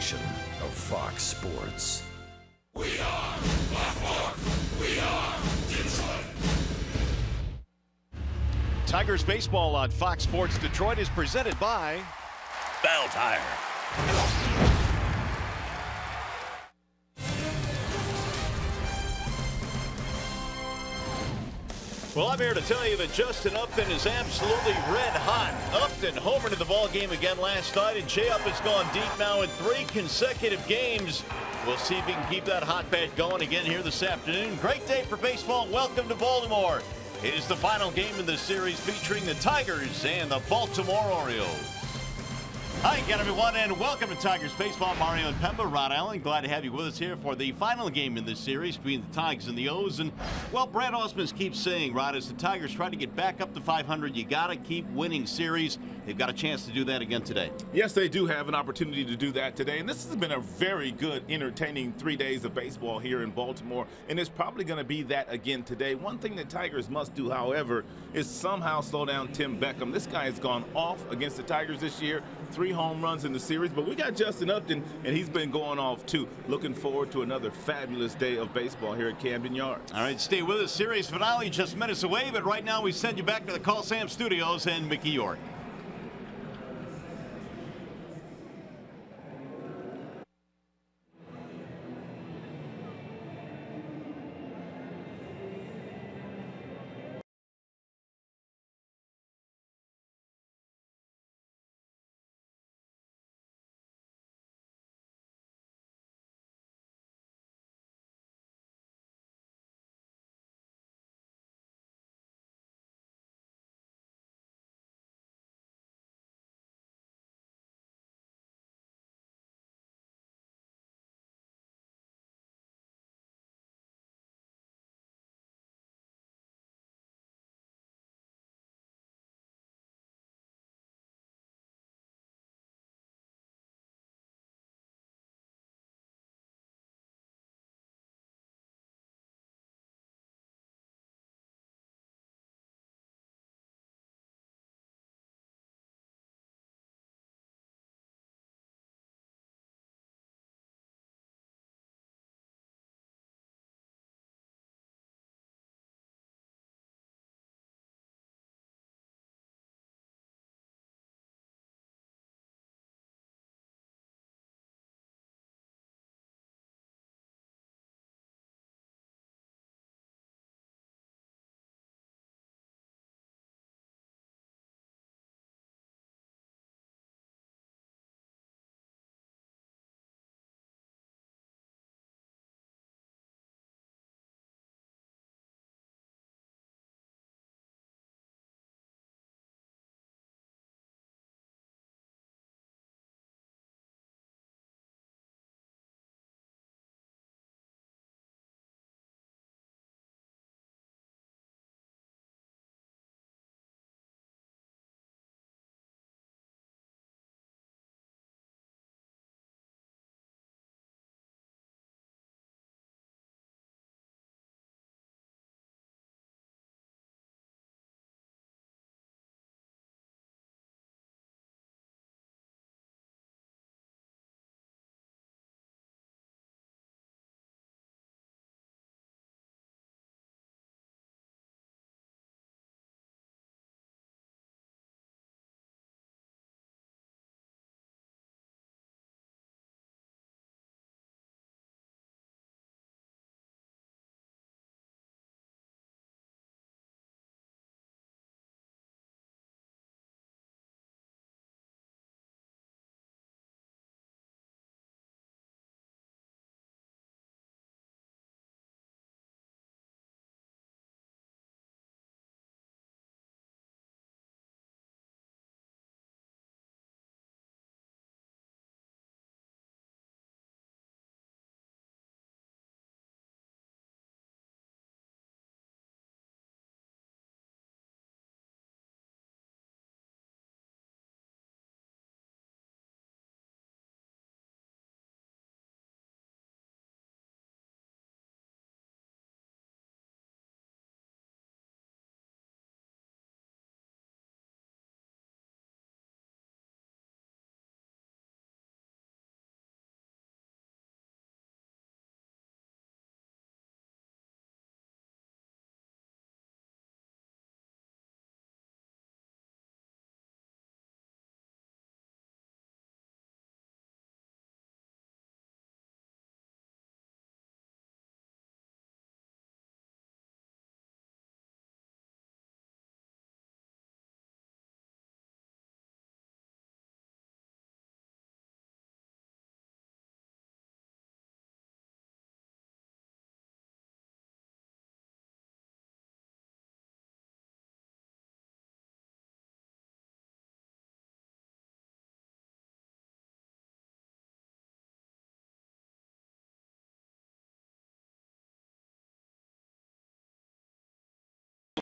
station of Fox Sports. We are Baltimore. We are Detroit. Tigers baseball on Fox Sports Detroit is presented by Bell Tire. Well, I'm here to tell you that Justin Upton is absolutely red hot. Upton homered in the ball game again last night, and J-Up has gone deep now in 3 consecutive games. We'll see if he can keep that hot bat going again here this afternoon. Great day for baseball. Welcome to Baltimore. It is the final game in the series featuring the Tigers and the Baltimore Orioles. Hi again, everyone, and welcome to Tigers Baseball. Mario and Pemba, Rod Allen, glad to have you with us here for the final game in this series between the Tigers and the O's. And, well, Brad Ausmus keeps saying, Rod, as the Tigers try to get back up to 500, you got to keep winning series. They've got a chance to do that again today. Yes, they do have an opportunity to do that today. And this has been a very good, entertaining 3 days of baseball here in Baltimore. And it's probably going to be that again today. One thing the Tigers must do, however, is somehow slow down Tim Beckham. This guy has gone off against the Tigers this year. 3 home runs in the series. But we got Justin Upton, and he's been going off, too. Looking forward to another fabulous day of baseball here at Camden Yards. All right, stay with us. Series finale just minutes away. But right now we send you back to the Call Sam Studios and Mickey York.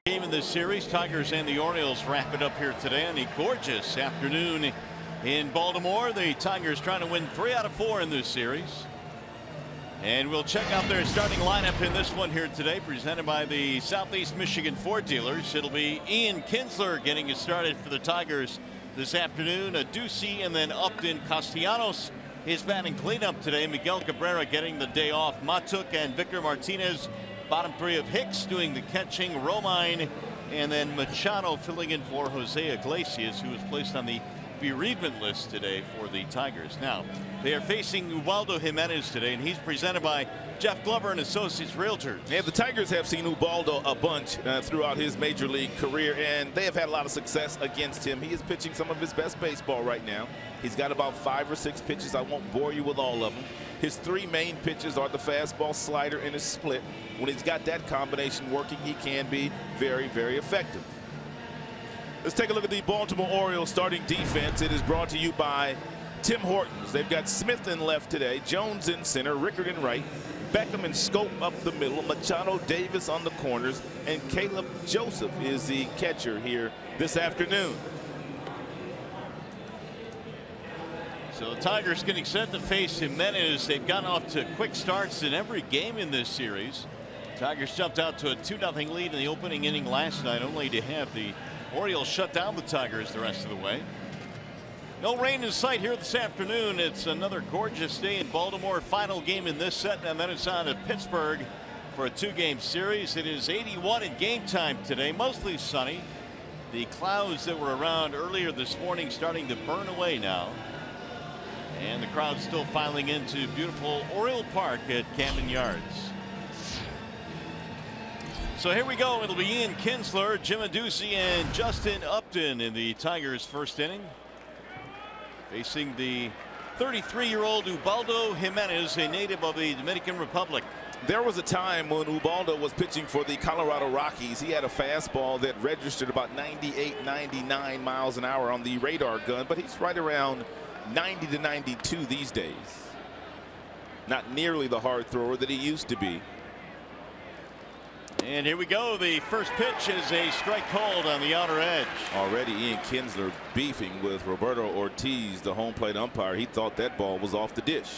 Game in this series. Tigers and the Orioles wrap it up here today on a gorgeous afternoon in Baltimore. The Tigers trying to win 3 out of 4 in this series. And we'll check out their starting lineup in this one here today, presented by the Southeast Michigan Ford dealers. It'll be Ian Kinsler getting it started for the Tigers this afternoon. Ducey and then Upton. Castellanos is batting cleanup today. Miguel Cabrera getting the day off. Matuk and Victor Martinez. Bottom 3 of Hicks doing the catching. Romine and then Machado filling in for Jose Iglesias, who was placed on the bereavement list today for the Tigers. Now they are facing Ubaldo Jimenez today, and he's presented by Jeff Glover and Associates Realtors. Yeah, the Tigers have seen Ubaldo a bunch throughout his major league career, and they have had a lot of success against him. He is pitching some of his best baseball right now. He's got about 5 or 6 pitches. I won't bore you with all of them. His 3 main pitches are the fastball, slider, and his split. When he's got that combination working, he can be very, very effective. Let's take a look at the Baltimore Orioles starting defense. It is brought to you by Tim Hortons. They've got Smith in left today, Jones in center, Rickard in right, Beckham and Scope up the middle, Machado, Davis on the corners, and Caleb Joseph is the catcher here this afternoon. So the Tigers getting set to face Jimenez. They've gotten off to quick starts in every game in this series. Tigers jumped out to a 2-0 lead in the opening inning last night, only to have the Orioles shut down the Tigers the rest of the way. No rain in sight here this afternoon. It's another gorgeous day in Baltimore. Final game in this set, and then it's on to Pittsburgh for a 2-game series. It is 81 at game time today, mostly sunny. The clouds that were around earlier this morning starting to burn away now. And the crowd still filing into beautiful Oriole Park at Camden Yards. So here we go. It'll be Ian Kinsler, Jim Ducey, and Justin Upton in the Tigers' first inning, facing the 33-year-old Ubaldo Jimenez, a native of the Dominican Republic. There was a time when Ubaldo was pitching for the Colorado Rockies. He had a fastball that registered about 98, 99 miles an hour on the radar gun, but he's right around 90 to 92 these days. Not nearly the hard thrower that he used to be. And here we go. The first pitch is a strike called on the outer edge. Already Ian Kinsler beefing with Roberto Ortiz, the home plate umpire. He thought that ball was off the dish.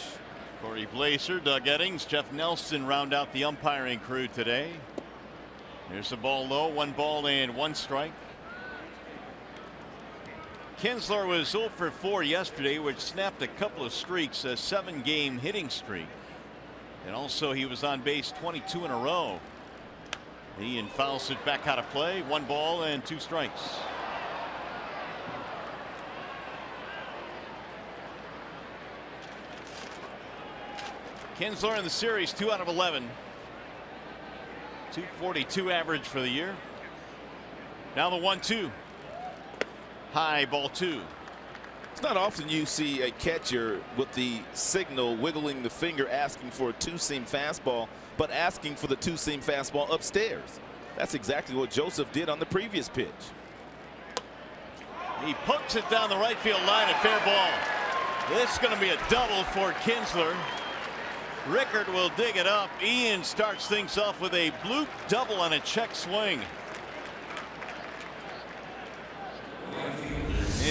Corey Blaser, Doug Eddings, Jeff Nelson round out the umpiring crew today. There's the ball low, 1 ball and 1 strike. Kinsler was 0 for 4 yesterday, which snapped a couple of streaks, a 7-game hitting streak. And also he was on base 22 in a row. Ian fouls it back out of play. 1 ball and 2 strikes. Kinsler in the series 2 out of 11. 242 average for the year. Now the 1-2. High, ball 2. It's not often you see a catcher with the signal wiggling the finger asking for a 2-seam fastball, but asking for the 2-seam fastball upstairs. That's exactly what Joseph did on the previous pitch. He pokes it down the right field line, a fair ball. This is going to be a double for Kinsler. Rickard will dig it up. Ian starts things off with a bloop double on a check swing.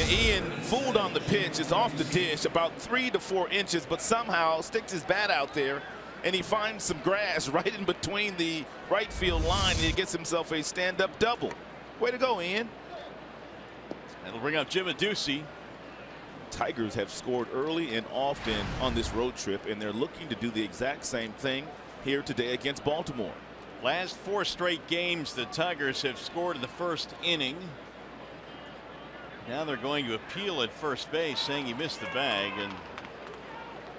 Ian fooled on the pitch, is off the dish about 3 to 4 inches, but somehow sticks his bat out there and he finds some grass right in between the right field line, and he gets himself a stand-up double. Way to go, Ian. That'll bring up Jim Ducey. Tigers have scored early and often on this road trip, and they're looking to do the exact same thing here today against Baltimore. Last 4 straight games the Tigers have scored in the first inning. Now they're going to appeal at first base, saying he missed the bag, and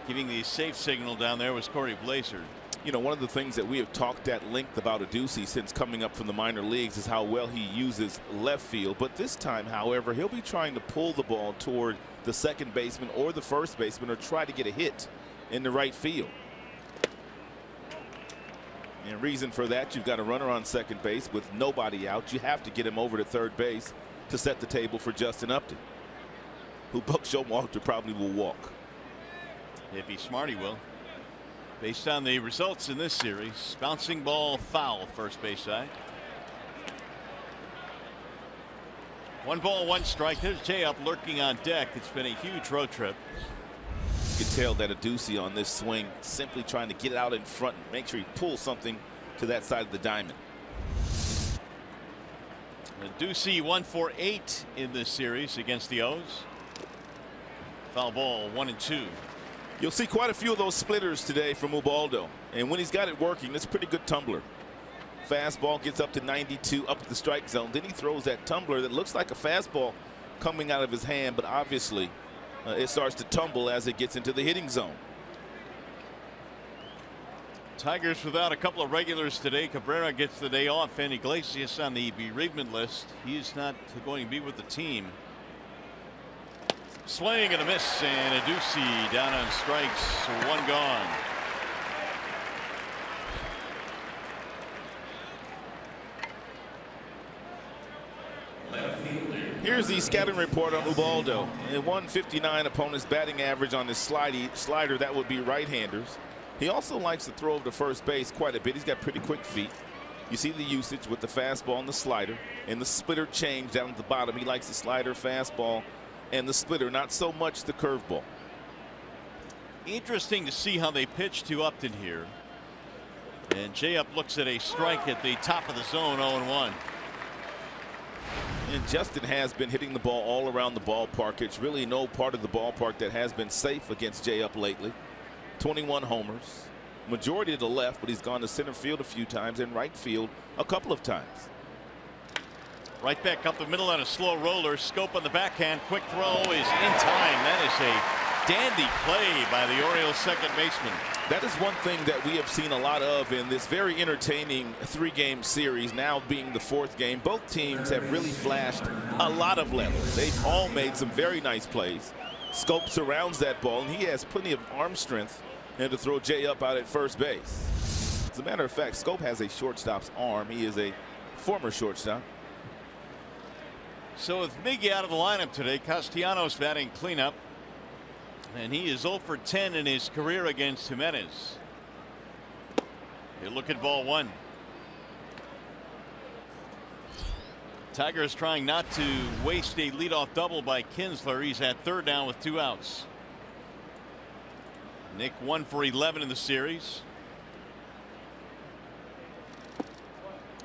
giving the safe signal down there was Corey Blaser. You know, one of the things that we have talked at length about Ducey since coming up from the minor leagues is how well he uses left field. But this time, however, he'll be trying to pull the ball toward the second baseman or the first baseman, or try to get a hit in the right field. And reason for that, you've got a runner on second base with nobody out. You have to get him over to third base to set the table for Justin Upton, who Buck Showalter probably will walk. If he's smart, he will. Based on the results in this series. Bouncing ball foul, first base side. One ball, one strike. There's Jay up lurking on deck. It's been a huge road trip. You can tell that Adduci on this swing simply trying to get it out in front and make sure he pulls something to that side of the diamond. Adduci 1 for 8 in this series against the O's. Foul ball 1-2. You'll see quite a few of those splitters today from Ubaldo, and when he's got it working, it's a pretty good tumbler. Fastball gets up to 92 up to the strike zone. Then he throws that tumbler that looks like a fastball coming out of his hand, but obviously it starts to tumble as it gets into the hitting zone. Tigers without a couple of regulars today. Cabrera gets the day off, and Iglesias on the bereavement list. He's not going to be with the team. Swing and a miss, and Adduci down on strikes. One gone. Here's the scouting report on Ubaldo. In 159 opponent's batting average on his slider, that would be right-handers. He also likes to throw over to first base quite a bit. He's got pretty quick feet. You see the usage with the fastball and the slider, and the splitter change down at the bottom. He likes the slider, fastball, and the splitter, not so much the curveball. Interesting to see how they pitch to Upton here. And Jay Up looks at a strike at the top of the zone, 0-1. And Justin has been hitting the ball all around the ballpark. It's really no part of the ballpark that has been safe against Jay Up lately. 21 homers, majority to the left, but he's gone to center field a few times and right field a couple of times. Right back up the middle on a slow roller. Scope on the backhand. Quick throw is in time. That is a dandy play by the Orioles second baseman. That is one thing that we have seen a lot of in this very entertaining 3-game series, now being the 4th game. Both teams have really flashed a lot of levels. They've all made some very nice plays. Scope surrounds that ball, and he has plenty of arm strength and to throw Jay Up out at first base. As a matter of fact, Scope has a shortstop's arm. He is a former shortstop. So with Miggy out of the lineup today, Castellanos batting cleanup. And he is 0 for 10 in his career against Jimenez. You look at ball 1. Tigers trying not to waste a leadoff double by Kinsler. He's at third down with 2 outs. Nick 1 for 11 in the series.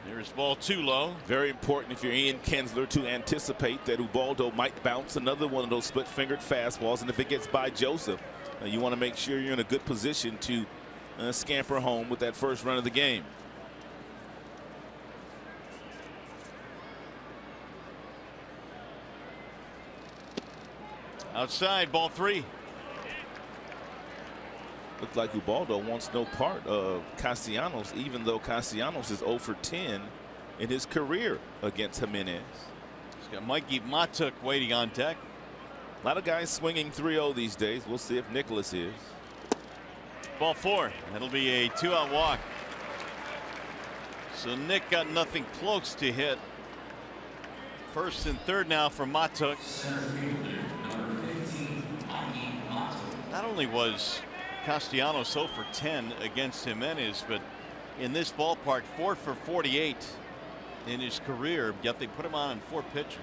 There's ball 2 low. Very important if you're Ian Kinsler to anticipate that Ubaldo might bounce another one of those split-fingered fastballs, and if it gets by Joseph, you want to make sure you're in a good position to scamper home with that first run of the game. Outside, ball 3. Looks like Ubaldo wants no part of Castellanos, even though Castellanos is 0 for 10 in his career against Jimenez. He's got Mikey Matuk waiting on deck. A lot of guys swinging 3-0 these days. We'll see if Nicholas is. Ball 4. That'll be a 2-out walk. So Nick got nothing close to hit. First and third now for Matuk. Not only was Castellanos 0 for 10 against Jimenez, but in this ballpark 4 for 48 in his career, yet they put him on 4 pitches.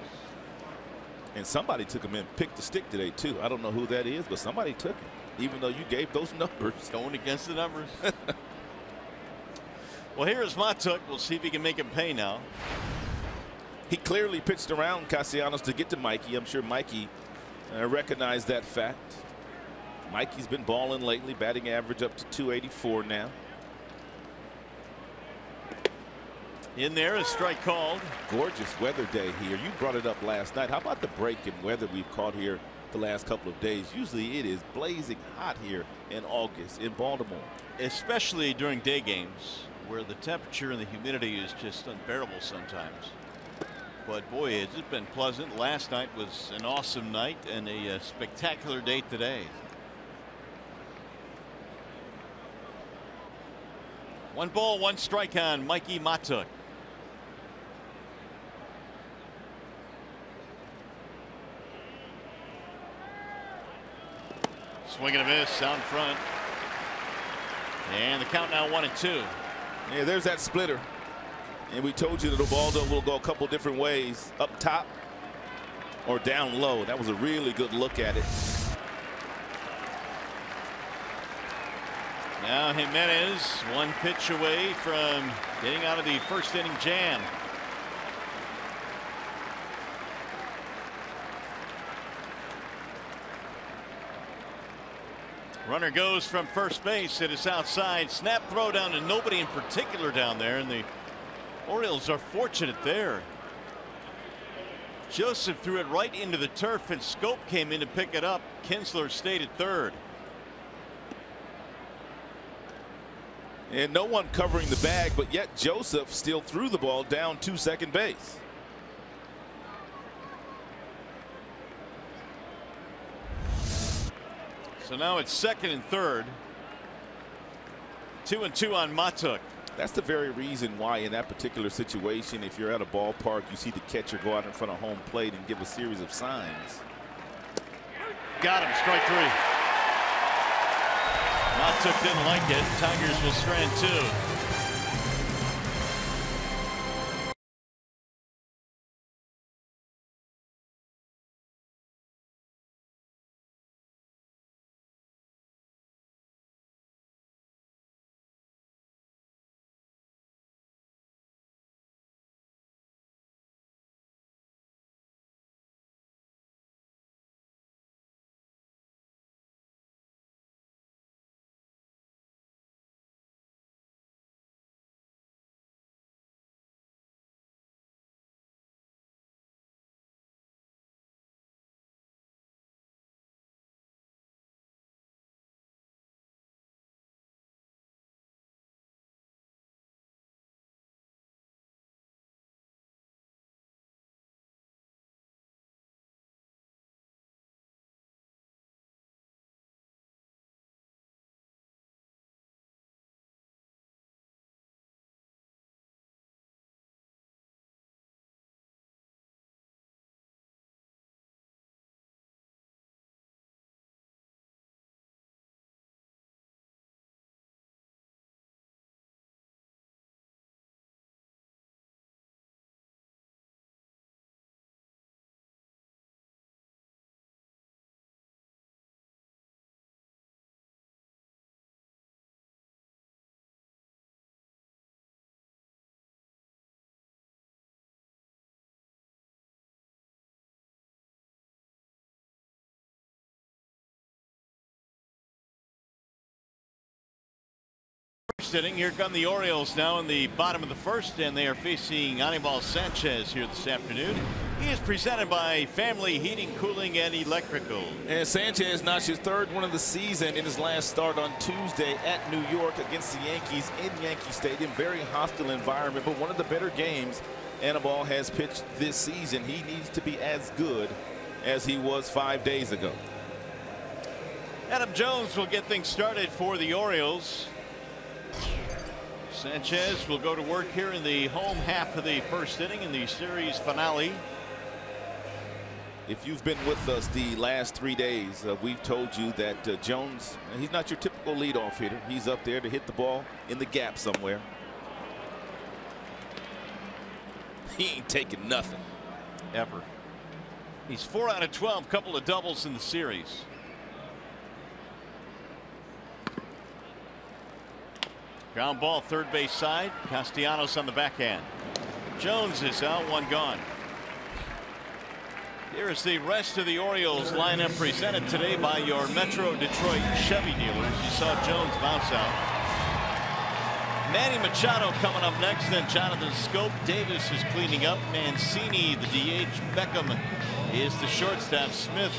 And somebody took him in, picked the stick today too. I don't know who that is, but somebody took him, even though you gave those numbers. Going against the numbers. Well, here's Matuk. We'll see if he can make him pay now. He clearly pitched around Castellanos to get to Mikey. I'm sure Mikey recognized that fact. Mikey's been balling lately, batting average up to 284 now. In there, a strike called. Gorgeous weather day here. You brought it up last night. How about the break in weather we've caught here the last couple of days? Usually it is blazing hot here in August in Baltimore. Especially during day games where the temperature and the humidity is just unbearable sometimes. But boy, has it been pleasant. Last night was an awesome night and a spectacular day today. 1 ball, 1 strike on Mikey Matuk. Swing and a miss out in front. And the count now 1-2. Yeah, there's that splitter. And we told you that Ubaldo will go a couple different ways. Up top, or down low. That was a really good look at it. Now Jimenez, one pitch away from getting out of the first inning jam. Runner goes from first base. It is outside. Snap throw down to nobody in particular down there, and the Orioles are fortunate there. Joseph threw it right into the turf, and Scope came in to pick it up. Kinsler stayed at third. And no one covering the bag, but yet Joseph still threw the ball down to second base. So now it's second and third. 2-2 on Matuk. That's the very reason why in that particular situation, if you're at a ballpark, you see the catcher go out in front of home plate and give a series of signs. Got him, strike three. Matuk didn't like it. Tigers will strand two. First inning. Here come the Orioles now in the bottom of the first, and they are facing Anibal Sanchez here this afternoon. He is presented by Family Heating, Cooling, and Electrical. And Sanchez notched his third one of the season in his last start on Tuesday at New York against the Yankees in Yankee Stadium. Very hostile environment, but one of the better games Anibal has pitched this season. He needs to be as good as he was 5 days ago. Adam Jones will get things started for the Orioles. Sanchez will go to work here in the home half of the first inning in the series finale. If you've been with us the last 3 days, we've told you that Jones, he's not your typical leadoff hitter. He's up there to hit the ball in the gap somewhere. He ain't taking nothing. Ever. He's 4 out of 12, couple of doubles in the series. Ground ball third base side. Castellanos on the backhand. Jones is out, one gone. Here is the rest of the Orioles lineup presented today by your Metro Detroit Chevy dealers. You saw Jones bounce out. Manny Machado coming up next, then Jonathan Scope. Davis is cleaning up. Mancini, the DH. Beckham is the shortstop. Smith,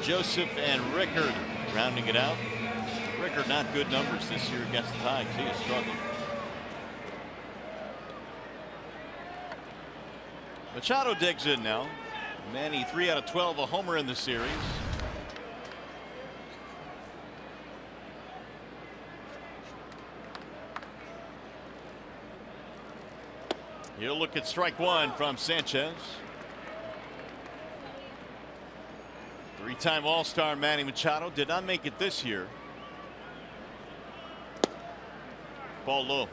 Joseph, and Rickard rounding it out. Rickard not good numbers this year against the Tigers. He is struggling. Machado digs in now. Manny 3 out of 12, a homer in the series. He'll look at strike one from Sanchez. Three-time All-Star Manny Machado did not make it this year. Ball low.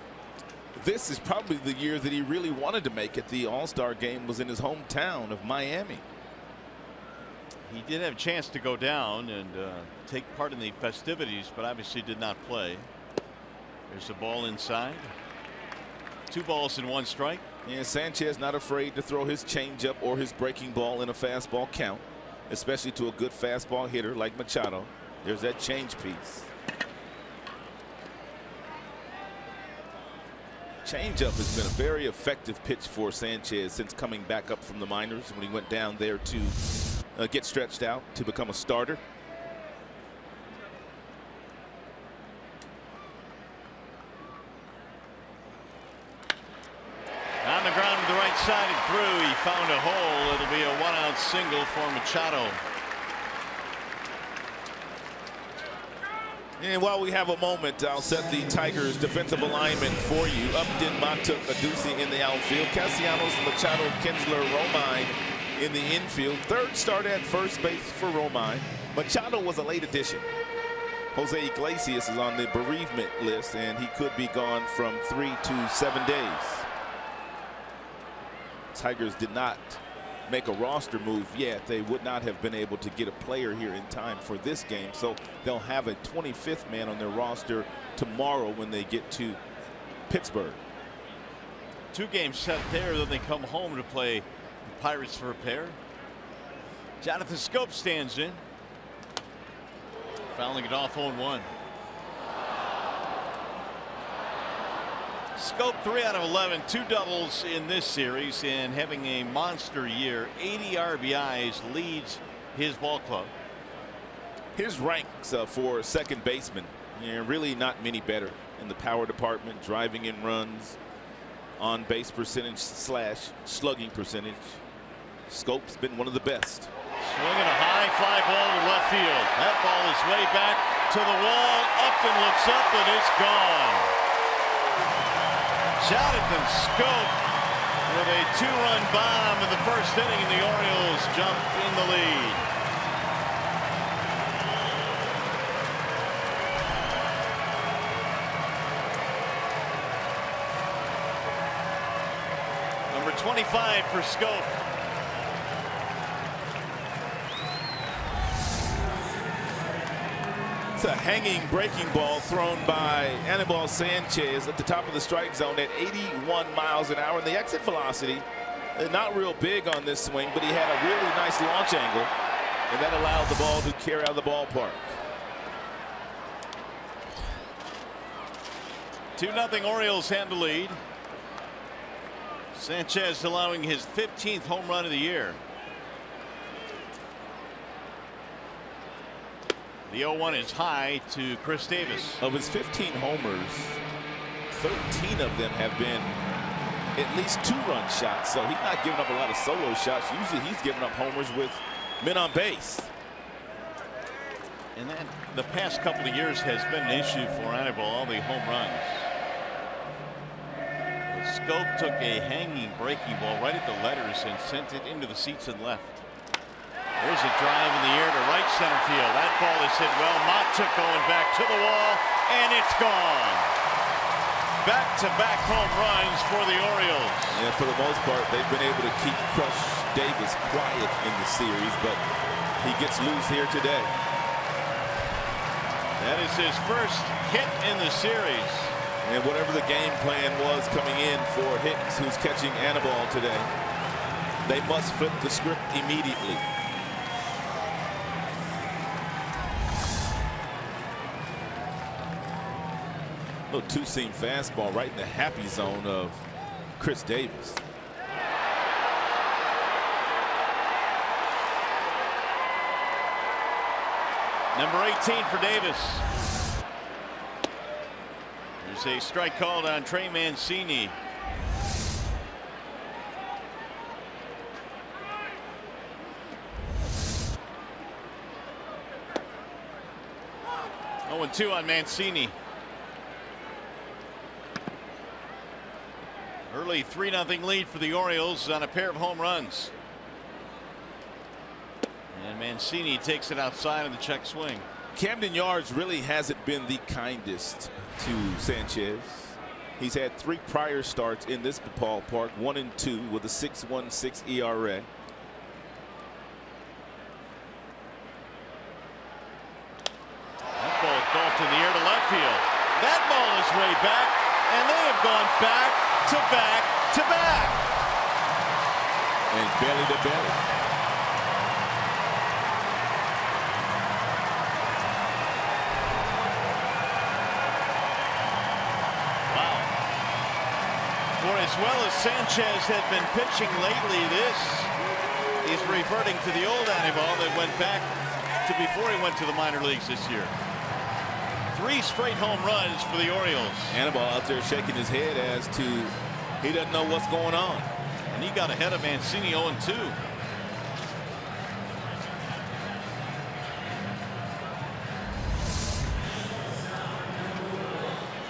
This is probably the year that he really wanted to make it. The All-Star game was in his hometown of Miami. He did have a chance to go down and take part in the festivities, but obviously did not play. There's the ball inside. 2 balls and 1 strike. And Sanchez not afraid to throw his changeup or his breaking ball in a fastball count, especially to a good fastball hitter like Machado. There's that change piece. Changeup has been a very effective pitch for Sanchez since coming back up from the minors when he went down there to get stretched out to become a starter. On the ground to the right side and through. He found a hole. It'll be a 1-out single for Machado. And while we have a moment, I'll set the Tigers defensive alignment for you. Upton, Montook, Adduci in the outfield. Castellanos, Machado, Kinsler, Romine in the infield. Third start at first base for Romine. Machado was a late addition. Jose Iglesias is on the bereavement list, and he could be gone from 3 to 7 days. Tigers did not make a roster move yet. They would not have been able to get a player here in time for this game, so they'll have a 25th man on their roster tomorrow when they get to Pittsburgh. 2 games set there, then they come home to play the Pirates for a pair. Jonathan Scope stands in, fouling it off 0-1. Scope 3 out of 11, 2 doubles in this series, and having a monster year. 80 RBIs, leads his ball club. His ranks for second baseman, really not many better in the power department, driving in runs, on base percentage / slugging percentage. Scope's been one of the best. Swinging a high fly ball to left field. That ball is way back to the wall. Upton looks up and it's gone. Jonathan Scope with a 2-run bomb in the first inning, and the Orioles jump in the lead. Number 25 for Scope. It's a hanging breaking ball thrown by Anibal Sanchez at the top of the strike zone at 81 miles an hour. And the exit velocity, not real big on this swing, but he had a really nice launch angle, and that allowed the ball to carry out of the ballpark. 2-0 Orioles have the lead. Sanchez allowing his 15th home run of the year. The 0-1 is high to Chris Davis. Of his 15 homers, 13 of them have been at least 2-run shots, so he's not giving up a lot of solo shots. Usually he's giving up homers with men on base. And that the past couple of years has been an issue for Anibal, all the home runs. But Scope took a hanging breaking ball right at the letters and sent it into the seats and left. There's a drive in the air to right center field. That ball is hit well. Montook going back to the wall, and it's gone. Back-to-back home runs for the Orioles. Yeah, for the most part, they've been able to keep Crush Davis quiet in the series, but he gets loose here today. That is his first hit in the series. And whatever the game plan was coming in for Hicks, who's catching Anibal today, they must flip the script immediately. Little two-seam fastball right in the happy zone of Chris Davis. Number 18 for Davis. There's a strike called on Trey Mancini. Oh, 0-2 on Mancini. Early 3-0 lead for the Orioles on a pair of home runs. And Mancini takes it outside on the check swing. Camden Yards really hasn't been the kindest to Sanchez. He's had 3 prior starts in this ballpark, 1 and 2 with a 6.16 ERA. Knocked off to the air to left field. That ball is way back, and they have gone back to back to back. And belly to belly. Wow. For as well as Sanchez had been pitching lately, this is reverting to the old Anibal that went back to before he went to the minor leagues this year. 3 straight home runs for the Orioles. Anibal out there shaking his head as to he doesn't know what's going on. And he got ahead of Mancini 0-2.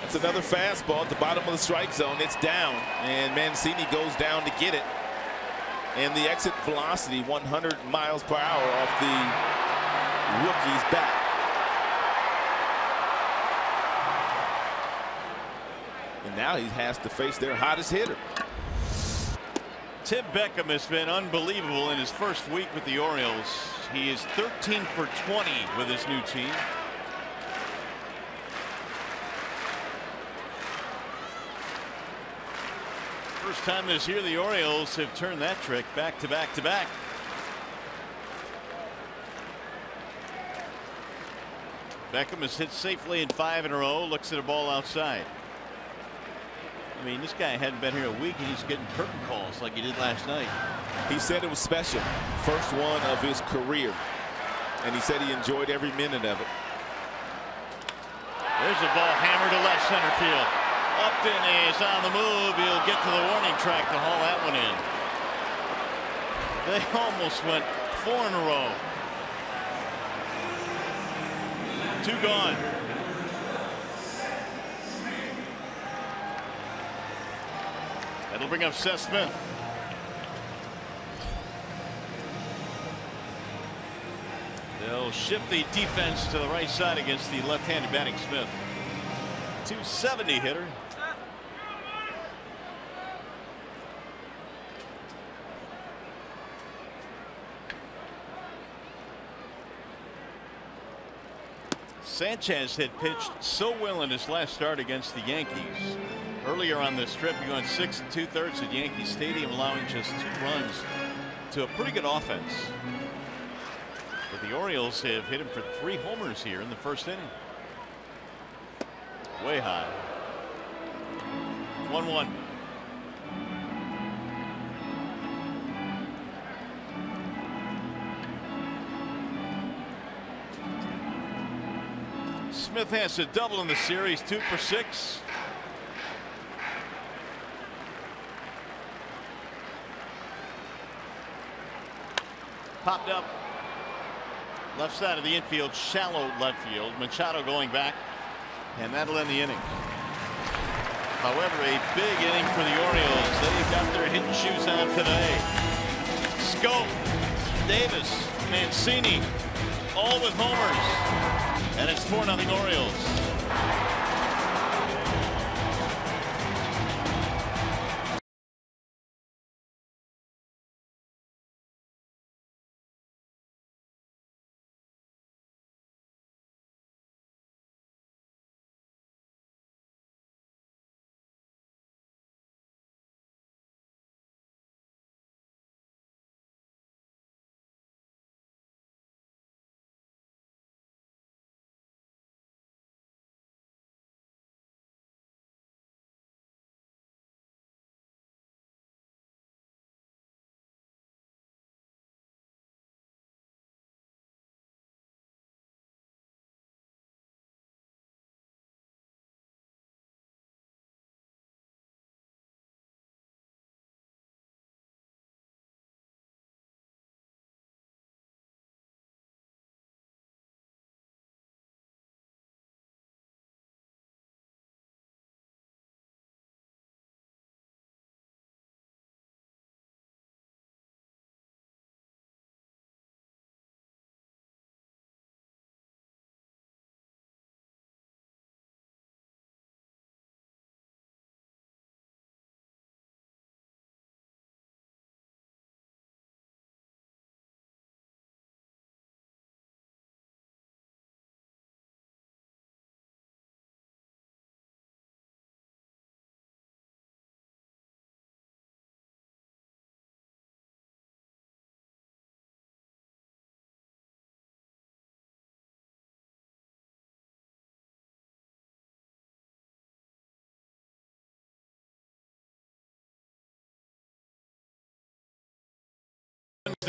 That's another fastball at the bottom of the strike zone. It's down, and Mancini goes down to get it. And the exit velocity 100 miles per hour off the rookie's bat. And now he has to face their hottest hitter. Tim Beckham has been unbelievable in his first week with the Orioles. He is 13 for 20 with his new team. First time this year the Orioles have turned that trick back to back to back. Beckham has hit safely in 5 in a row. Looks at a ball outside. I mean, this guy hadn't been here a week and he's getting curtain calls like he did last night. He said it was special. First one of his career. And he said he enjoyed every minute of it. There's a ball hammered to left center field. Upton is on the move. He'll get to the warning track to haul that one in. They almost went 4 in a row. 2 gone. That'll bring up Seth Smith. They'll shift the defense to the right side against the left-handed batting Smith. 270 hitter. Sanchez had pitched so well in his last start against the Yankees. Earlier on this trip, he went 6 2/3 at Yankee Stadium, allowing just 2 runs to a pretty good offense. But the Orioles have hit him for 3 homers here in the first inning. Way high. 1-1. Smith has a double in the series, 2 for 6. Popped up left side of the infield, shallow left field. Machado going back, and that'll end the inning. However, a big inning for the Orioles. They've got their hitting shoes on today. Scope, Davis, Mancini, all with homers. And it's 4-0 Orioles.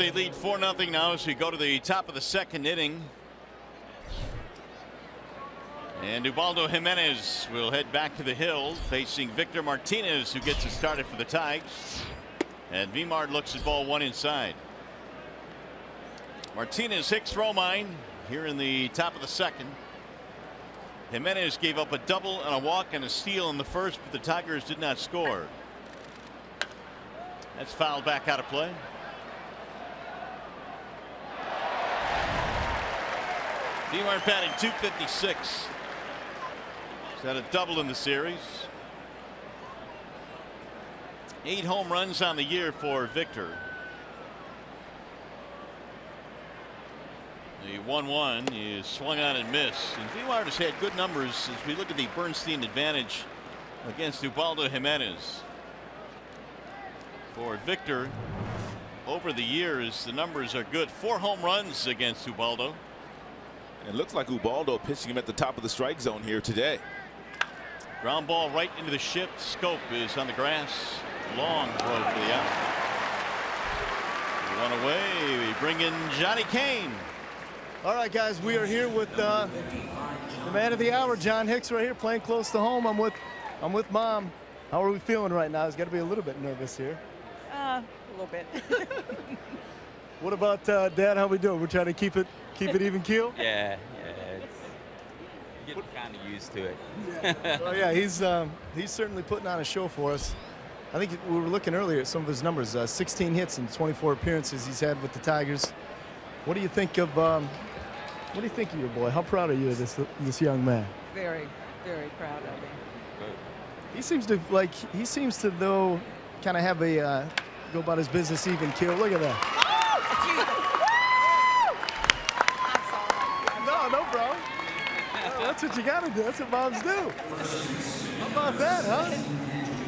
they lead 4-0 now as we go to the top of the second inning. And Ubaldo Jimenez will head back to the hill facing Victor Martinez, who gets it started for the Tigers. And Vimard looks at ball one inside. Martinez, Hicks, Romine here in the top of the second. Jimenez gave up a double and a walk and a steal in the first, but the Tigers did not score. That's fouled back out of play. Vimard batting .256. He's had a double in the series. 8 home runs on the year for Victor. The 1-1 is swung on and missed. And Vimard has had good numbers as we look at the Bernstein advantage against Ubaldo Jimenez. For Victor, over the years, the numbers are good. 4 home runs against Ubaldo. And it looks like Ubaldo pitching him at the top of the strike zone here today. Ground ball right into the shift. Scope is on the grass. Long throw for the out. One away. We bring in Johnny Kane. All right, guys, we are here with the man of the hour, John Hicks, right here, playing close to home. I'm with Mom. How are we feeling right now? He's got to be a little bit nervous here. A little bit. What about Dad? How we doing? We're trying to keep it even keel. Yeah, getting kind of used to it. Oh yeah, he's certainly putting on a show for us. I think we were looking earlier at some of his numbers. 16 hits and 24 appearances he's had with the Tigers. What do you think of your boy? How proud are you of this young man? Very, very proud of him. He seems to though kind of have a go about his business even keel. Look at that. No, bro. That's what you gotta do. That's what moms do. How about that, huh?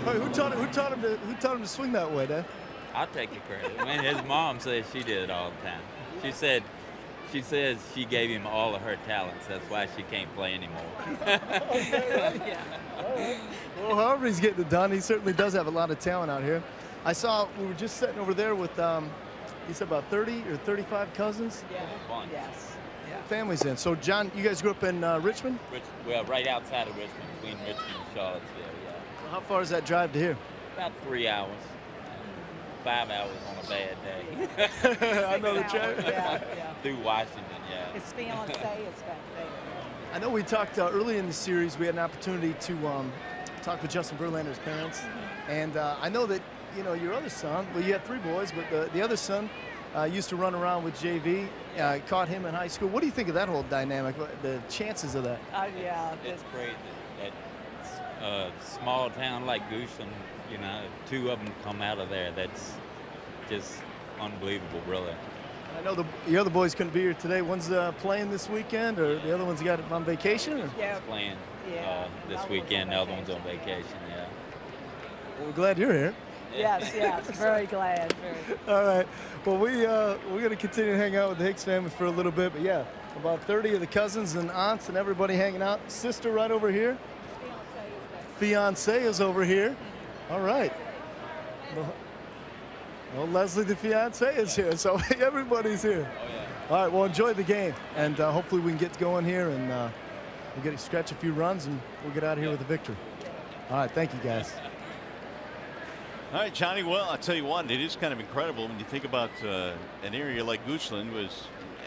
Wait, who taught him to swing that way, Dad? I'll take the credit. I mean, his mom says she did it all the time. She says she gave him all of her talents. That's why she can't play anymore. Yeah. Well, however he's getting it done, he certainly does have a lot of talent out here. I saw we were just sitting over there with he said about 30 or 35 cousins. Yeah. Bunch. Yes. Yeah. Families in. So John, you guys grew up in Richmond? Well, right outside of Richmond, between Richmond and Charlottesville. Yeah. So how far is that drive to here? About 3 hours. 5 hours on a bad day. I know the traffic. Yeah. Through Washington, yeah. His fiancée is back there. I know we talked early in the series. We had an opportunity to talk with Justin Verlander's parents, and I know that your other son. Well, you had 3 boys, but the other son used to run around with JV. Caught him in high school. What do you think of that whole dynamic? The chances of that? Yeah. It's great that small town like Goochland, 2 of them come out of there. That's just unbelievable, really. I know the other boys couldn't be here today. One's playing this weekend, or the other one's got it on vacation? Or? Yeah. He's playing this weekend. The other one's on vacation, yeah. Well, we're glad you're here. Yes, very glad. All right. Well, we're going to continue to hang out with the Hicks family for a little bit. But, yeah, about 30 of the cousins and aunts and everybody hanging out. Sister right over here. Fiancé is over here. All right. Well, Leslie, the fiancé, is here. So everybody's here. Oh, yeah. All right. Well, enjoy the game. And hopefully we can get going here and we'll get to stretch a few runs and we'll get out of here with a victory. All right. Thank you, guys. All right, Johnny. Well, I'll tell you what, it is kind of incredible when you think about an area like Goochland was,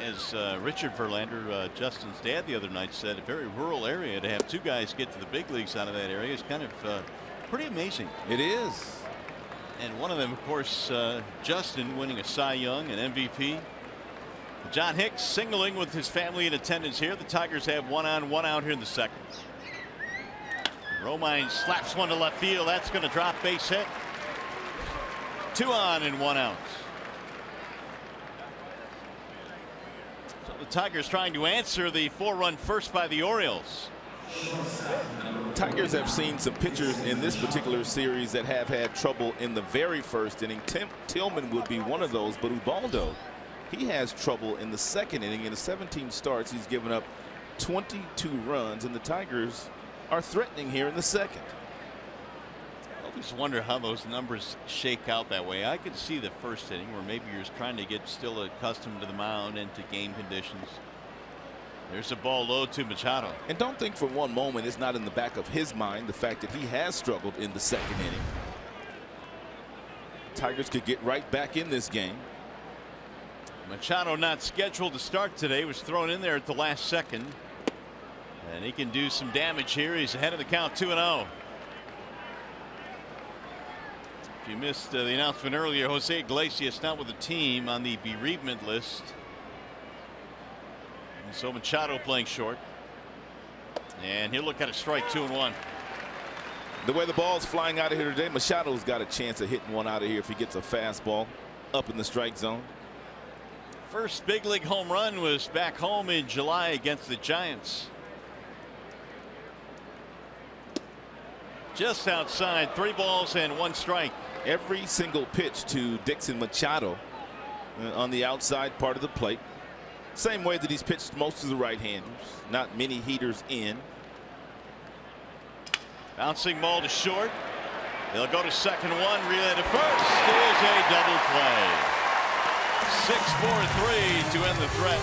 as Richard Verlander, Justin's dad, the other night said, a very rural area. To have 2 guys get to the big leagues out of that area is kind of pretty amazing. It is. And one of them, of course, Justin winning a Cy Young and MVP. John Hicks singling with his family in attendance here. The Tigers have 1 on, 1 out here in the second. Romine slaps one to left field. That's going to drop, base hit. 2 on and 1 out. So the Tigers trying to answer the 4-run first by the Orioles. Tigers have seen some pitchers in this particular series that have had trouble in the very first inning. Tillman would be one of those, but Ubaldo, he has trouble in the second inning. In the 17 starts, he's given up 22 runs, and the Tigers are threatening here in the second. Well, Just wonder how those numbers shake out that way. I could see the first inning where maybe you're just trying to get still accustomed to the mound and to game conditions. There's a ball low to Machado. And don't think for one moment it's not in the back of his mind the fact that he has struggled in the second inning. Tigers could get right back in this game. Machado not scheduled to start today, was thrown in there at the last second. And he can do some damage here. He's ahead of the count 2-0. If you missed the announcement earlier, Jose Iglesias not with the team on the bereavement list. And so Machado playing short. And he'll look at a strike, 2-1. The way the ball's flying out of here today, Machado's got a chance of hitting one out of here if he gets a fastball up in the strike zone. First big league home run was back home in July against the Giants. Just outside, 3 balls and 1 strike. Every single pitch to Dixon Machado on the outside part of the plate. Same way that he's pitched most of the right-handers. Not many heaters in. Bouncing ball to short. They'll go to second, 1 relay to first. Is a double play. 6-4-3 to end the threat.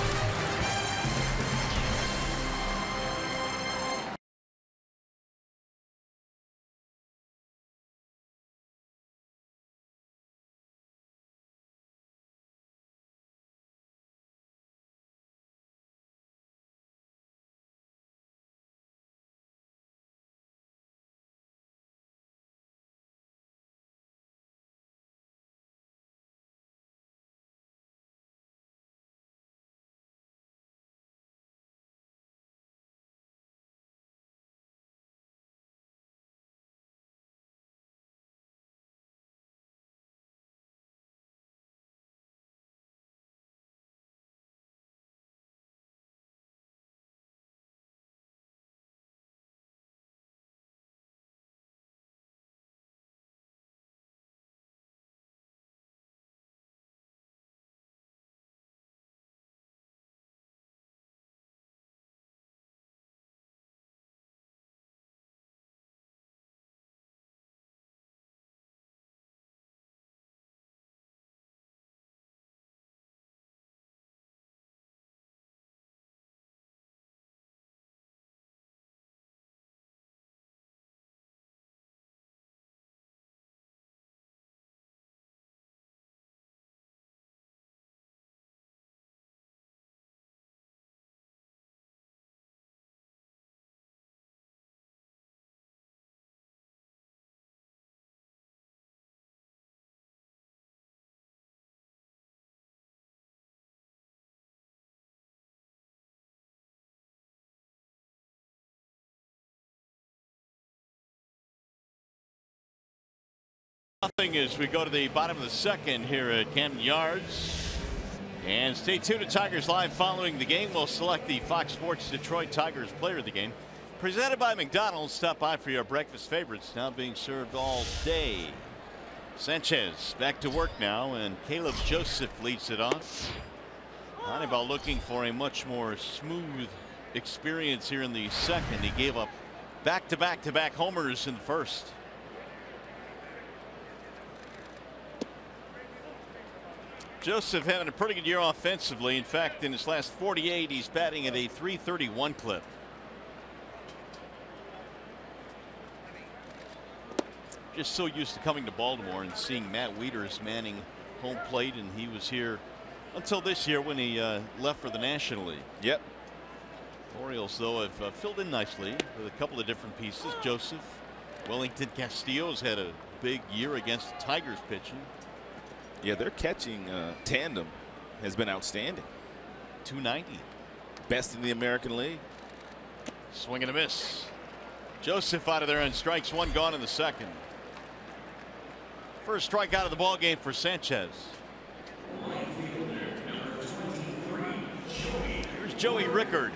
Nothing as we go to the bottom of the second here at Camden Yards. And stay tuned to Tigers Live following the game. We'll select the Fox Sports Detroit Tigers player of the game. Presented by McDonald's. Stop by for your breakfast favorites. Now being served all day. Sanchez back to work now, and Caleb Joseph leads it off. Hannibal looking for a much more smooth experience here in the second. He gave up back-to-back homers in the first. Joseph having a pretty good year offensively. In fact, in his last 48, he's batting at a .331 clip. Just so used to coming to Baltimore and seeing Matt Wieters manning home plate, and he was here until this year when he left for the National League. Yep. Orioles, though, have filled in nicely with a couple of different pieces. Joseph, Wellington Castillo's had a big year against the Tigers pitching. Yeah, their catching tandem has been outstanding. .290. Best in the American League. Swing and a miss. Joseph out of there and strikes 1, gone in the second. First strikeout of the ball game for Sanchez. Here's Joey Rickard.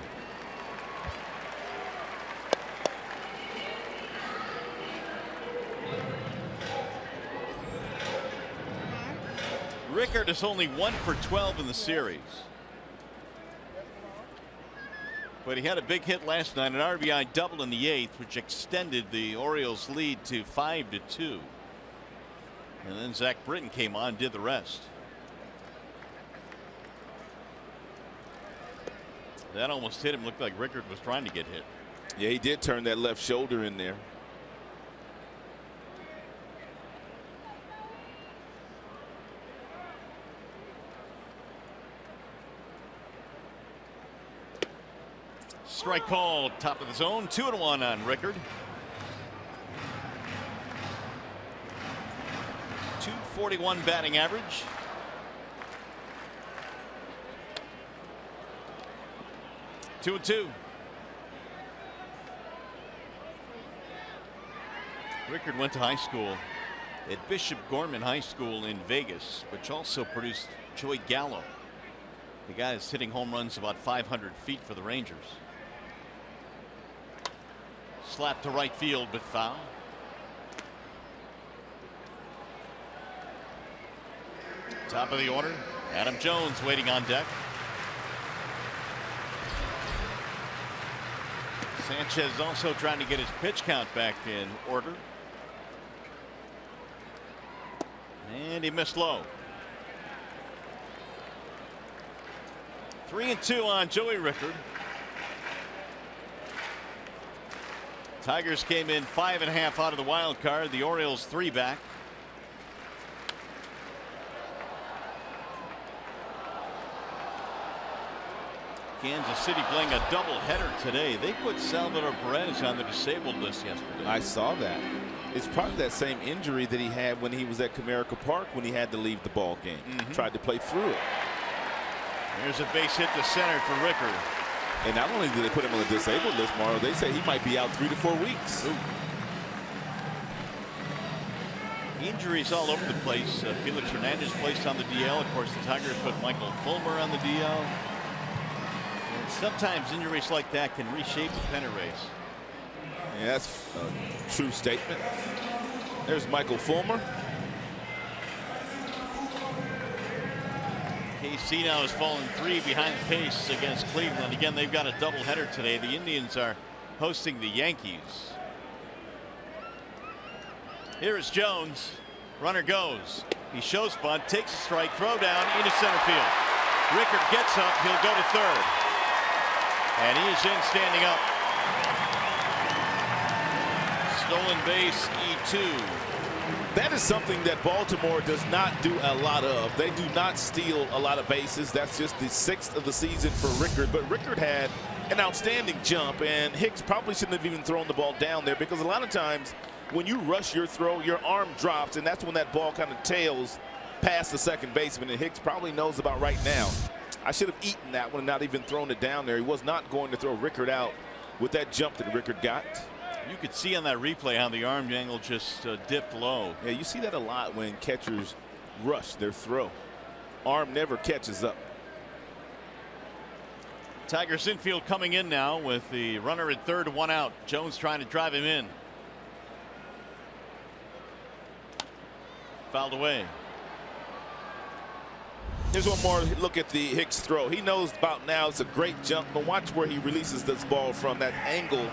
Rickard is only 1 for 12 in the series. But he had a big hit last night, an RBI double in the 8th, which extended the Orioles lead to 5-2. And then Zach Britton came on and did the rest. That almost hit him. Looked like Rickard was trying to get hit. Yeah, he did turn that left shoulder in there. Strike call, top of the zone, 2-1 on Rickard. 241 batting average. 2-2. Rickard went to high school at Bishop Gorman High School in Vegas, which also produced Joey Gallo. The guy is hitting home runs about 500 feet for the Rangers. Slap to right field, but foul. Top of the order, Adam Jones waiting on deck. Sanchez also trying to get his pitch count back in order. And he missed low. 3-2 on Joey Rickard. Tigers came in 5.5 out of the wild card. The Orioles 3 back. Kansas City playing a doubleheader today. They put Salvador Perez on the disabled list yesterday. I saw that. It's probably that same injury that he had when he was at Comerica Park when he had to leave the ball game. Tried to play through it. There's a base hit to center for Rickard. And not only did they put him on the disabled list, Mario, they say he might be out 3 to 4 weeks. Ooh. Injuries all over the place. Felix Hernandez placed on the DL. Of course, the Tigers put Michael Fulmer on the DL. And sometimes injuries like that can reshape the pennant race. Yeah, that's a true statement. There's Michael Fulmer. KC now has fallen 3 behind the pace against Cleveland. Again, they've got a doubleheader today. The Indians are hosting the Yankees. Here is Jones. Runner goes. He shows bunt, takes a strike, throw down into center field. Rickard gets up. He'll go to third. And he is in standing up. Stolen base, E2. That is something that Baltimore does not do a lot of. They do not steal a lot of bases. That's just the 6th of the season for Rickard. But Rickard had an outstanding jump, and Hicks probably shouldn't have even thrown the ball down there, because a lot of times when you rush your throw, your arm drops, and that's when that ball kind of tails past the second baseman. And Hicks probably knows about right now, I should have eaten that one and not even thrown it down there. He was not going to throw Rickard out with that jump that Rickard got. You could see on that replay how the arm angle just dipped low. Yeah, you see that a lot when catchers rush their throw. Arm never catches up. Tigers infield coming in now with the runner at third, 1 out. Jones trying to drive him in. Fouled away. Here's one more look at the Hicks throw. He knows about now it's a great jump, but watch where he releases this ball from. That angle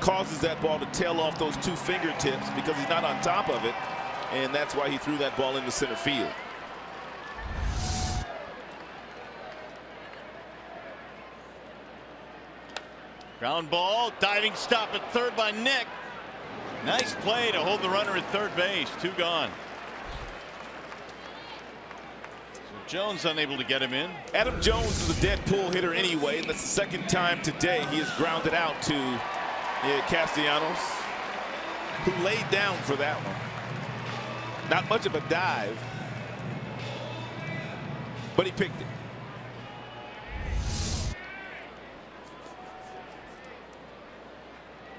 causes that ball to tail off those 2 fingertips because he's not on top of it, and that's why he threw that ball into center field. Ground ball, diving stop at third by Nick. Nice play to hold the runner at third base. 2 gone. So Jones unable to get him in. Adam Jones is a dead pull hitter anyway, and that's the 2nd time today he has grounded out to Castellanos, who laid down for that one. Not much of a dive, but he picked it.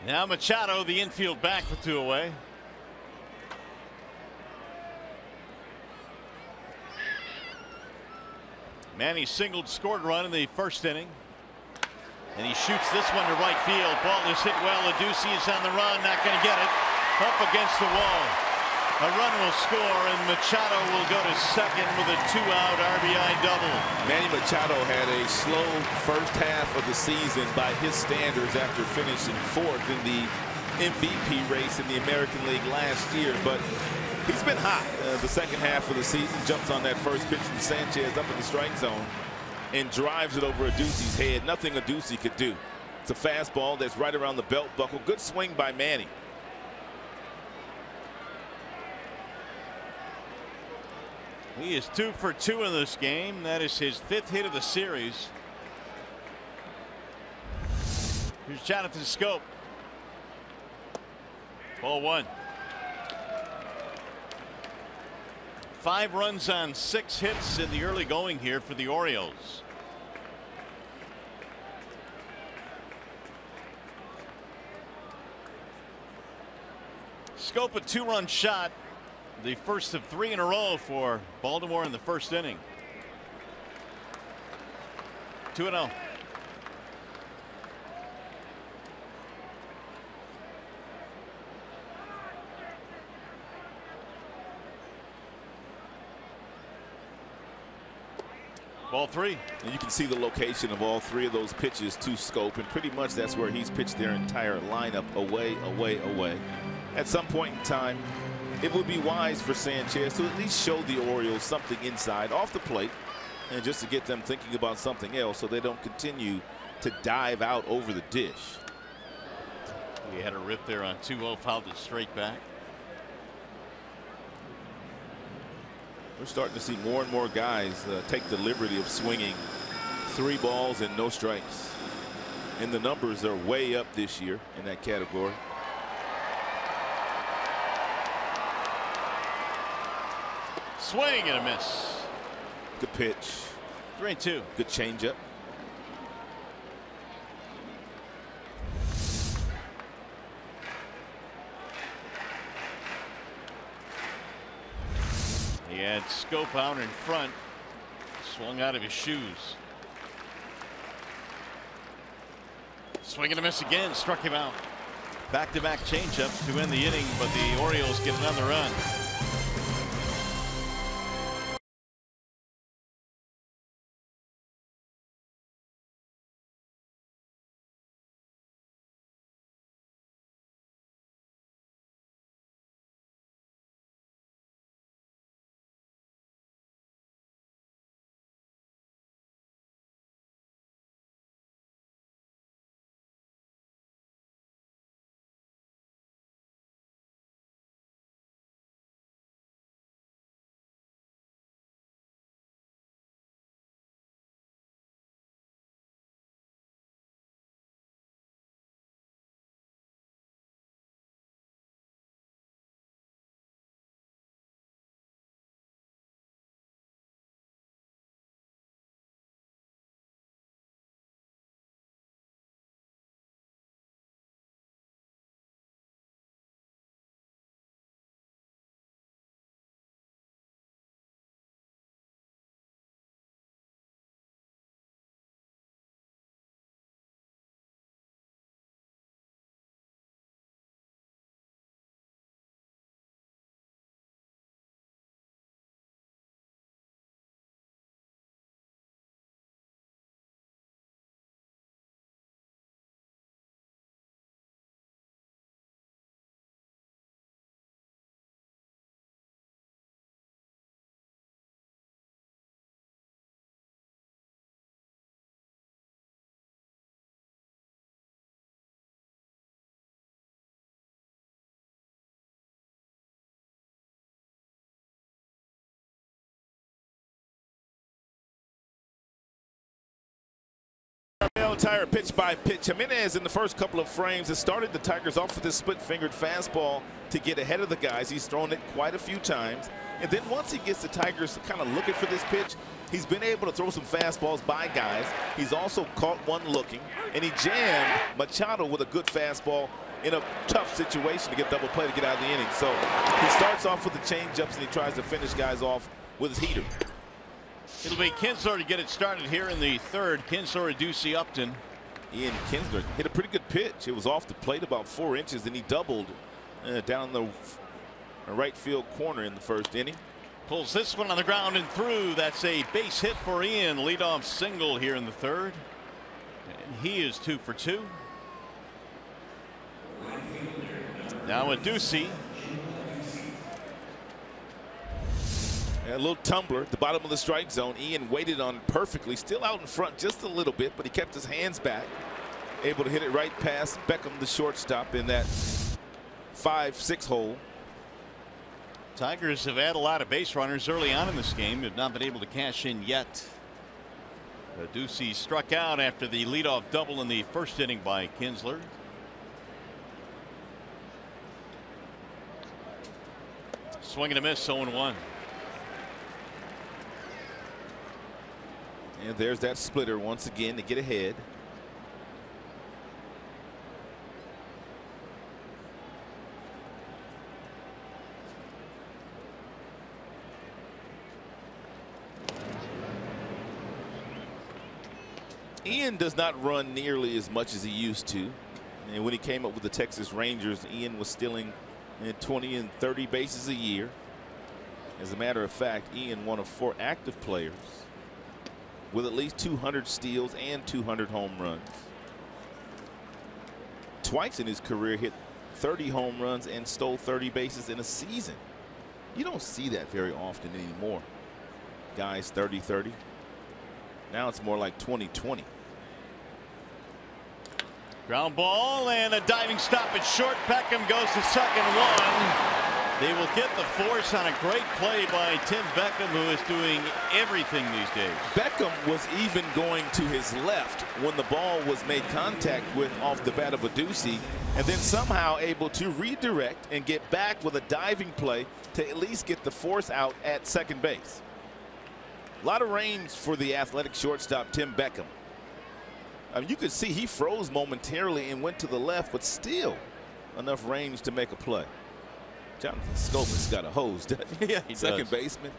Now Machado, the infield back with 2 away. Manny singled, scored a run in the 1st inning. And he shoots this one to right field. Ball is hit well. Adduci is on the run. Not going to get it. Up against the wall. A run will score, and Machado will go to second with a 2-out RBI double. Manny Machado had a slow first half of the season by his standards after finishing 4th in the MVP race in the American League last year, but he's been hot the second half of the season. Jumps on that first pitch from Sanchez up in the strike zone and drives it over Adduci's head. Nothing Adduci could do. It's a fastball that's right around the belt buckle. Good swing by Manny. He is 2 for 2 in this game. That is his 5th hit of the series. Here's Jonathan Scope. Ball 1. 5 runs on 6 hits in the early going here for the Orioles. Scope a 2-run shot. The first of 3 in a row for Baltimore in the first inning. 2-0. Ball 3. And you can see the location of all 3 of those pitches to Scope, and pretty much that's where he's pitched their entire lineup, away, away, away. At some point in time, it would be wise for Sanchez to at least show the Orioles something inside off the plate, and just to get them thinking about something else so they don't continue to dive out over the dish. He had a rip there on 2-0, fouled it straight back. We're starting to see more and more guys take the liberty of swinging 3 balls and no strikes, and the numbers are way up this year in that category. Swing and a miss. Good pitch. 3-2. Good changeup. He had Scope out in front. Swung out of his shoes. Swing and a miss again. Struck him out. Back-to-back changeups to end the inning, but the Orioles get another run. Tire pitch by pitch. Jimenez in the first couple of frames has started the Tigers off with this split-fingered fastball to get ahead of the guys. He's thrown it quite a few times, and then once he gets the Tigers kind of looking for this pitch, he's been able to throw some fastballs by guys. He's also caught one looking, and he jammed Machado with a good fastball in a tough situation to get double play to get out of the inning. So he starts off with the change-ups and he tries to finish guys off with his heater. It'll be Kinsler to get it started here in the third. Kinsler, Adduci, Upton. Ian Kinsler hit a pretty good pitch. It was off the plate about 4 inches, and he doubled down the a right field corner in the first inning. Pulls this one on the ground and through. That's a base hit for Ian. Leadoff single here in the third. And he is 2 for 2. Now a Ducey. A little tumbler at the bottom of the strike zone. Ian waited on it perfectly. Still out in front just a little bit, but he kept his hands back. Able to hit it right past Beckham, the shortstop, in that 5-6 hole. Tigers have had a lot of base runners early on in this game. Have not been able to cash in yet. Ducey struck out after the leadoff double in the first inning by Kinsler. Swing and a miss, 0-1. And there's that splitter once again to get ahead. Ian does not run nearly as much as he used to. And when he came up with the Texas Rangers, Ian was stealing 20 and 30 bases a year. As a matter of fact, Ian, one of 4 active players with at least 200 steals and 200 home runs. Twice in his career hit 30 home runs and stole 30 bases in a season. You don't see that very often anymore. Guys 30-30. Now it's more like 20-20. Ground ball and a diving stop at short. Beckham goes to second, 1. They will get the force on a great play by Tim Beckham, who is doing everything these days. Beckham was even going to his left when the ball was made contact with off the bat of a Ducey, and then somehow able to redirect and get back with a diving play to at least get the force out at second base. A lot of range for the athletic shortstop Tim Beckham. I mean, you could see he froze momentarily and went to the left, but still enough range to make a play. Jonathan Scope's got a hose, doesn't he? Yeah, he Second does. baseman.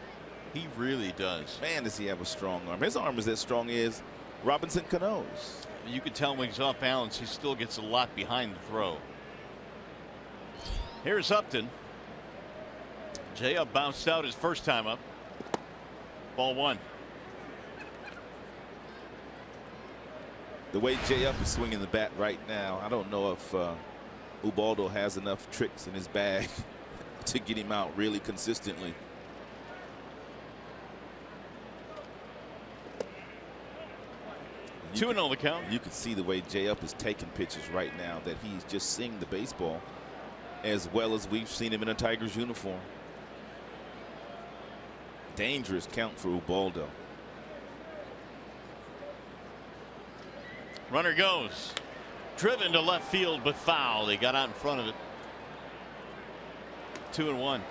He really does. Man, does he have a strong arm. His arm is as strong as Robinson Cano's. You can tell when he's off balance, he still gets a lot behind the throw. Here's Upton. J-Up bounced out his first time up. Ball 1. The way J-Up is swinging the bat right now, I don't know if Ubaldo has enough tricks in his bag to get him out really consistently. You 2-0 the count. You can see the way J-Up is taking pitches right now, that he's just seeing the baseball as well as we've seen him in a Tigers uniform. Dangerous count for Ubaldo. Runner goes. Driven to left field, but foul. He got out in front of it. 2-1.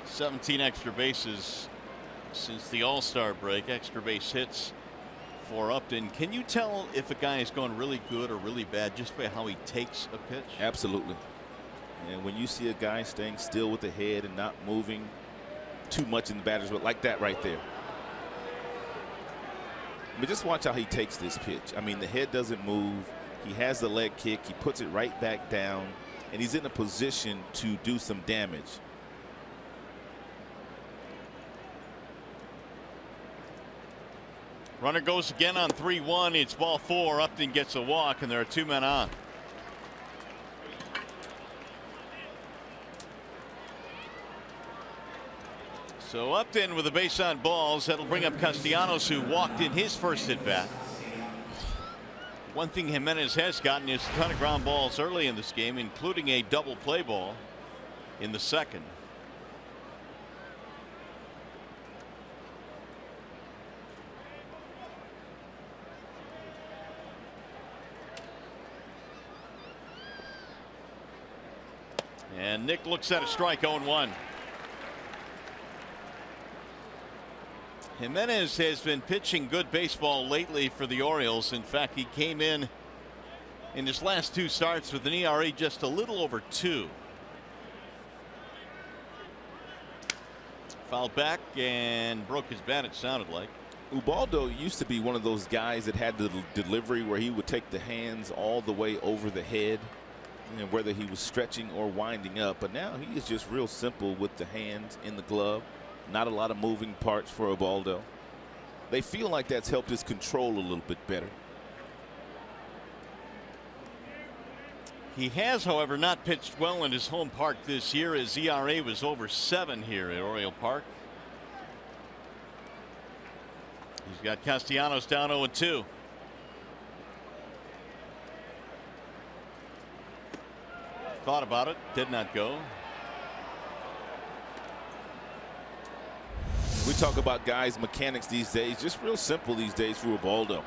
17 extra bases since the All-Star break. Extra base hits for Upton. Can you tell if a guy is going really good or really bad just by how he takes a pitch? Absolutely. And when you see a guy staying still with the head and not moving too much in the batter's box, like that right there. I mean, just watch how he takes this pitch. I mean, the head doesn't move. He has the leg kick. He puts it right back down, and he's in a position to do some damage. Runner goes again on 3-1. It's ball 4. Upton gets a walk, and there are 2 men on. So Upton with a base on balls. That'll bring up Castellanos, who walked in his first at bat. One thing Jimenez has gotten is a ton of ground balls early in this game, including a double play ball in the second. And Nick looks at a strike, 0-1. Jimenez has been pitching good baseball lately for the Orioles. In fact, he came in his last 2 starts with an ERA just a little over 2. Fouled back and broke his bat, it sounded like. Ubaldo used to be one of those guys that had the delivery where he would take the hands all the way over the head. and whether he was stretching or winding up. But now he is just real simple with the hands in the glove. Not a lot of moving parts for Ubaldo. They feel like that's helped his control a little bit better. He has, however, not pitched well in his home park this year. His ERA was over 7 here at Oriole Park. He's got Castellanos down 0-2. Thought about it, did not go. We talk about guys' mechanics these days, just real simple these days for Ubaldo.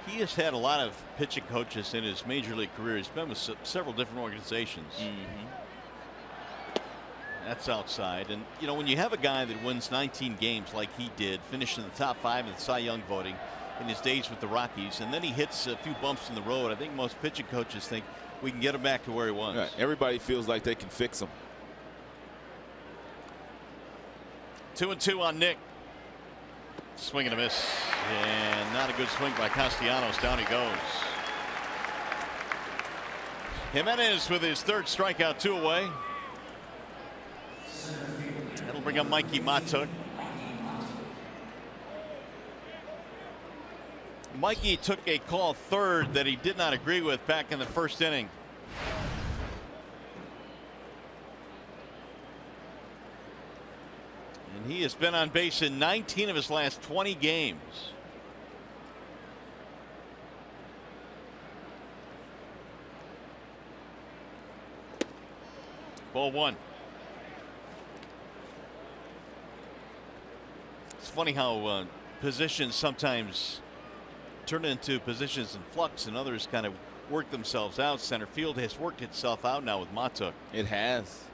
He has had a lot of pitching coaches in his major league career. He's been with several different organizations. That's outside. And, you know, when you have a guy that wins 19 games like he did, finished in the top 5 in the Cy Young voting in his days with the Rockies, and then he hits a few bumps in the road, I think most pitching coaches think we can get him back to where he was. Right. Everybody feels like they can fix him. 2-2 on Nick. Swing and a miss. And not a good swing by Castellanos. Down he goes. Jimenez with his 3rd strikeout, 2 away. That'll bring up Mikey Matuk. Mikey took a call 3rd that he did not agree with back in the 1st inning. And he has been on base in 19 of his last 20 games. Ball 1. It's funny how positions sometimes turn into positions in flux and others kind of work themselves out. Center field has worked itself out now with Matuk. It has.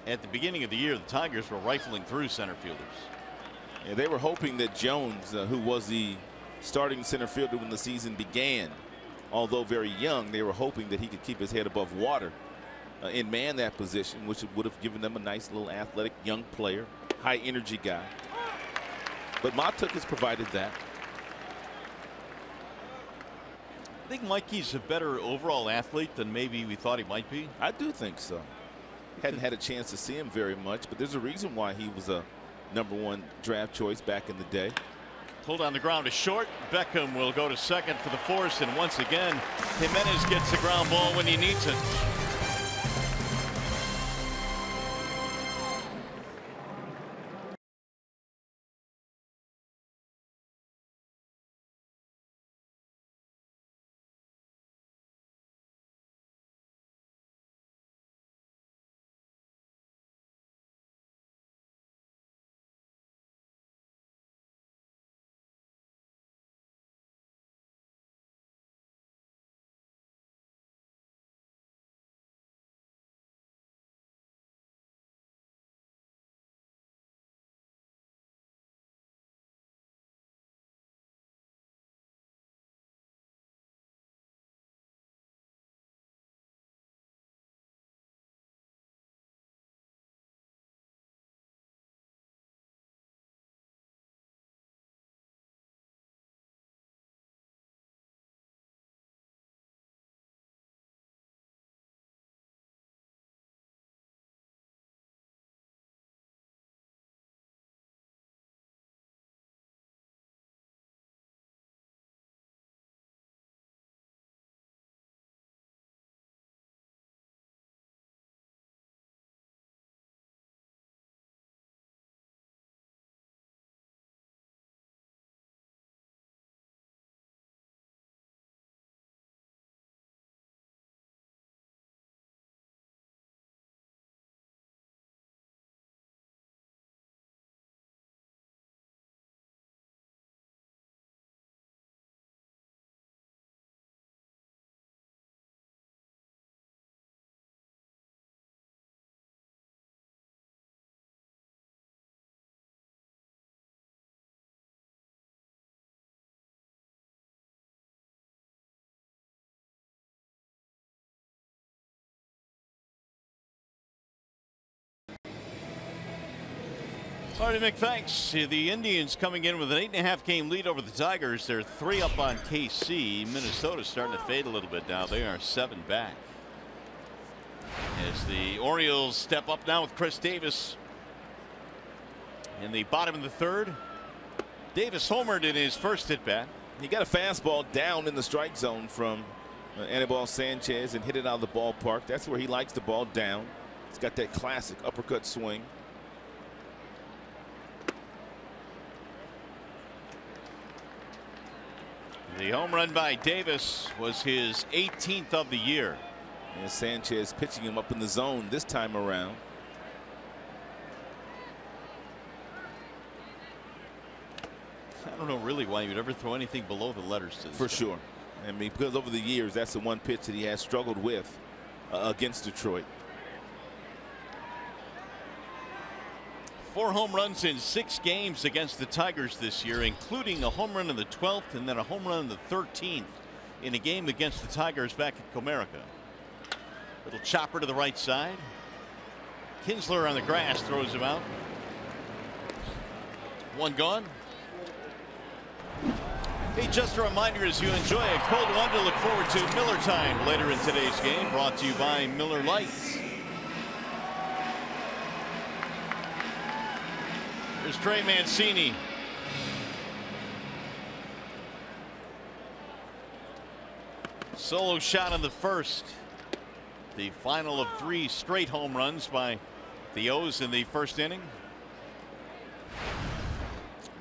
At the beginning of the year, the Tigers were rifling through center fielders. Yeah, they were hoping that Jones, who was the starting center fielder when the season began, although very young, they were hoping that he could keep his head above water and man that position, which would have given them a nice little athletic young player, high energy guy. But Matuk has provided that. I think Mikey's a better overall athlete than maybe we thought he might be. I do think so. Hadn't had a chance to see him very much, but there's a reason why he was a #1 draft choice back in the day. Pulled on the ground to short. Beckham will go to second for the force, and once again Jimenez gets the ground ball when he needs it. All right, Mick, thanks. The Indians coming in with an 8.5 game lead over the Tigers. They're 3 up on KC. Minnesota's starting to fade a little bit now. They are 7 back. As the Orioles step up now with Chris Davis in the bottom of the 3rd. Davis homered in his first at bat. He got a fastball down in the strike zone from Anibal Sanchez and hit it out of the ballpark. That's where he likes the ball, down. It's got that classic uppercut swing. The home run by Davis was his 18th of the year. And Sanchez pitching him up in the zone this time around. I don't know really why you'd ever throw anything below the letters to this For guy. sure. I mean, because over the years, that's the one pitch that he has struggled with against Detroit. 4 home runs in 6 games against the Tigers this year, including a home run in the 12th and then a home run in the 13th in a game against the Tigers back at Comerica. Little chopper to the right side. Kinsler on the grass throws him out. 1 gone. Hey, just a reminder, as you enjoy a cold one, to look forward to Miller Time later in today's game, brought to you by Miller Lights. Here's Trey Mancini. Solo shot in the first. The final of 3 straight home runs by the O's in the first inning.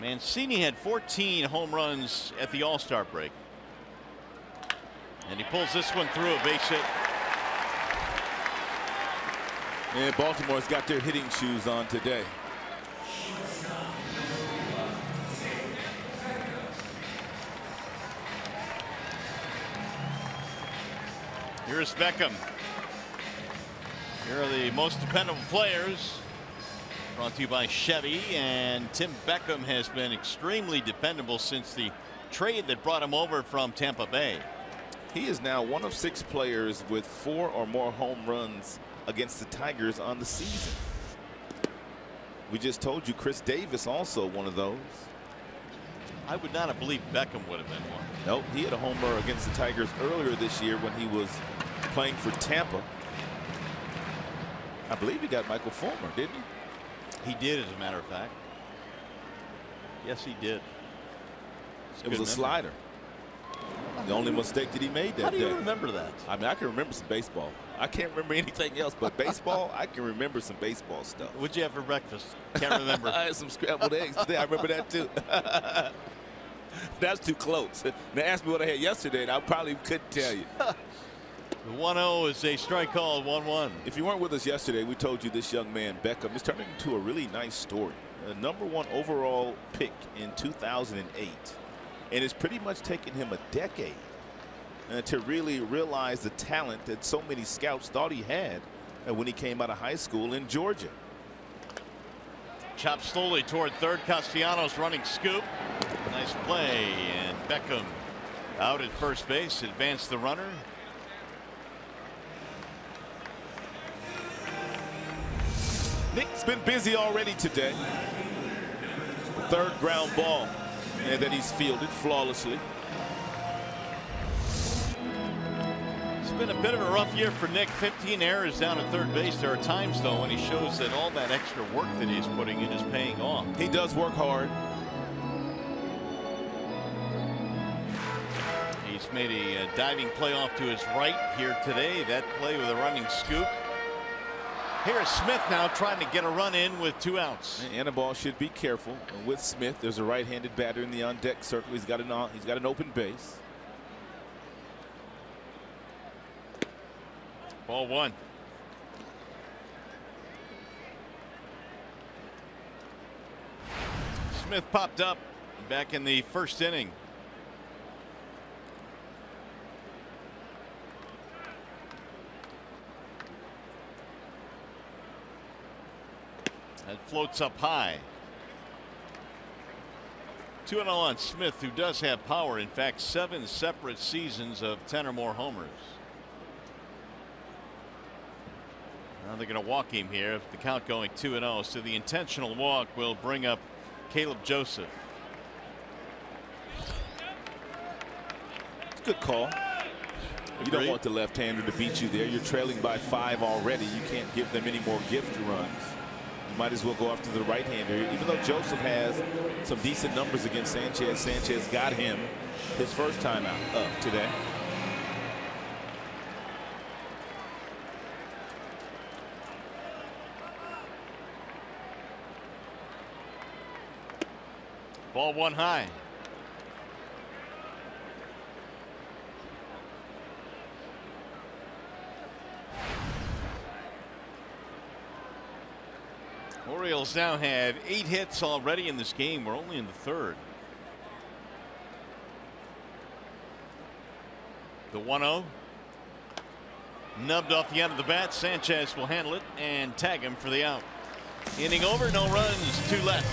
Mancini had 14 home runs at the All-Star break. And he pulls this one through, a base hit. And Baltimore's got their hitting shoes on today. Here's Beckham. Here are the most dependable players. Brought to you by Chevy, and Tim Beckham has been extremely dependable since the trade that brought him over from Tampa Bay. He is now one of 6 players with 4 or more home runs against the Tigers on the season. We just told you Chris Davis also one of those. I would not have believed Beckham would have been one. Nope, he had a homer against the Tigers earlier this year when he was playing for Tampa. I believe he got Michael Fulmer, didn't he? He did, as a matter of fact. Yes, he did. It was a slider. The only mistake that he made that day. How do you remember that? I mean, I can remember some baseball. I can't remember anything else, but baseball, I can remember some baseball stuff. What'd you have for breakfast? Can't remember. I had some scrambled eggs today. I remember that too. That's too close. Now ask me what I had yesterday, and I probably couldn't tell you. The 1-0 is a strike call, 1-1. If you weren't with us yesterday, we told you this young man, Beckham, is turning into a really nice story. A #1 overall pick in 2008. And it's pretty much taken him a decade to really realize the talent that so many scouts thought he had when he came out of high school in Georgia. Chopped slowly toward third. Castellanos running scoop. Nice play, and Beckham out at first base, advanced the runner. Nick's been busy already today. Third ground ball and that he's fielded flawlessly. It's been a bit of a rough year for Nick. 15 errors down at third base. There are times, though, when he shows that all that extra work that he's putting in is paying off. He does work hard. He's made a diving play off to his right here today. That play with a running scoop. Here's Smith now trying to get a run in with 2 outs. Anibal should be careful with Smith. There's a right-handed batter in the on-deck circle. He's got an open base. Ball 1. Smith popped up back in the first inning. That floats up high. 2-0 on Smith, who does have power. In fact, 7 separate seasons of 10 or more homers. Now they're going to walk him here. The count going 2-0. So the intentional walk will bring up Caleb Joseph. It's a good call. You don't want the left-hander to beat you there. You're trailing by 5 already. You can't give them any more gift runs. You might as well go after the right-hander. Even though Joseph has some decent numbers against Sanchez, Sanchez got him his first time out up today. Ball 1 high. Orioles now have 8 hits already in this game. We're only in the 3rd. The 1-0. Nubbed off the end of the bat. Sanchez will handle it and tag him for the out. Inning over, no runs, 2 left.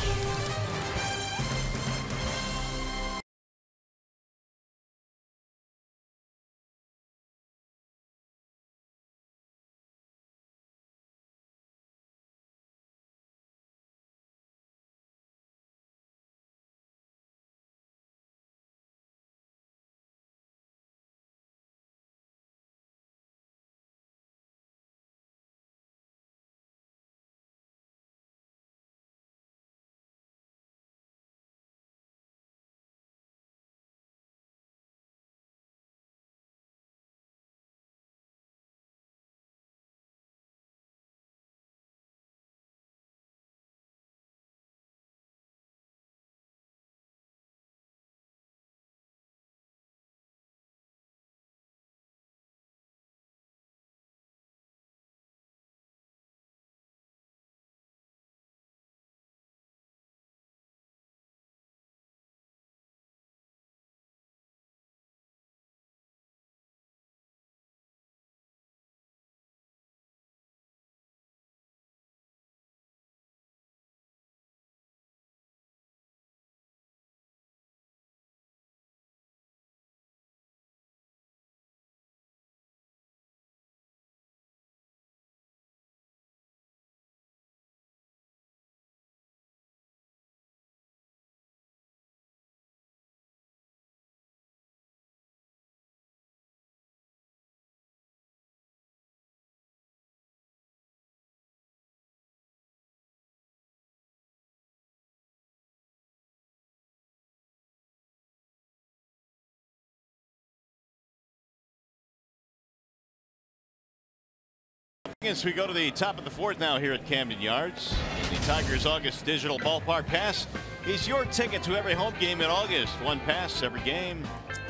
As we go to the top of the 4th now here at Camden Yards, the Tigers August Digital Ballpark Pass is your ticket to every home game in August. 1 pass every game,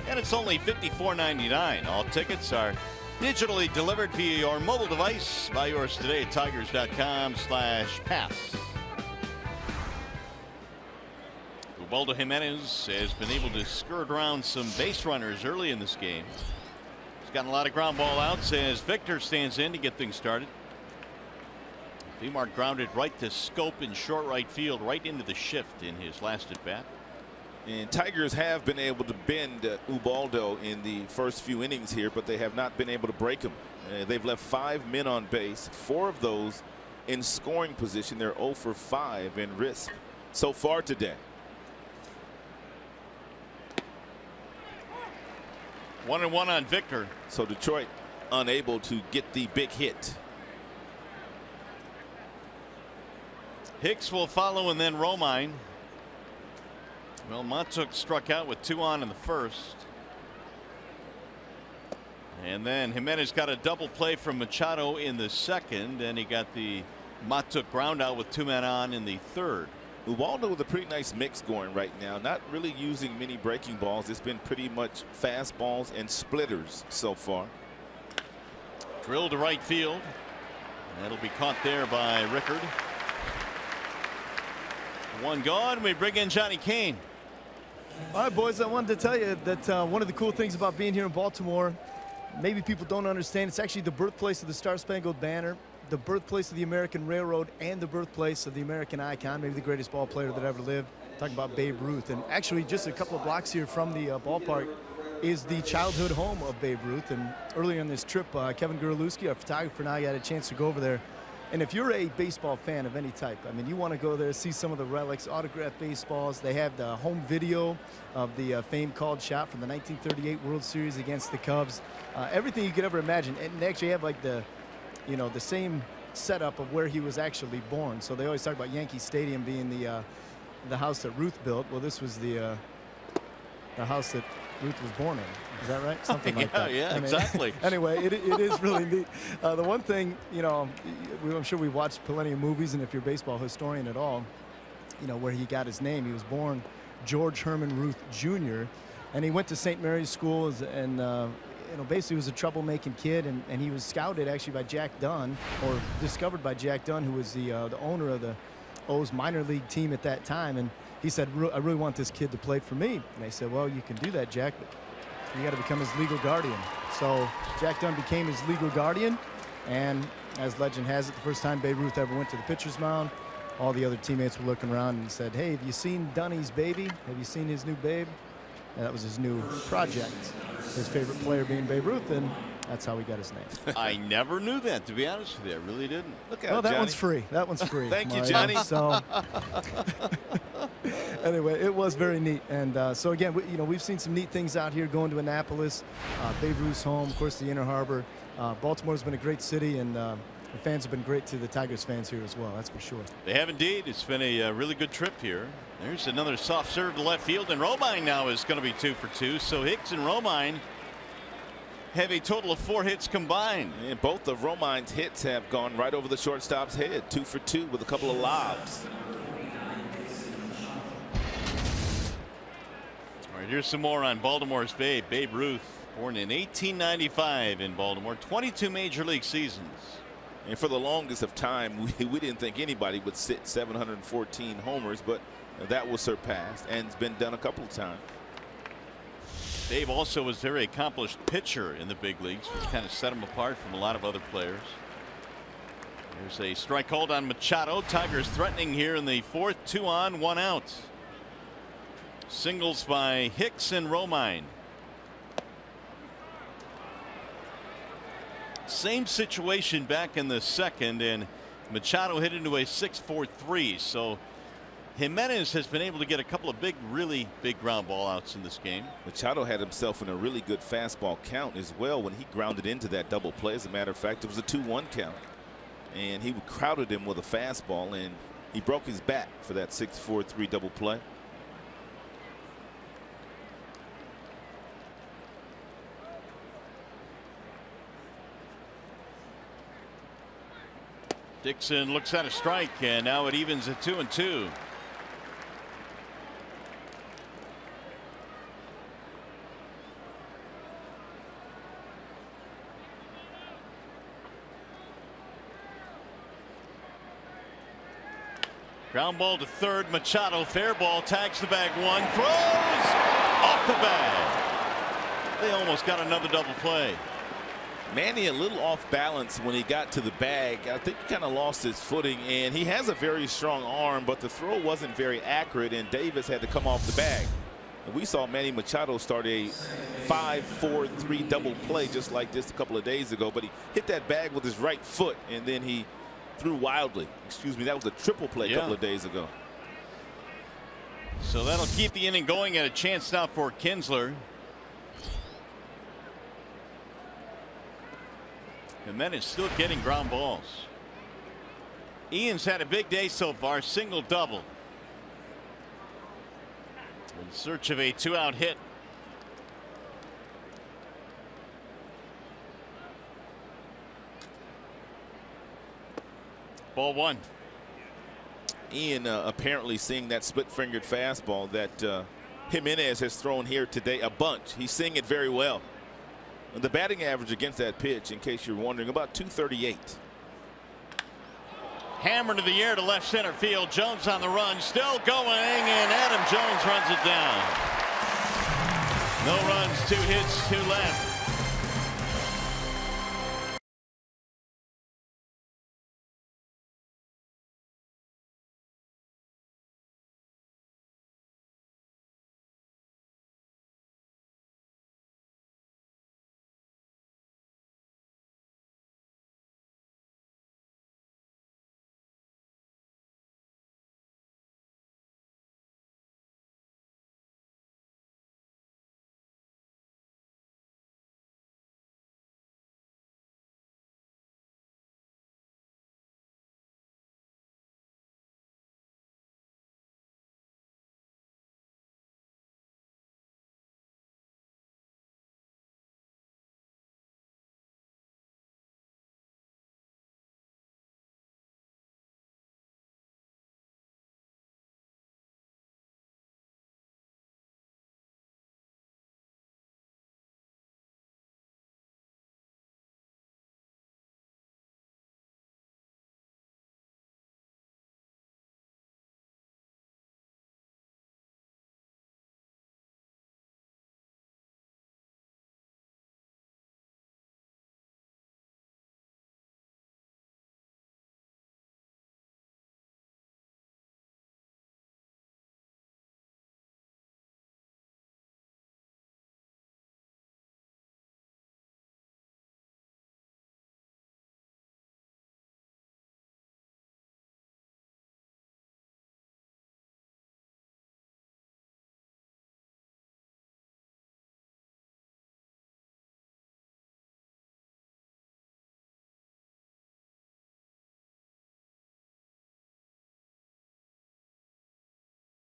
and it's only $54.99. All tickets are digitally delivered via your mobile device. Buy yours today at tigers.com/pass. Ubaldo Jimenez has been able to skirt around some base runners early in this game. He's gotten a lot of ground ball outs as Victor stands in to get things started. Vemar grounded right to Scope in short right field, right into the shift in his last at bat. And Tigers have been able to bend Ubaldo in the first few innings here, but they have not been able to break him. They've left 5 men on base, 4 of those in scoring position. They're 0 for 5 in risk so far today. 1-1 on Victor. So Detroit unable to get the big hit. Hicks will follow, and then Romine. Well, Montook struck out with 2 on in the first. And then Jimenez got a double play from Machado in the second, and he got the Montook ground out with 2 men on in the third. Ubaldo with a pretty nice mix going right now. Not really using many breaking balls. It's been pretty much fastballs and splitters so far. Drilled to right field. That'll be caught there by Rickard. 1 gone. We bring in Johnny Kane. All right, boys, I wanted to tell you that one of the cool things about being here in Baltimore, maybe people don't understand, it's actually the birthplace of the Star Spangled Banner, the birthplace of the American Railroad, and the birthplace of the American icon, maybe the greatest ball player that ever lived. Talking about Babe Ruth. And actually, just a couple of blocks here from the ballpark is the childhood home of Babe Ruth. And earlier in this trip, Kevin Gurlewski, our photographer, and I got a chance to go over there And if you're a baseball fan of any type, I mean, you want to go there, see some of the relics, autographed baseballs. They have the home video of the famed called shot from the 1938 World Series against the Cubs. Everything you could ever imagine. And they actually have like the same setup of where he was actually born. So they always talk about Yankee Stadium being the house that Ruth built. Well, this was the house that Ruth was born in. Is that right? Something like that. Yeah, exactly. Anyway, it is really neat. The one thing, I'm sure we've watched plenty of movies, and if you're a baseball historian at all, where he got his name. He was born George Herman Ruth Jr., and he went to St. Mary's School, and basically was a troublemaking kid, and he was scouted actually by Jack Dunn, or discovered by Jack Dunn, who was the owner of the O's minor league team at that time. And he said, I really want this kid to play for me. And they said, well, you can do that, Jack, but you got to become his legal guardian. So Jack Dunn became his legal guardian, and as legend has it, the first time Babe Ruth ever went to the pitcher's mound, all the other teammates were looking around and said, hey, have you seen Dunny's baby? Have you seen his new babe? And that was his new project, his favorite player being Babe Ruth, and that's how he got his name. I never knew that, to be honest with you. I really didn't. Look at Well, that Johnny. one's free. That one's free. Thank you, Mario. Johnny. So, anyway, it was very neat. And so, again, we've seen some neat things out here going to Annapolis, Babe Ruth's home, of course, the Inner Harbor. Baltimore's been a great city, and the fans have been great to the Tigers fans here as well. That's for sure. They have indeed. It's been a really good trip here. There's another soft serve to left field, and Romine now is going to be 2 for 2. So Hicks and Romine have a total of 4 hits combined. And both of Romine's hits have gone right over the shortstop's head. 2 for 2 with a couple of lobs. All right, here's some more on Baltimore's Babe. Babe Ruth, born in 1895 in Baltimore, 22 major league seasons. And for the longest of time, we didn't think anybody would sit 714 homers, but that was surpassed, and it's been done a couple of times. Babe also was a very accomplished pitcher in the big leagues, which kind of set him apart from a lot of other players. There's a strike called on Machado. Tigers threatening here in the 4th, 2 on, 1 out. Singles by Hicks and Romine. Same situation back in the 2nd, and Machado hit into a 6-4-3. So Jimenez has been able to get a couple of really big ground ball outs in this game. Machado had himself in a really good fastball count as well when he grounded into that double play. As a matter of fact, it was a 2-1 count, and he crowded him with a fastball, and he broke his bat for that 6-4-3 double play. Dixon looks at a strike, and now it evens at 2-2. Ground ball to third. Machado, fair ball, tags the bag 1, throws off the bag. They almost got another double play. Manny a little off balance when he got to the bag. I think he kind of lost his footing, and he has a very strong arm, but the throw wasn't very accurate, and Davis had to come off the bag. And we saw Manny Machado start a 5-4-3 double play just like this a couple of days ago, but he hit that bag with his right foot, and then he threw wildly. Excuse me, that was a triple play a couple of days ago. So that'll keep the inning going, and a chance now for Kinsler. And then it's still getting ground balls. Ian's had a big day so far, single double. In search of a 2-out hit. Ball 1. Ian apparently seeing that split-fingered fastball that Jimenez has thrown here today a bunch. He's seeing it very well. The batting average against that pitch, in case you're wondering, about 238. Hammer to the air to left center field. Jones on the run, still going, and Adam Jones runs it down. No runs, 2 hits, 2 left.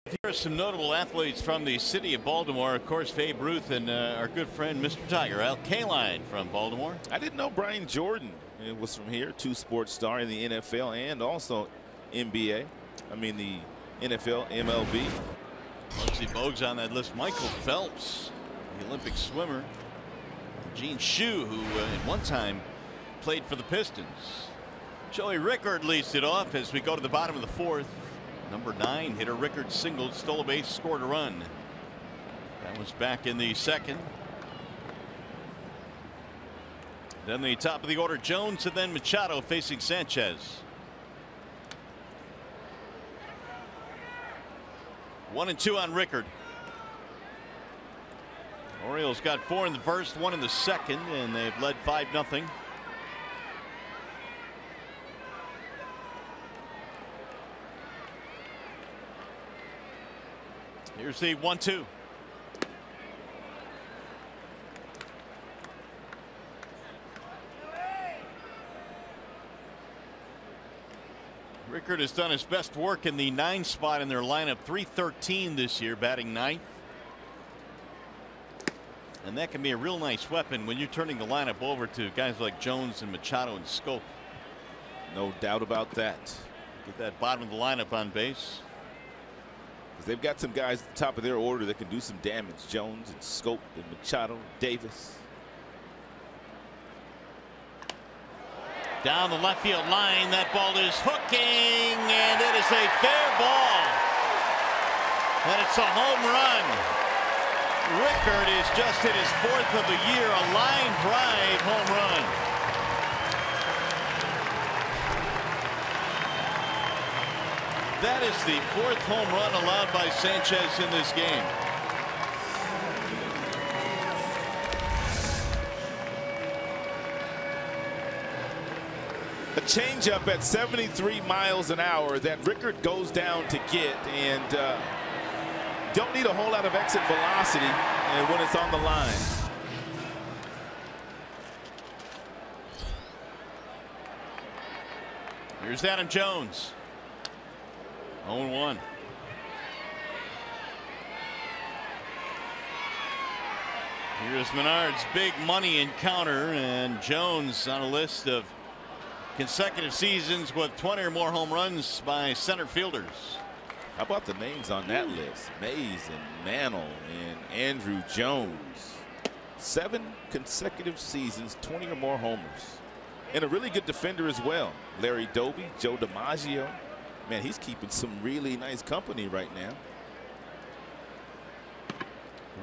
Here are some notable athletes from the city of Baltimore. Of course, Babe Ruth and our good friend Mr. Tiger, Al Kaline from Baltimore. I didn't know Brian Jordan was from here. Two-sport star in the NFL and also NBA. I mean the NFL, MLB. Let's see Bogues on that list. Michael Phelps, the Olympic swimmer. Gene Shue, who at one time played for the Pistons. Joey Rickard leads it off as we go to the bottom of the fourth. Number 9 hitter Rickard singled, stole a base, scored a run. That was back in the second. Then the top of the order, Jones, and then Machado facing Sanchez. 1-2 on Rickard. Orioles got 4 in the first, 1 in the second, and they've led 5-0. Here's the 1-2. Rickard has done his best work in the 9 spot in their lineup. .313 this year, batting 9th. And that can be a real nice weapon when you're turning the lineup over to guys like Jones and Machado and Scope. No doubt about that. Get that bottom of the lineup on base. They've got some guys at the top of their order that can do some damage. Jones and Scope and Machado, Davis. Down the left field line, that ball is hooking, and it is a fair ball. And it's a home run. Rickard is just hit his 4th of the year, a line drive home run. That is the 4th home run allowed by Sanchez in this game. A changeup at 73 miles an hour that Rickard goes down to get, and don't need a whole lot of exit velocity and when it's on the line. Here's Adam Jones. 0-1. Here's Menard's big money encounter, and Jones on a list of consecutive seasons with 20 or more home runs by center fielders. How about the names on that list? Mays and Mantle and Andrew Jones. 7 consecutive seasons, 20 or more homers. And a really good defender as well. Larry Doby, Joe DiMaggio. Man, he's keeping some really nice company right now.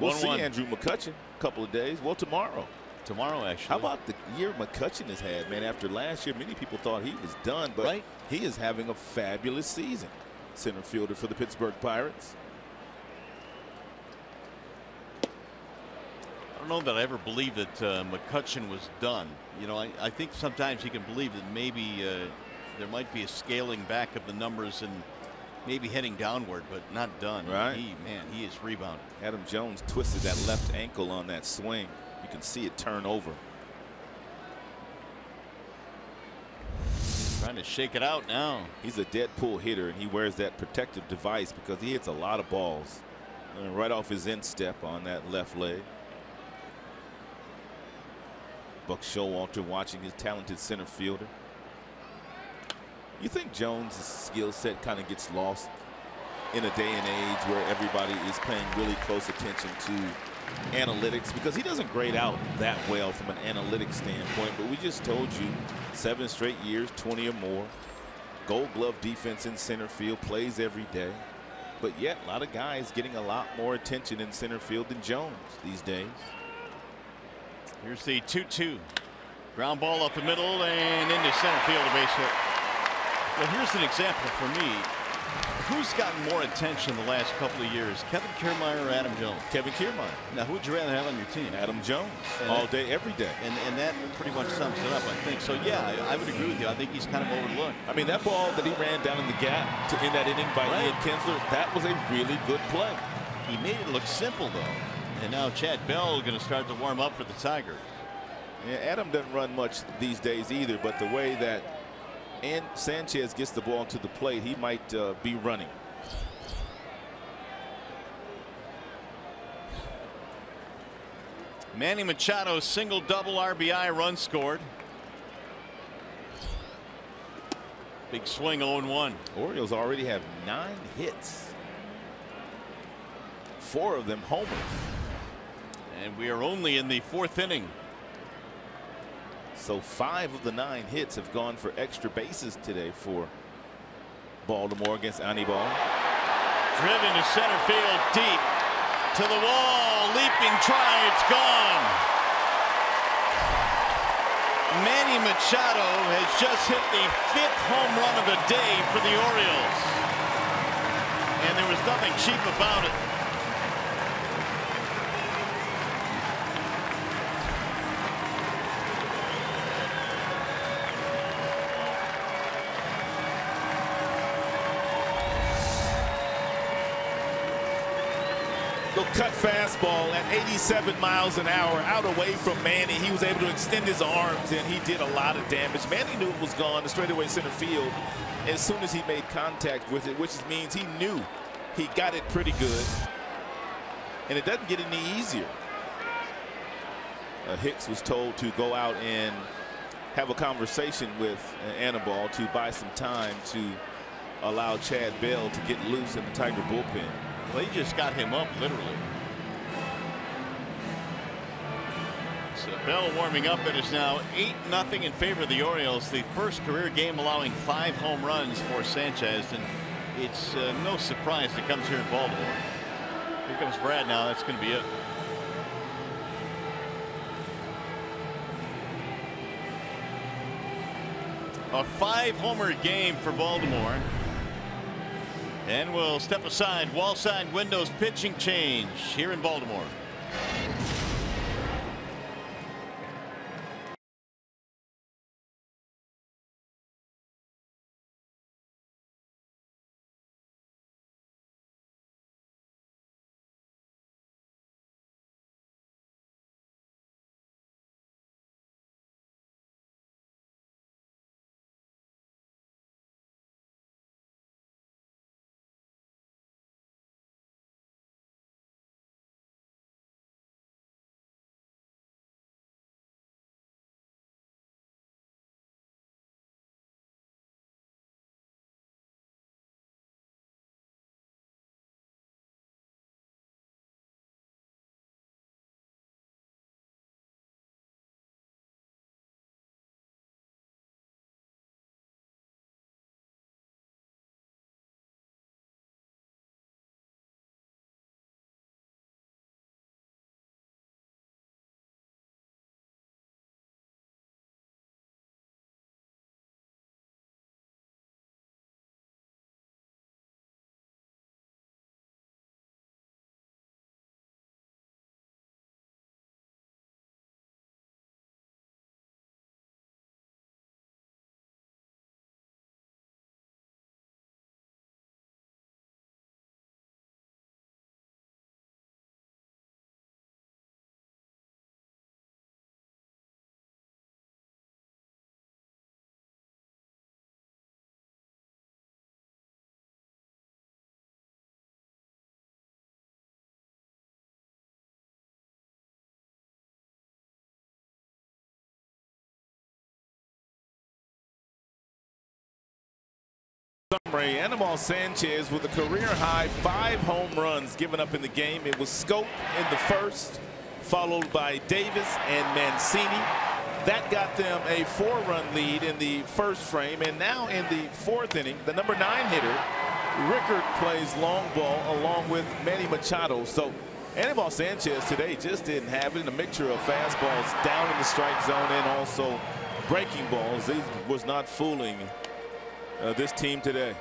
We'll see Andrew McCutchen a couple of days. Well, tomorrow. Tomorrow, actually. How about the year McCutchen has had, man? After last year, many people thought he was done, but he is having a fabulous season. Center fielder for the Pittsburgh Pirates. I don't know that I ever believed that McCutchen was done. You know, I think sometimes you can believe that maybe there might be a scaling back of the numbers and maybe heading downward, but not done. Right. He is rebounding. Adam Jones twisted that left ankle on that swing. You can see it turn over. Trying to shake it out now. He's a Deadpool hitter, and he wears that protective device because he hits a lot of balls. Right off his instep on that left leg. Buck Showalter watching his talented center fielder. You think Jones' skill set kind of gets lost in a day and age where everybody is paying really close attention to analytics, because he doesn't grade out that well from an analytics standpoint, but we just told you 7 straight years, 20 or more, Gold Glove defense in center field, plays every day, but yet a lot of guys getting a lot more attention in center field than Jones these days. Here's the 2-2. Ground ball up the middle and into center field, a base hit. Well, here's an example for me. Who's gotten more attention the last couple of years, Kevin Kiermaier or Adam Jones? Kevin Kiermaier. Now, who would you rather have on your team? Adam Jones, all day, every day. And that pretty much sums it up, I think. So, yeah, I would agree with you. I think he's kind of overlooked. I mean, that ball that he ran down in the gap to end that inning by Ian Kinsler, that was a really good play. He made it look simple, though. And now Chad Bell going to start to warm up for the Tigers. Yeah, Adam doesn't run much these days either, but the way that Sanchez gets the ball to the plate, he might be running. Manny Machado single double RBI run scored. Big swing 0-1. Orioles already have 9 hits. 4 of them homers. And we are only in the 4th inning. So 5 of the 9 hits have gone for extra bases today for Baltimore against Anibal. Driven to center field deep to the wall. Leaping try. It's gone. Manny Machado has just hit the 5th home run of the day for the Orioles. And there was nothing cheap about it. Cut fastball at 87 miles an hour out away from Manny. He was able to extend his arms and he did a lot of damage. Manny knew it was gone to straightaway center field as soon as he made contact with it, which means he knew he got it pretty good. And it doesn't get any easier. Hicks was told to go out and have a conversation with Anibal to buy some time to allow Chad Bell to get loose in the Tiger bullpen. Well, he just got him up, literally. So Bell warming up. It is now 8-0 in favor of the Orioles. The first career game allowing 5 home runs for Sanchez. And it's no surprise it comes here in Baltimore. Here comes Brad now. That's going to be it. A 5-homer game for Baltimore. And we'll step aside. Wall side windows pitching change here in Baltimore. Summary, Anibal Sanchez with a career-high 5 home runs given up in the game. It was Scope in the first, followed by Davis and Mancini. That got them a 4-run lead in the first frame, and now in the 4th inning, the number 9 hitter, Rickard, plays long ball along with Manny Machado. So Anibal Sanchez today just didn't have it in a mixture of fastballs down in the strike zone and also breaking balls. He was not fooling this team today.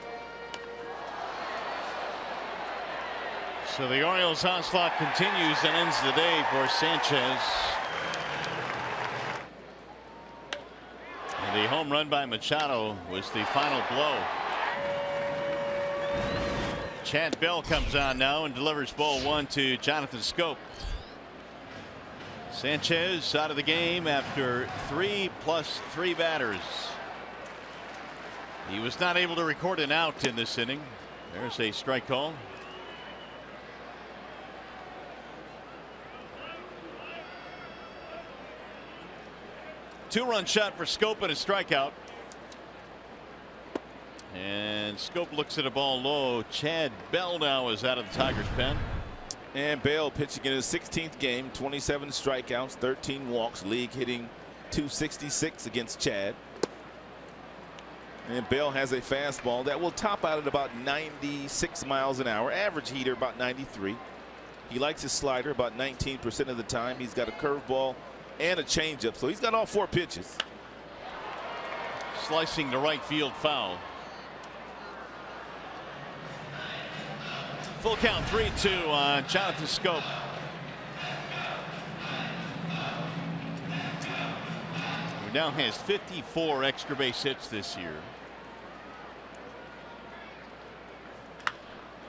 So the Orioles onslaught continues and ends the day for Sanchez. And the home run by Machado was the final blow. Chad Bell comes on now and delivers ball 1 to Jonathan Scope. Sanchez out of the game after 3+3 batters. He was not able to record an out in this inning. There's a strike call. 2-run shot for Scope and a strikeout. And Scope looks at a ball low. Chad Bell now is out of the Tigers' pen. And Bell pitching in his 16th game, 27 strikeouts, 13 walks, league hitting .266 against Chad. And Bell has a fastball that will top out at about 96 miles an hour. Average heater about 93. He likes his slider about 19% of the time. He's got a curveball and a changeup, so he's got all 4 pitches. Slicing to right field, foul. Full count, 3-2 on Jonathan Scope. Who now has 54 extra base hits this year.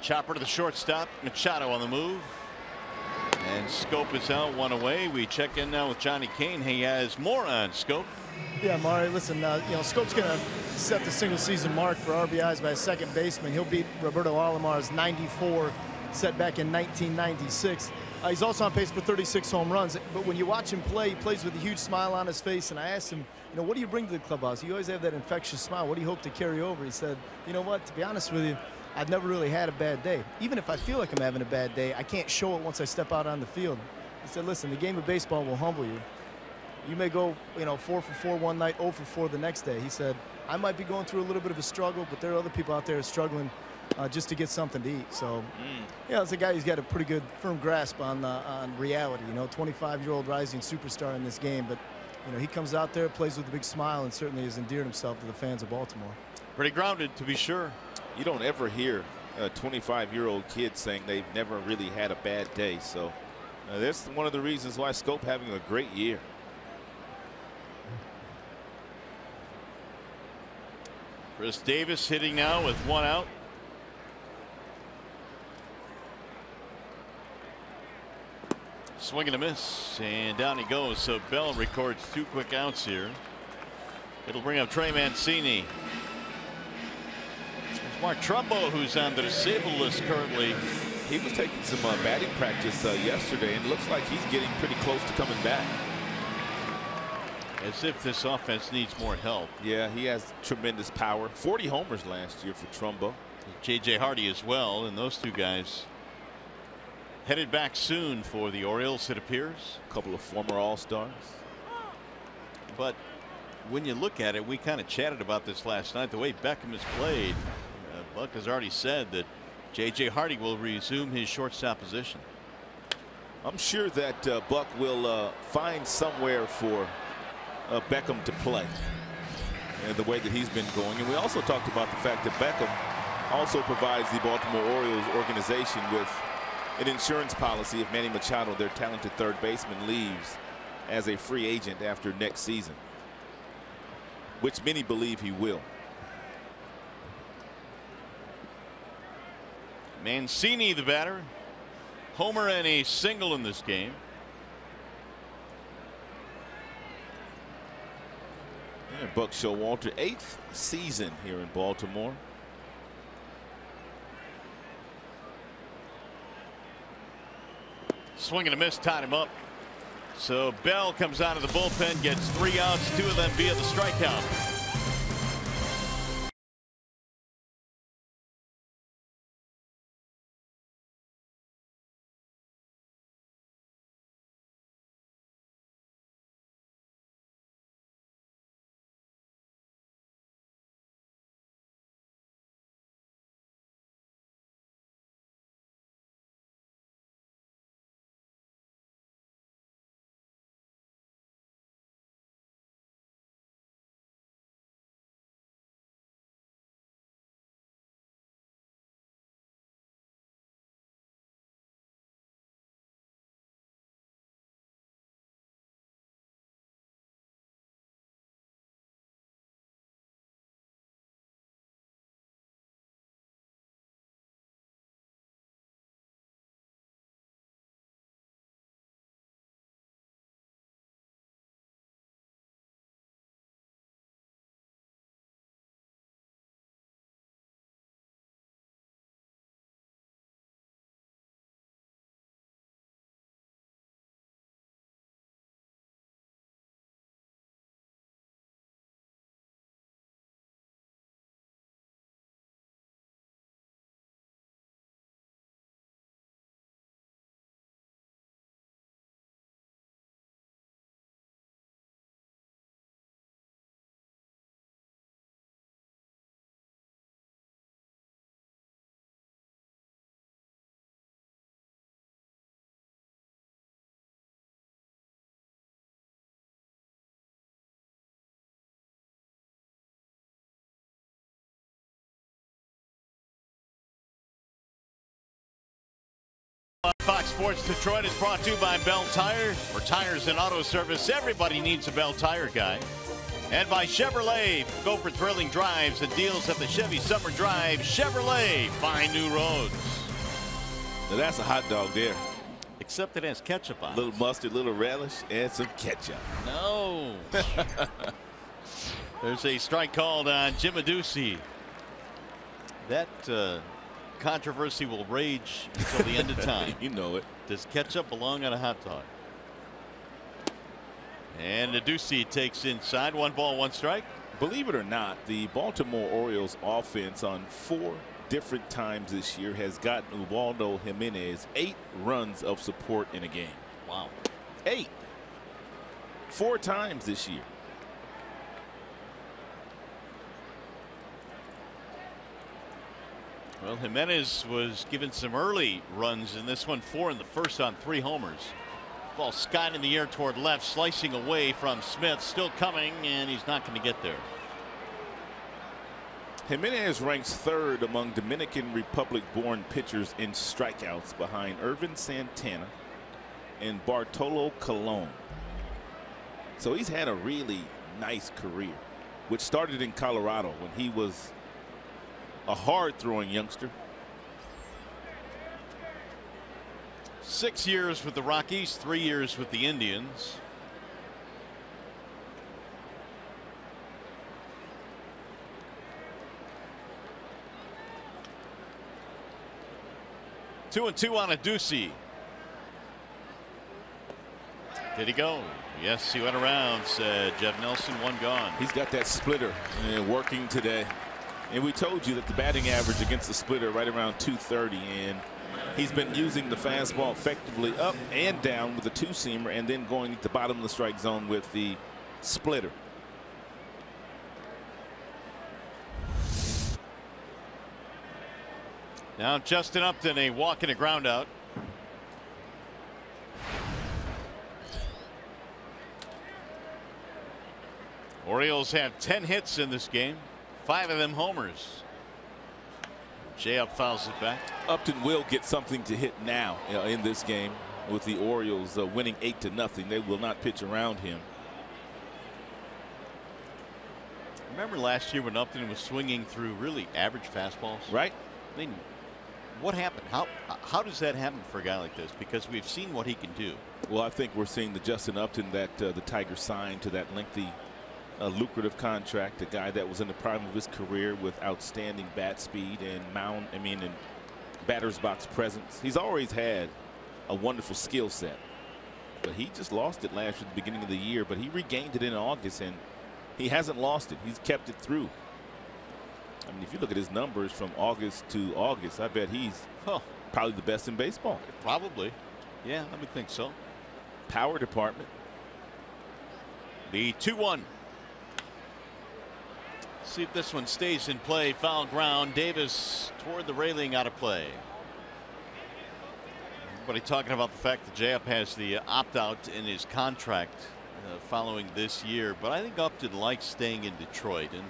Chopper to the shortstop. Machado on the move. And Scope is out, 1 away. We check in now with Johnny Kane. He has more on Scope. Yeah, Mari, listen, Scope's going to set the single season mark for RBIs by a second baseman. He'll beat Roberto Alomar's 94 set back in 1996. He's also on pace for 36 home runs. But when you watch him play, he plays with a huge smile on his face. And I asked him, what do you bring to the clubhouse? You always have that infectious smile. What do you hope to carry over? He said, you know what, to be honest with you, I've never really had a bad day. Even if I feel like I'm having a bad day, I can't show it once I step out on the field. He said, listen, the game of baseball will humble you. You may go, 4 for 4 one night, 0 for 4 the next day. He said, I might be going through a little bit of a struggle, but there are other people out there struggling just to get something to eat. So, yeah, it's a guy who's got a pretty good, firm grasp on reality. 25-year-old rising superstar in this game, but he comes out there, plays with a big smile, and certainly has endeared himself to the fans of Baltimore. Pretty grounded, to be sure. You don't ever hear a 25-year-old kid saying they've never really had a bad day. So that's one of the reasons why Scope having a great year. Chris Davis hitting now with 1 out. Swing and a miss, and down he goes. So Bell records 2 quick outs here. It'll bring up Trey Mancini. There's Mark Trumbo, who's on the disabled list currently. He was taking some batting practice yesterday, and looks like he's getting pretty close to coming back. As if this offense needs more help. Yeah, he has tremendous power. 40 homers last year for Trumbo. J.J. Hardy as well, and those 2 guys headed back soon for the Orioles, it appears. A couple of former All-Stars. But when you look at it, we kind of chatted about this last night. The way Beckham has played, Buck has already said that J.J. Hardy will resume his shortstop position. I'm sure that Buck will find somewhere for Beckham to play, and the way that he's been going. And we also talked about the fact that Beckham also provides the Baltimore Orioles organization with an insurance policy if Manny Machado, their talented third baseman, leaves as a free agent after next season, which many believe he will. Mancini, the batter, homer and a single in this game. And Buck Showalter, 8th season here in Baltimore. Swing and a miss, tied him up. So Bell comes out of the bullpen, gets 3 outs, 2 of them via the strikeout. Sports Detroit is brought to you by Bell Tire. For tires and auto service, everybody needs a Bell Tire guy. And by Chevrolet. Go for thrilling drives and deals at the Chevy Summer Drive. Chevrolet, find new roads. Now that's a hot dog there. Except it has ketchup on it. Little mustard, little relish, and some ketchup. No. There's a strike called on Jim Adduci. That controversy will rage until the end of time. You know it. Does ketchup belong on a hot dog? And Adduci takes inside. 1 ball, 1 strike. Believe it or not, the Baltimore Orioles offense on 4 different times this year has gotten Ubaldo Jimenez 8 runs of support in a game. Wow. 8. 4 times this year. Well, Jimenez was given some early runs in this one. 4 in the first on 3 homers. Ball skied in the air toward left, slicing away from Smith. Still coming, and he's not going to get there. Jimenez ranks 3rd among Dominican Republic-born pitchers in strikeouts behind Irvin Santana and Bartolo Colon. So he's had a really nice career, which started in Colorado when he was a hard-throwing youngster. 6 years with the Rockies, 3 years with the Indians. Two and 2 on Adduci. Did he go? Yes, he went around, said Jeff Nelson. 1 gone. He's got that splitter working today. And we told you that the batting average against the splitter right around 230, and he's been using the fastball effectively up and down with the 2-seamer and then going to the bottom of the strike zone with the splitter. Now Justin Upton, a walk and a ground out. Orioles have 10 hits in this game, 5 of them homers. J-Up fouls it back. Upton will get something to hit now in this game with the Orioles winning 8-0. They will not pitch around him. Remember last year when Upton was swinging through really average fastballs? Right. I mean, what happened? How does that happen for a guy like this? Because we've seen what he can do. Well, I think we're seeing the Justin Upton that the Tigers signed to that lengthy lucrative contract, a guy that was in the prime of his career with outstanding bat speed and and batter's box presence. He's always had a wonderful skill set, but he just lost it last year at the beginning of the year, but he regained it in August, and he hasn't lost it. He's kept it through. I mean, if you look at his numbers from August to August, I bet he's probably the best in baseball. Probably. Yeah, I would think so. Power department. The 2-1. See if this one stays in play. Foul ground. Davis toward the railing, out of play. Everybody talking about the fact that J-Up has the opt-out in his contract following this year, but I think Upton likes staying in Detroit, and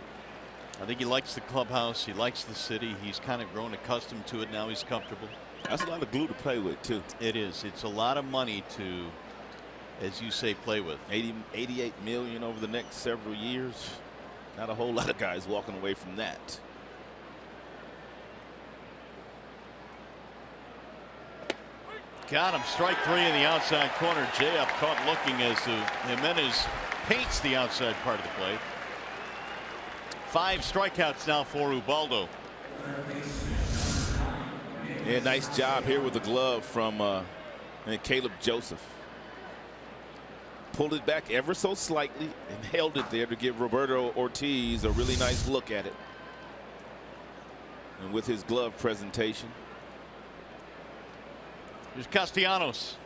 I think he likes the clubhouse. He likes the city. He's kind of grown accustomed to it. Now he's comfortable. That's a lot of glue to play with, too. It is. It's a lot of money to, as you say, play with. 88 million over the next several years. Not a whole lot of guys walking away from that. Got him. Strike 3 in the outside corner. J-Up caught looking as Jimenez paints the outside part of the plate. 5 strikeouts now for Ubaldo. Yeah, nice job here with the glove from Caleb Joseph. Pulled it back ever so slightly and held it there to give Roberto Ortiz a really nice look at it. And with his glove presentation. Here's Castellanos.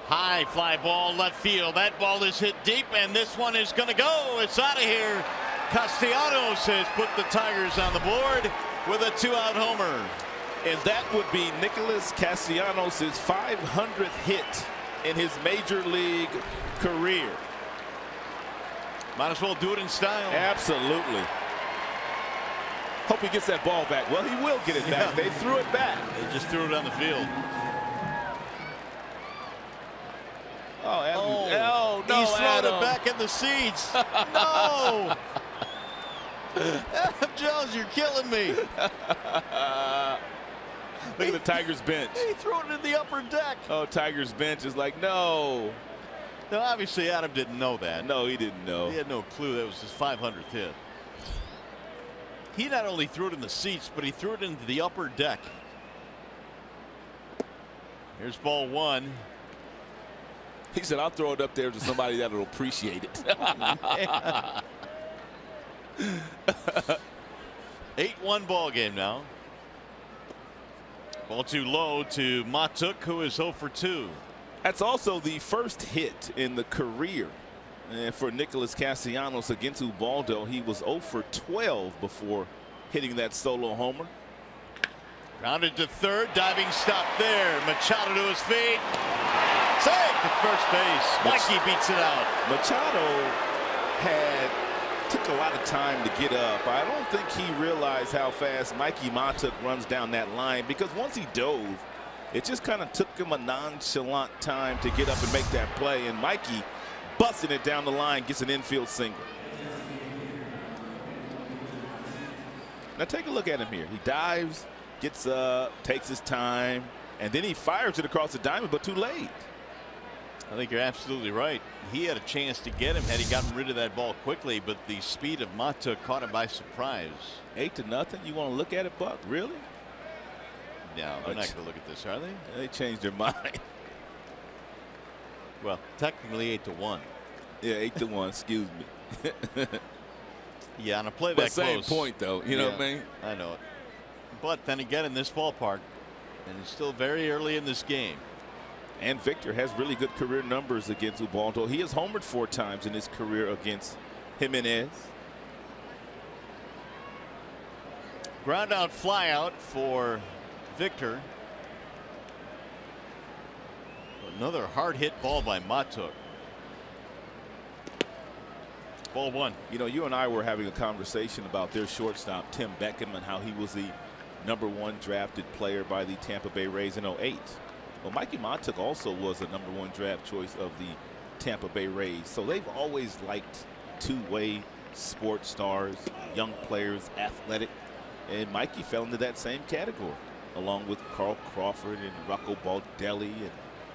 High fly ball left field. That ball is hit deep, and this one is going to go. It's out of here. Castellanos has put the Tigers on the board with a 2-out homer. And that would be Nicholas Castellanos' 500th hit in his major league career. Might as well do it in style. Absolutely. Hope he gets that ball back. Well, he will get it back. They threw it back. They just threw it on the field. Oh, no, he's throwing Adam. it back in the seats. No. Adam Jones, you're killing me. Look at the Tigers bench. He threw it in the upper deck. Oh, Tigers bench is like, no. Now, obviously, Adam didn't know that. No, he didn't know. He had no clue that was his 500th hit. He not only threw it in the seats, but he threw it into the upper deck. Here's ball one. He said, I'll throw it up there to somebody that'll appreciate it. 8-1 ball game now. Ball too low to Matuk, who is 0 for 2. That's also the first hit in the career for Nicholas Castellanos against Ubaldo. He was 0 for 12 before hitting that solo homer. Grounded to third, diving stop there. Machado to his feet. Save at first base. Mikey beats it out. Machado took a lot of time to get up. I don't think he realized how fast Mikey Matuk runs down that line, because once he dove, it just kind of took him a nonchalant time to get up and make that play, and Mikey busting it down the line gets an infield single. Now take a look at him here. He dives, gets up, takes his time, and then he fires it across the diamond, but too late. I think you're absolutely right. He had a chance to get him had he gotten rid of that ball quickly, but the speed of Matuk caught him by surprise. 8-0. You want to look at it, Buck? Really? No, they're not going to look at this, are they? They changed their mind. Well, technically 8-1. Yeah, 8-1. Excuse me. Yeah, on a play But that same close. point, though. You know what I mean? I know it. But then again, in this ballpark, and it's still very early in this game. And Victor has really good career numbers against Ubaldo. He has homered 4 times in his career against Jimenez. Ground out, fly out for Victor. Another hard hit ball by Matuk. Ball one. You know, you and I were having a conversation about their shortstop, Tim Beckham, and how he was the #1 drafted player by the Tampa Bay Rays in '08. Well, Mikey Matuk also was a #1 draft choice of the Tampa Bay Rays. So they've always liked two-way sports stars, young players, athletic. And Mikey fell into that same category, along with Carl Crawford and Rocco Baldelli and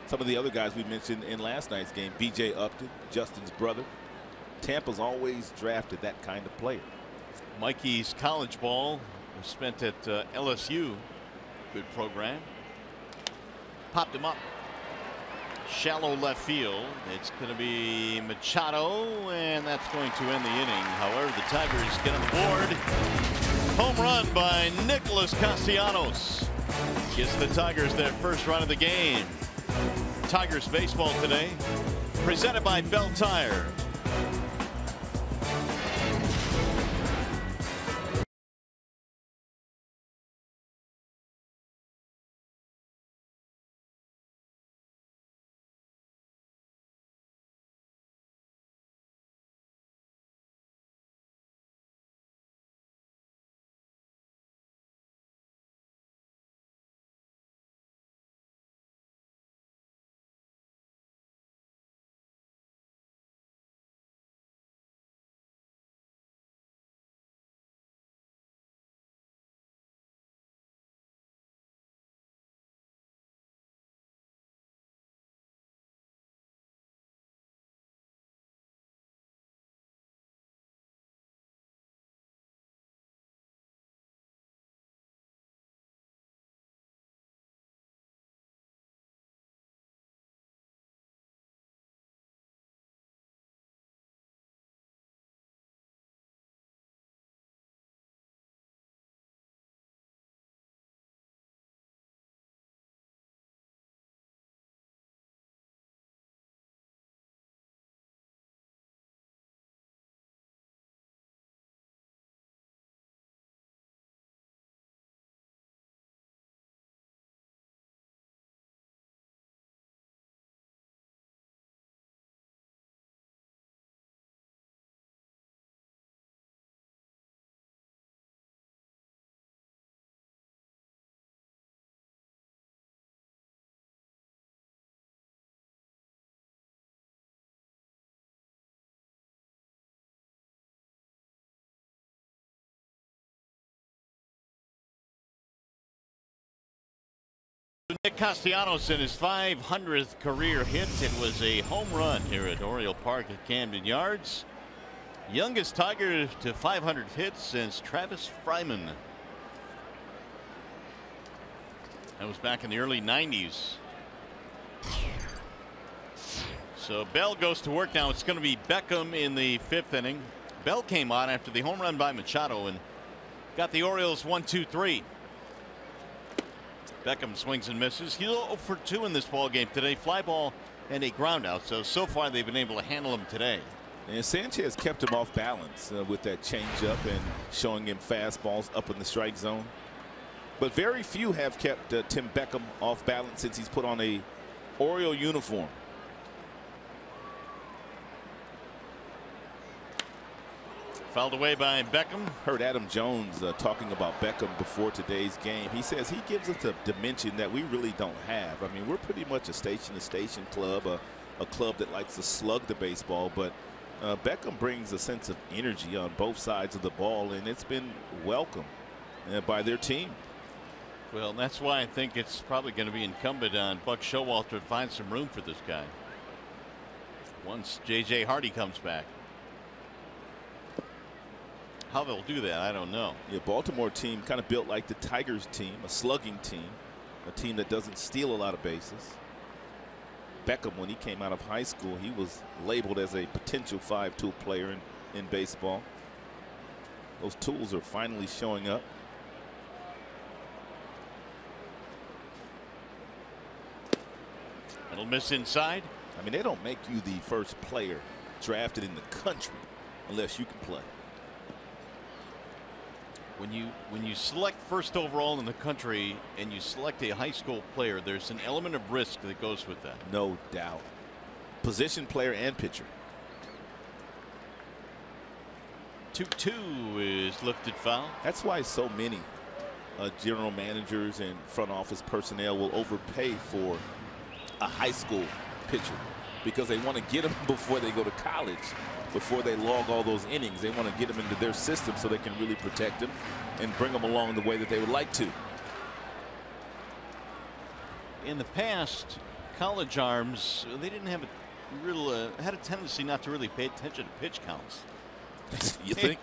some of the other guys we mentioned in last night's game. B.J. Upton, Justin's brother. Tampa's always drafted that kind of player. Mikey's college ball was spent at LSU. Good program. Popped him up. Shallow left field. It's going to be Machado, and that's going to end the inning. However, the Tigers get on the board. Home run by Nicholas Castellanos. Gives the Tigers their first run of the game. Tigers baseball today, presented by Bell Tire. Nick Castellanos in his 500th career hit. It was a home run here at Oriole Park at Camden Yards. Youngest Tiger to 500 hits since Travis Fryman. That was back in the early 90s. So Bell goes to work now. It's going to be Beckham in the 5th inning. Bell came on after the home run by Machado and got the Orioles 1-2-3. Beckham swings and misses. He's 0 for 2 in this ball game today. Fly ball and a ground out. So far they've been able to handle him today. And Sanchez kept him off balance with that changeup and showing him fastballs up in the strike zone. But very few have kept Tim Beckham off balance since he's put on a Oriole uniform. Fouled away by Beckham. Heard Adam Jones talking about Beckham before today's game. He says he gives us a dimension that we really don't have. I mean, we're pretty much a station-to-station club, a club that likes to slug the baseball, but Beckham brings a sense of energy on both sides of the ball, and it's been welcomed by their team. Well, that's why I think it's probably going to be incumbent on Buck Showalter to find some room for this guy once J.J. Hardy comes back. How they'll do that, I don't know. Yeah, Baltimore team kind of built like the Tigers team, a slugging team, a team that doesn't steal a lot of bases. Beckham, when he came out of high school, he was labeled as a potential 5-tool player in baseball. Those tools are finally showing up. It'll miss inside. I mean, they don't make you the first player drafted in the country unless you can play. When you select first overall in the country and you select a high school player, there's an element of risk that goes with that. No doubt. Position player and pitcher. 2-2 is lifted foul. That's why so many general managers and front office personnel will overpay for a high school pitcher because they want to get them before they go to college. Before they log all those innings, they want to get them into their system so they can really protect them and bring them along the way that they would like to. In the past, college arms, they didn't have a real had a tendency not to really pay attention to pitch counts. You think?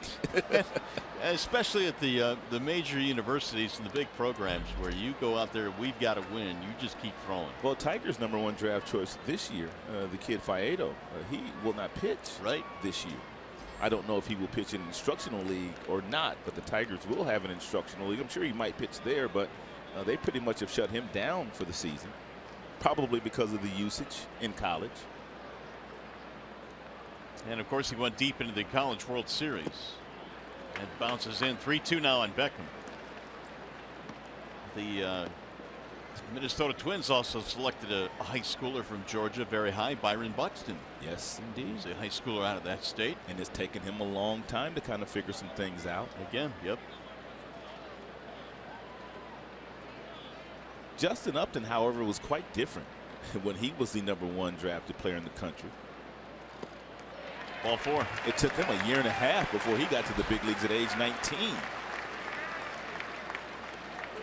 Especially at the major universities and the big programs where you go out there, we've got to win. You just keep throwing. Well, Tigers' #1 draft choice this year, the kid Faedo, he will not pitch this year. I don't know if he will pitch in an instructional league or not, but the Tigers will have an instructional league. I'm sure he might pitch there, but they pretty much have shut him down for the season, probably because of the usage in college. And of course, he went deep into the College World Series. And bounces in 3-2 now on Beckham. The Minnesota Twins also selected a high schooler from Georgia, very high, Byron Buxton. Yes, indeed. He's a high schooler out of that state. And it's taken him a long time to kind of figure some things out. Again, yep. Justin Upton, however, was quite different when he was the #1 drafted player in the country. Ball 4. It took him a year and a half before he got to the big leagues at age 19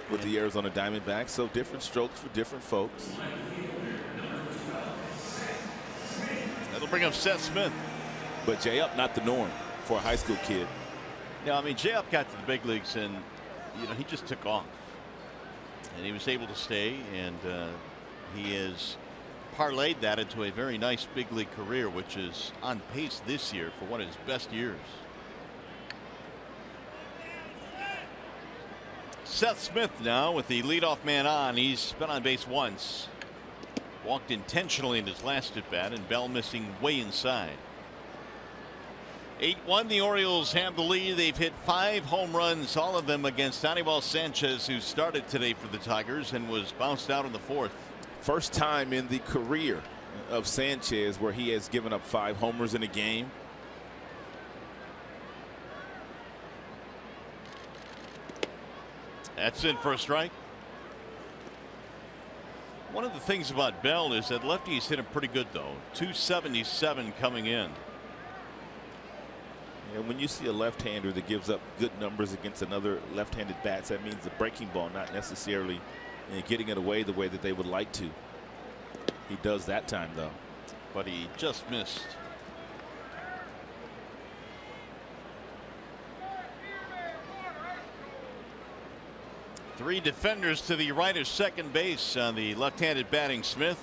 with the Arizona Diamondbacks. So different strokes for different folks. That'll bring up Seth Smith. But Jay Up, not the norm for a high school kid. Yeah, I mean, Jay Up got to the big leagues and, you know, he just took off. And he was able to stay, and he is parlayed that into a very nice big league career, which is on pace this year for one of his best years. Seth Smith now with the leadoff man on. He's been on base once. Walked intentionally in his last at bat, and Bell missing way inside. 8-1, the Orioles have the lead. They've hit 5 home runs, all of them against Anibal Sanchez, who started today for the Tigers and was bounced out in the 4th. First time in the career of Sanchez where he has given up 5 homers in a game. That's in for a strike. One of the things about Bell is that lefties hit him pretty good, though. 277 coming in. And when you see a left-hander that gives up good numbers against another left-handed bats, that means the breaking ball not necessarily and getting it away the way that they would like to. He does that time, though. But he just missed. Three defenders to the right of second base on the left-handed batting Smith.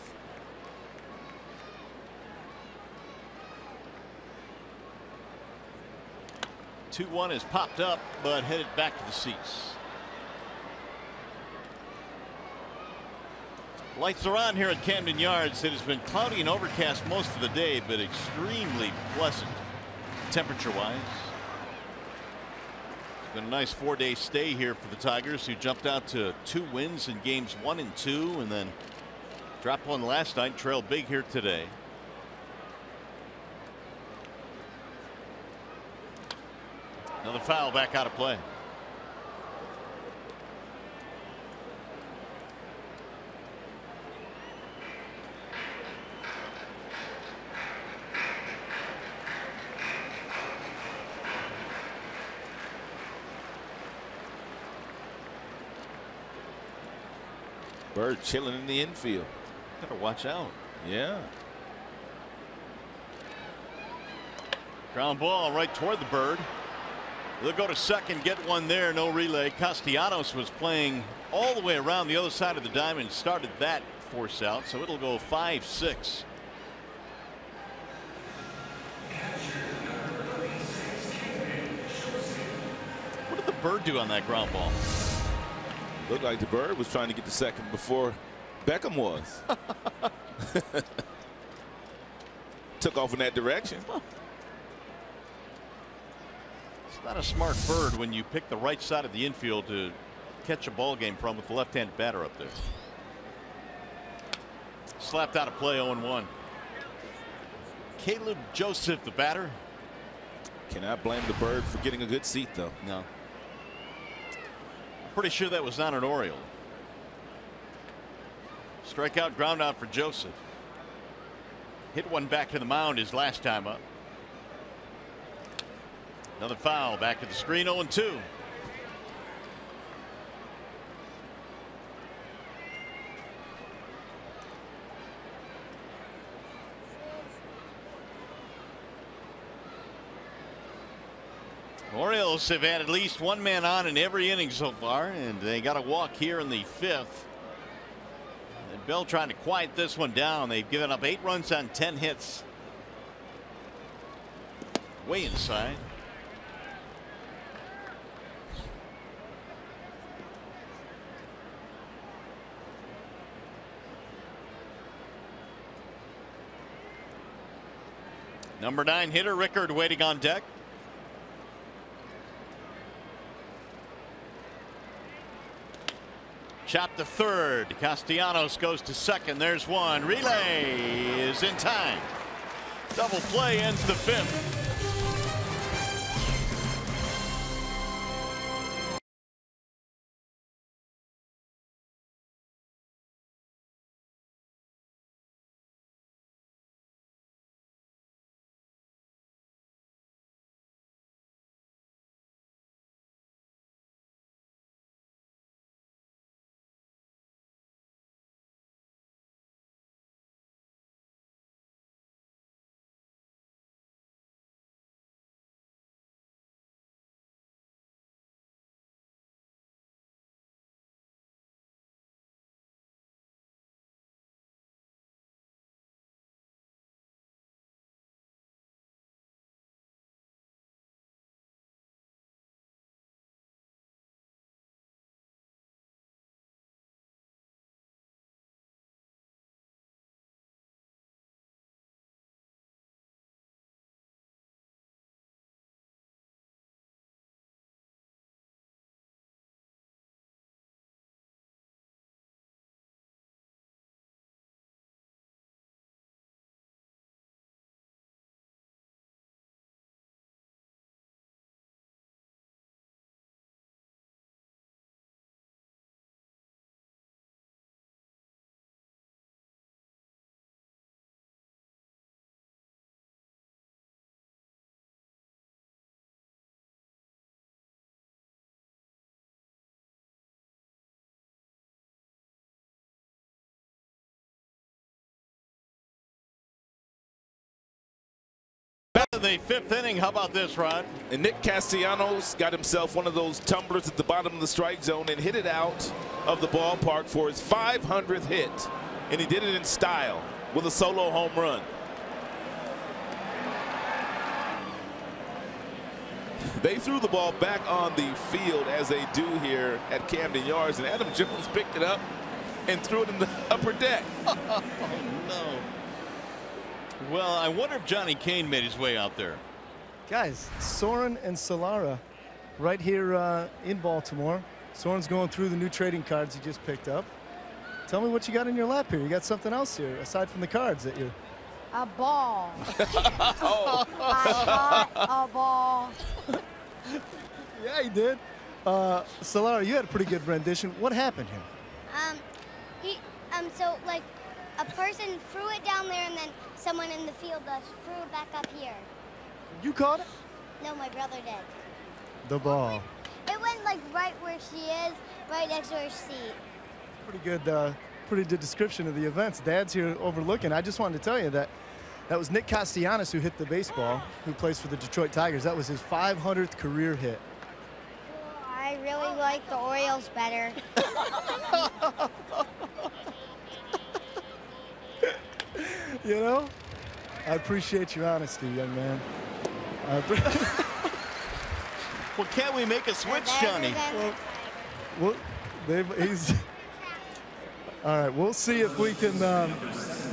Two one has popped up, but headed back to the seats. Lights are on here at Camden Yards. It has been cloudy and overcast most of the day, but extremely pleasant temperature-wise. It's been a nice 4-day stay here for the Tigers, who jumped out to 2 wins in games 1 and 2, and then dropped one last night, trailed big here today. Another foul back out of play. Bird chilling in the infield. Gotta watch out. Yeah. Ground ball right toward the Bird. They'll go to second, get one there, no relay. Castellanos was playing all the way around the other side of the diamond, started that force out, so it'll go 5-6. What did the Bird do on that ground ball? Looked like the Bird was trying to get to second before Beckham was. Took off in that direction. It's not a smart Bird when you pick the right side of the infield to catch a ball game from with the left-handed batter up there. Slapped out of play, 0-1. Caleb Joseph, the batter. Cannot blame the Bird for getting a good seat, though. No. Pretty sure that was not an Oriole. Strikeout, ground out for Joseph. Hit one back to the mound his last time up. Another foul back to the screen, 0-2. Orioles have had at least one man on in every inning so far, and they got a walk here in the 5th. And Bell trying to quiet this one down. They've given up 8 runs on 10 hits. Way inside. Number 9 hitter Rickard waiting on deck. Chop to third. Castellanos goes to second. There's one. Relay is in time. Double play ends the 5th. in the 5th inning. How about this, Rod? And Nick Castellanos got himself one of those tumblers at the bottom of the strike zone and hit it out of the ballpark for his 500th hit. And he did it in style with a solo home run. They threw the ball back on the field as they do here at Camden Yards, and Adam Jones picked it up and threw it in the upper deck. Oh, no. Well, I wonder if Johnny Kane made his way out there. Guys, Soren and Solara right here in Baltimore. Soren's going through the new trading cards he just picked up. Tell me what you got in your lap here. You got something else here aside from the cards that you... A ball. Oh. I got a ball. Yeah, he did. Solara, you had a pretty good rendition. What happened here? So like a person threw it down there and then someone in the field threw it back up here. You caught it? No, my brother did. The ball. It went like right where she is, right next to her seat. Pretty good description of the events. Dad's here overlooking. I just wanted to tell you that was Nick Castellanos who hit the baseball, who plays for the Detroit Tigers. That was his 500th career hit. I really like the Orioles better. You know, I appreciate your honesty, young man. Well, can't we make a switch, Johnny? Well, he's... All right, we'll see if we can.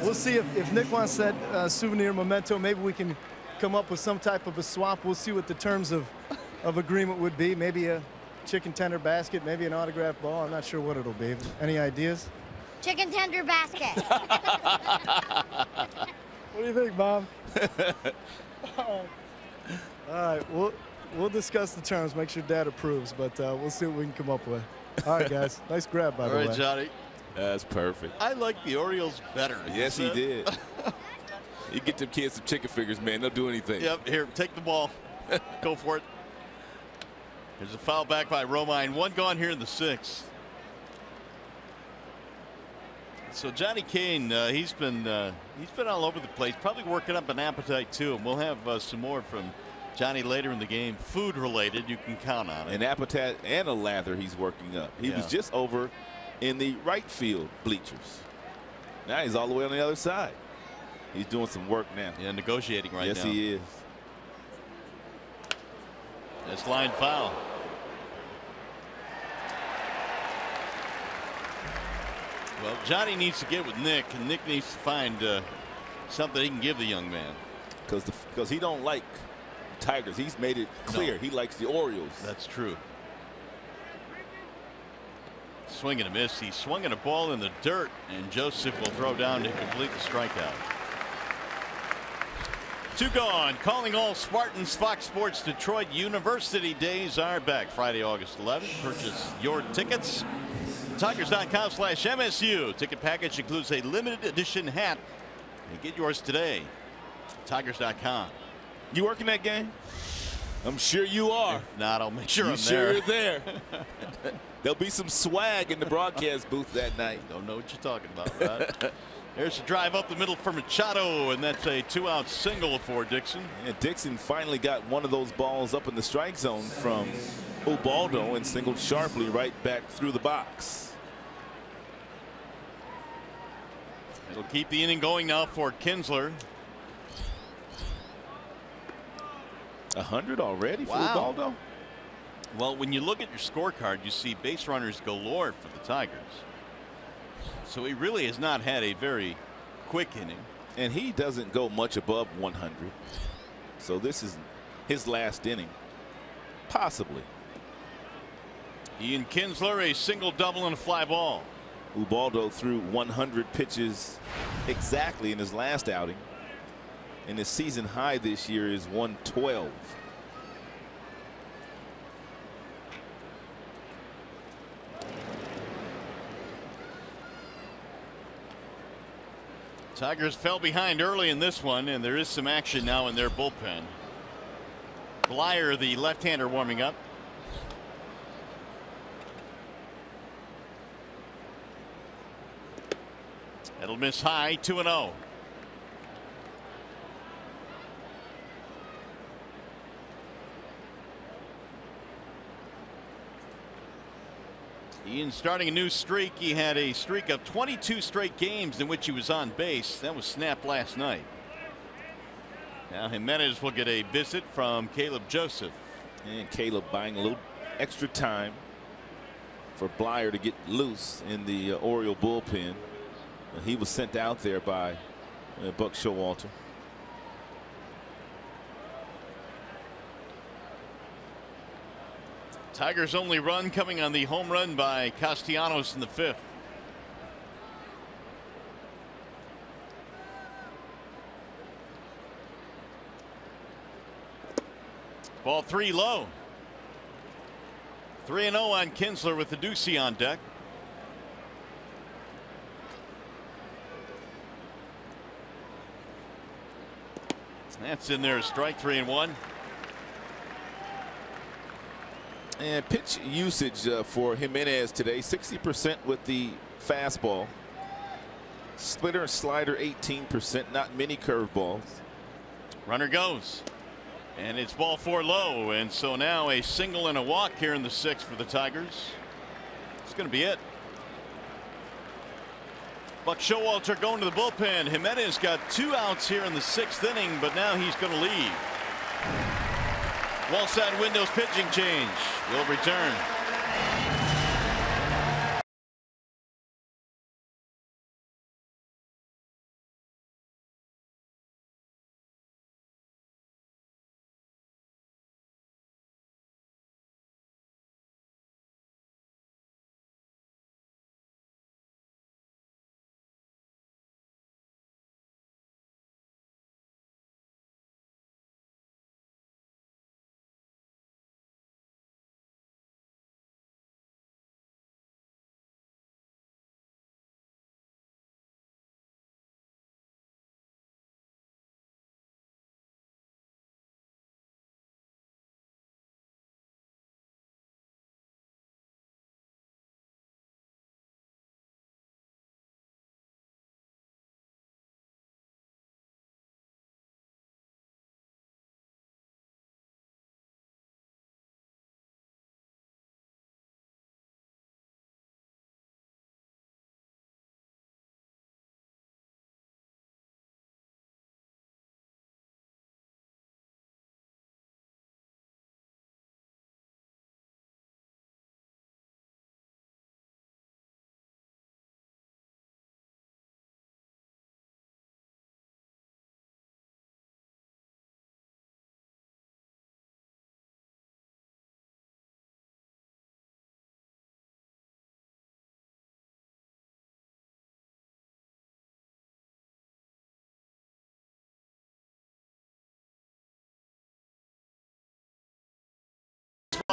We'll see if Nick wants that souvenir memento. Maybe we can come up with some type of a swap. We'll see what the terms of agreement would be. Maybe a chicken tender basket, maybe an autographed ball. I'm not sure what it'll be. Any ideas? Chicken tender basket. What do you think, Mom? All right, we'll discuss the terms. Make sure Dad approves, but we'll see what we can come up with. All right, guys. Nice grab, by the way. All right, Johnny. That's perfect. I like the Orioles better. Yes, he did. You get them kids some chicken fingers, man. They'll do anything. Yep, here, take the ball. Go for it. There's a foul back by Romine. One gone here in the 6th. So Johnny Kane, he's been all over the place, probably working up an appetite too. And we'll have some more from Johnny later in the game, food related. You can count on it. An appetite and a lather he's working up. He was just over in the right field bleachers. Now he's all the way on the other side. He's doing some work now. Yeah, negotiating right now. Yes, he is. This line foul. Well, Johnny needs to get with Nick, and Nick needs to find something he can give the young man. Because he don't like Tigers. He's made it clear he likes the Orioles. That's true. Swing and a miss. He swung at a ball in the dirt, and Joseph will throw down to complete the strikeout. 2 gone. Calling all Spartans. Fox Sports Detroit University days are back Friday, August 11th. Purchase your tickets. Tigers.com/MSU. Ticket package includes a limited edition hat. And get yours today. Tigers.com. You working that game? I'm sure you are. If not, I'll make sure I'm there. Sure you're there. There'll be some swag in the broadcast booth that night. Don't know what you're talking about, right? There's a drive up the middle for Machado, and that's a 2-out single for Dixon. And Dixon finally got one of those balls up in the strike zone from Ubaldo and singled sharply right back through the box. It'll keep the inning going now for Kinsler. 100 already for Wow. Ubaldo? Well, when you look at your scorecard, you see base runners galore for the Tigers. So he really has not had a very quick inning. And he doesn't go much above 100. So this is his last inning. Possibly. Ian Kinsler, a single, double, and a fly ball. Ubaldo threw 100 pitches exactly in his last outing. And his season high this year is 112. Tigers fell behind early in this one, and there is some action now in their bullpen. Blyer, the left-hander, warming up. It'll miss high, 2-0. Ian starting a new streak. He had a streak of 22 straight games in which he was on base. That was snapped last night. Now Jimenez will get a visit from Caleb Joseph. And Caleb buying a little extra time for Blyer to get loose in the Oriole bullpen. He was sent out there by Buck Showalter. Tigers' only run coming on the home run by Castellanos in the 5th. Ball 3 low. 3-0 on Kinsler with the Ducey on deck. That's in there. Strike 3-1. And pitch usage for Jimenez today, 60% with the fastball. Splitter and slider 18%, not many curveballs. Runner goes. And it's ball 4 low. And so now a single and a walk here in the 6th for the Tigers. It's going to be it. Buck Showalter going to the bullpen. Jimenez got 2 outs here in the 6th inning, but now he's going to leave. Wallside Windows pitching change will return.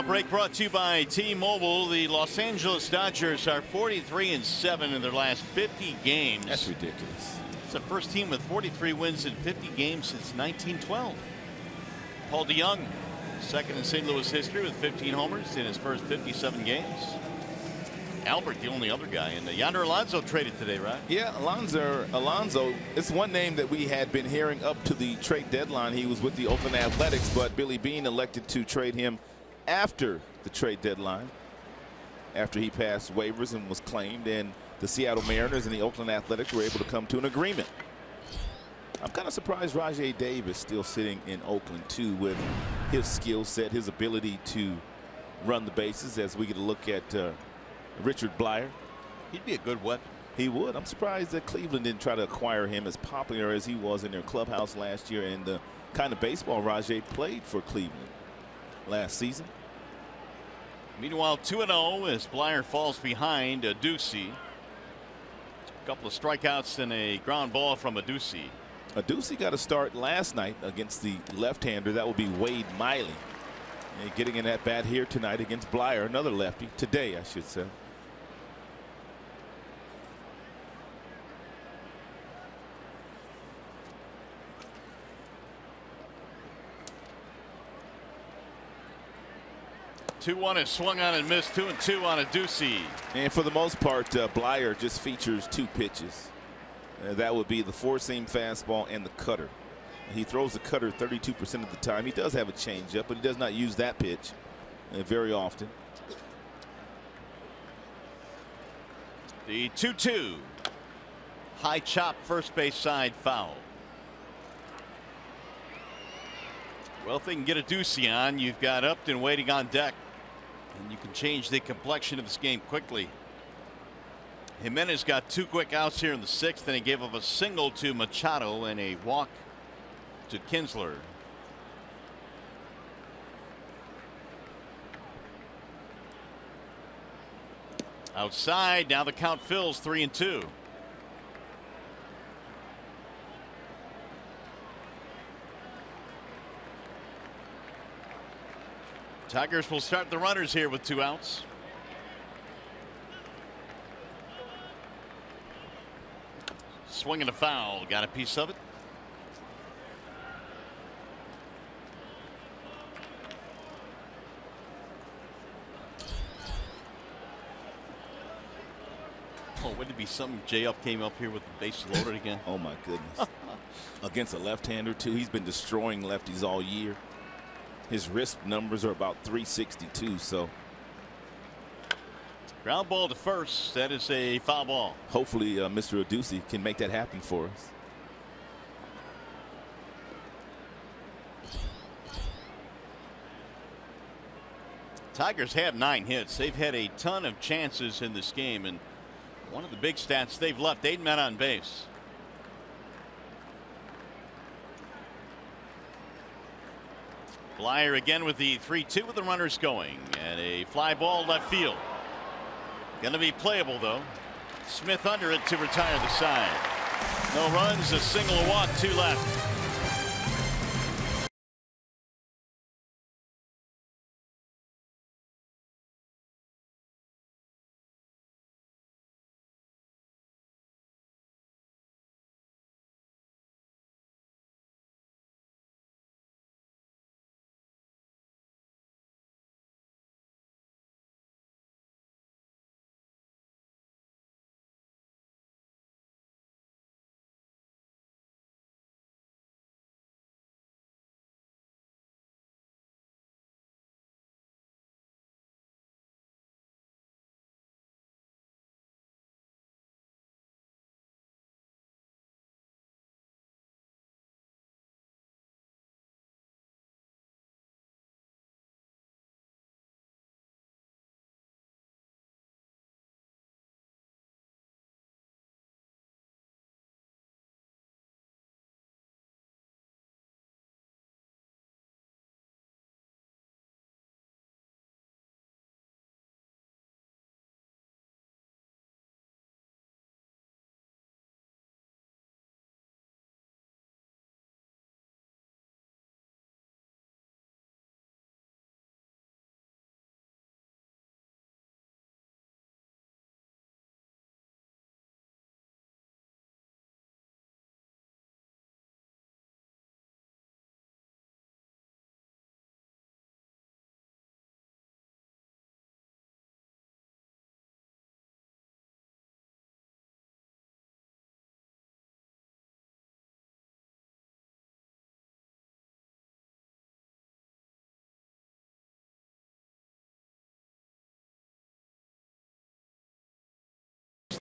Break brought to you by T-Mobile. The Los Angeles Dodgers are 43-7 in their last 50 games. That's ridiculous. It's the first team with 43 wins in 50 games since 1912. Paul DeYoung, second in St. Louis history with 15 homers in his first 57 games. Albert, the only other guy. And Yonder Alonso traded today, right? Yeah, Alonso. It's one name that we had been hearing up to the trade deadline. He was with the Oakland Athletics, but Billy Beane elected to trade him after the trade deadline, after he passed waivers and was claimed, and the Seattle Mariners and the Oakland Athletics were able to come to an agreement. I'm kind of surprised Rajay Davis still sitting in Oakland too, with his skill set, his ability to run the bases, as we get a look at Richard Blyer. He'd be a good weapon. He would. I'm surprised that Cleveland didn't try to acquire him, as popular as he was in their clubhouse last year and the kind of baseball Rajay played for Cleveland last season. Meanwhile, 2-0 as Blyer falls behind Ducey. A couple of strikeouts and a ground ball from Ducey. Ducey got a start last night against the left-hander. That would be Wade Miley. And getting in that bat here tonight against Blyer, another lefty. Today, I should say. Two-one is swung on and missed. 2-2 on Ducey. And for the most part, Blyer just features 2 pitches. That would be the four-seam fastball and the cutter. He throws the cutter 32% of the time. He does have a changeup, but he does not use that pitch very often. The 2-2. High chop first base side foul. Well, if they can get a deucey on, you've got Upton waiting on deck, and you can change the complexion of this game quickly. Jimenez got 2 quick outs here in the 6th, and he gave up a single to Machado and a walk to Kinsler. Outside, now the count fills 3-2. Tigers will start the runners here with 2 outs. Swinging a foul, got a piece of it. Oh, wouldn't it be something? J-Up came up here with the bases loaded again. Oh my goodness. Against a left-hander too. He's been destroying lefties all year. His wrist numbers are about 362. So ground ball to first. That is a foul ball. Hopefully Mr. Odusi can make that happen for us. Tigers have 9 hits. They've had a ton of chances in this game, and one of the big stats, they've left 8 men on base. Blyer again with the 3-2 with the runners going, and a fly ball left field. Going to be playable though. Smith under it to retire the side. No runs, a single, a walk, 2 left.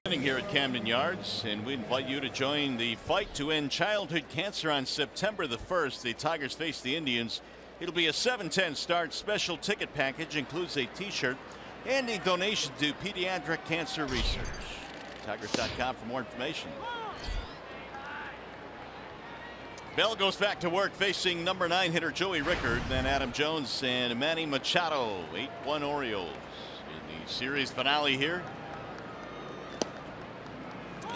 Here at Camden Yards, and we invite you to join the fight to end childhood cancer on September the 1st. The Tigers face the Indians. It'll be a 7:10 start. Special ticket package includes a t-shirt and a donation to pediatric cancer research. Tigers.com for more information. Bell goes back to work facing number 9 hitter Joey Rickard, then Adam Jones and Manny Machado. 8-1 Orioles in the series finale here.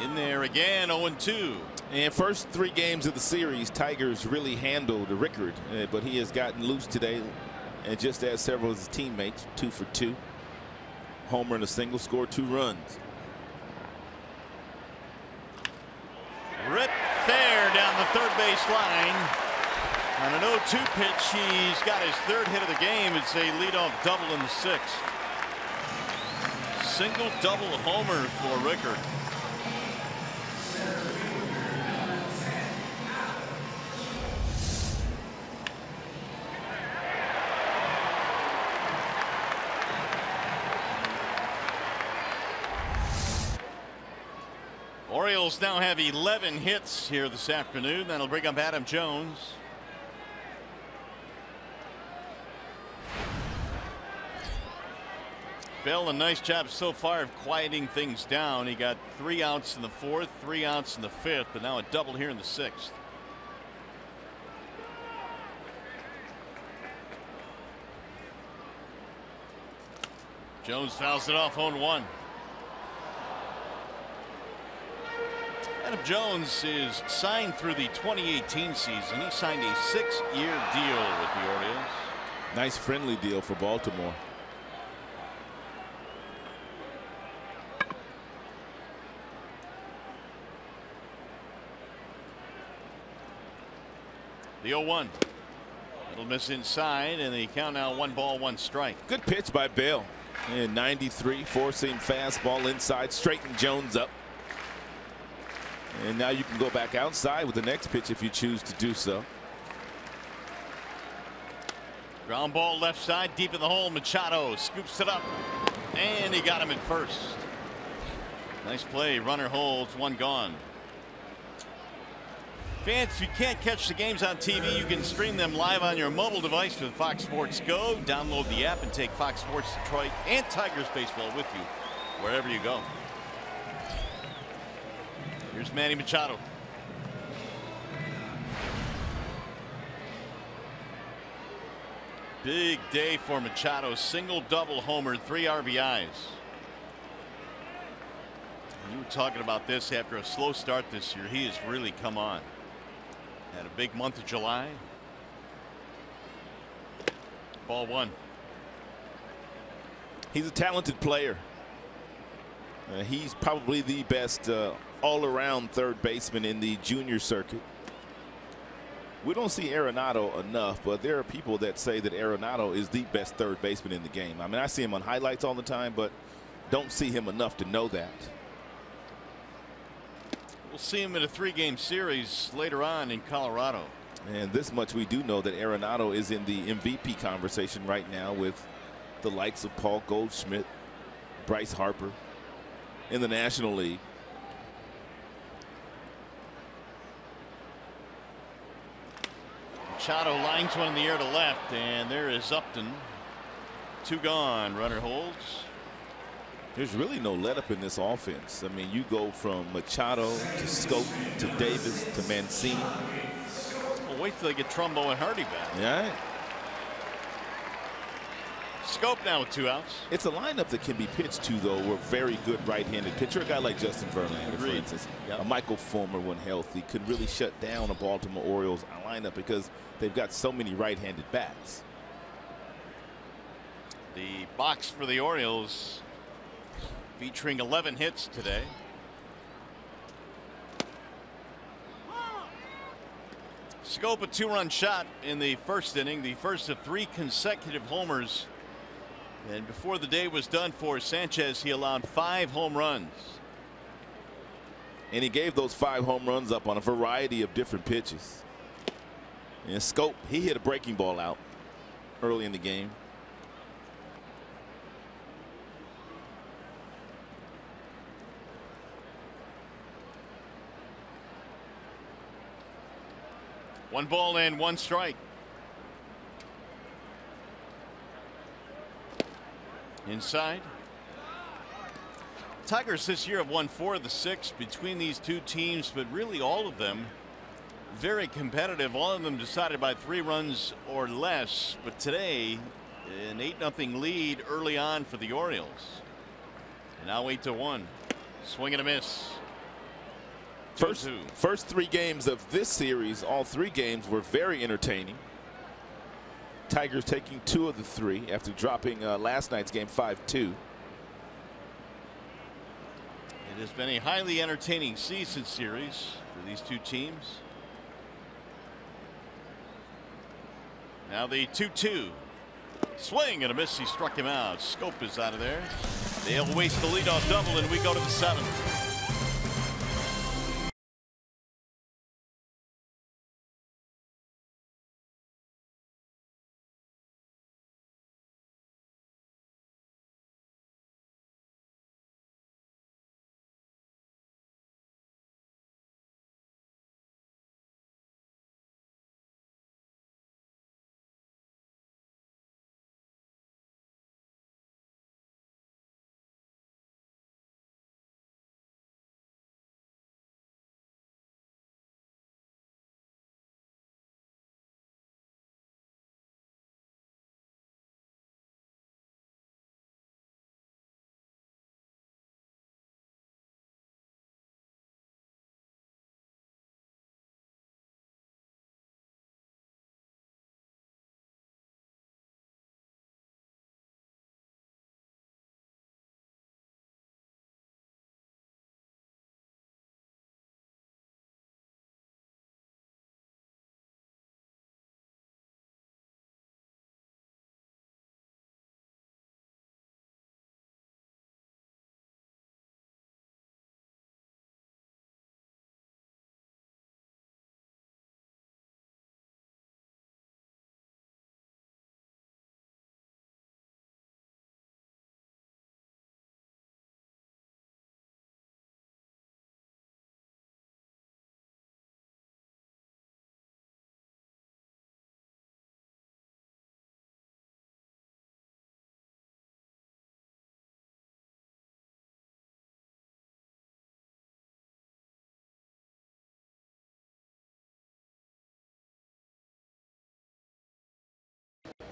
In there again, 0-2. And first 3 games of the series, Tigers really handled Rickard, but he has gotten loose today, and just as several of his teammates, 2 for 2. Homer and a single, scored 2 runs. Ripped fair down the third base line. On an 0-2 pitch, he's got his 3rd hit of the game. It's a leadoff double in the 6th. Single, double homer for Rickard. Orioles now have 11 hits here this afternoon. That'll bring up Adam Jones. Bell, a nice job so far of quieting things down. He got 3 outs in the 4th, 3 outs in the 5th, but now a double here in the 6th. Jones fouls it off 0-1. Adam Jones is signed through the 2018 season. He signed a 6-year deal with the Orioles. Nice friendly deal for Baltimore. The 0-1. It'll miss inside, and the count now 1 ball, 1 strike. Good pitch by Bell. And 93, 4-seam fastball inside, straighten Jones up. And now you can go back outside with the next pitch if you choose to do so. Ground ball left side, deep in the hole. Machado scoops it up, and he got him at first. Nice play. Runner holds, 1 gone. Fans, if you can't catch the games on TV, you can stream them live on your mobile device with Fox Sports Go. Download the app and take Fox Sports Detroit and Tigers baseball with you wherever you go. Here's Manny Machado. Big day for Machado. Single, double, homer, 3 RBIs. You were talking about this after a slow start this year. He has really come on. Had a big month of July. Ball 1. He's a talented player. He's probably the best all-around third baseman in the junior circuit. We don't see Arenado enough, but there are people that say that Arenado is the best third baseman in the game. I mean, I see him on highlights all the time, but don't see him enough to know that. We'll see him in a 3-game series later on in Colorado. And this much we do know, that Arenado is in the MVP conversation right now with the likes of Paul Goldschmidt, Bryce Harper in the National League. Machado lines one in the air to left, and there is Upton. 2 gone. Runner holds. There's really no let up in this offense. I mean, you go from Machado to Scope to Davis to Mancini. Well, wait till they get Trumbo and Hardy back. Yeah. Scope now with 2 outs. It's a lineup that can be pitched to, though. We're very good right-handed pitcher. A guy like Justin Verlander, for instance, a Michael Fulmer, when healthy, could really shut down a Baltimore Orioles lineup because they've got so many right-handed bats. The box for the Orioles featuring 11 hits today. Scope a 2-run shot in the first inning, the first of 3 consecutive homers. And before the day was done for Sanchez, he allowed 5 home runs. And he gave those 5 home runs up on a variety of different pitches. And Scope, he hit a breaking ball out early in the game. One ball and 1 strike. Inside. Tigers this year have won 4 of the 6 between these 2 teams, but really all of them very competitive. All of them decided by 3 runs or less. But today, an 8-0 lead early on for the Orioles. And now 8-1. Swing and a miss. First 3 games of this series, all 3 games were very entertaining. Tigers taking 2 of the 3 after dropping last night's game 5-2. It has been a highly entertaining season series for these 2 teams. Now the 2-2. Swing and a miss. He struck him out. Scope is out of there. They'll waste the leadoff double, and we go to the 7th.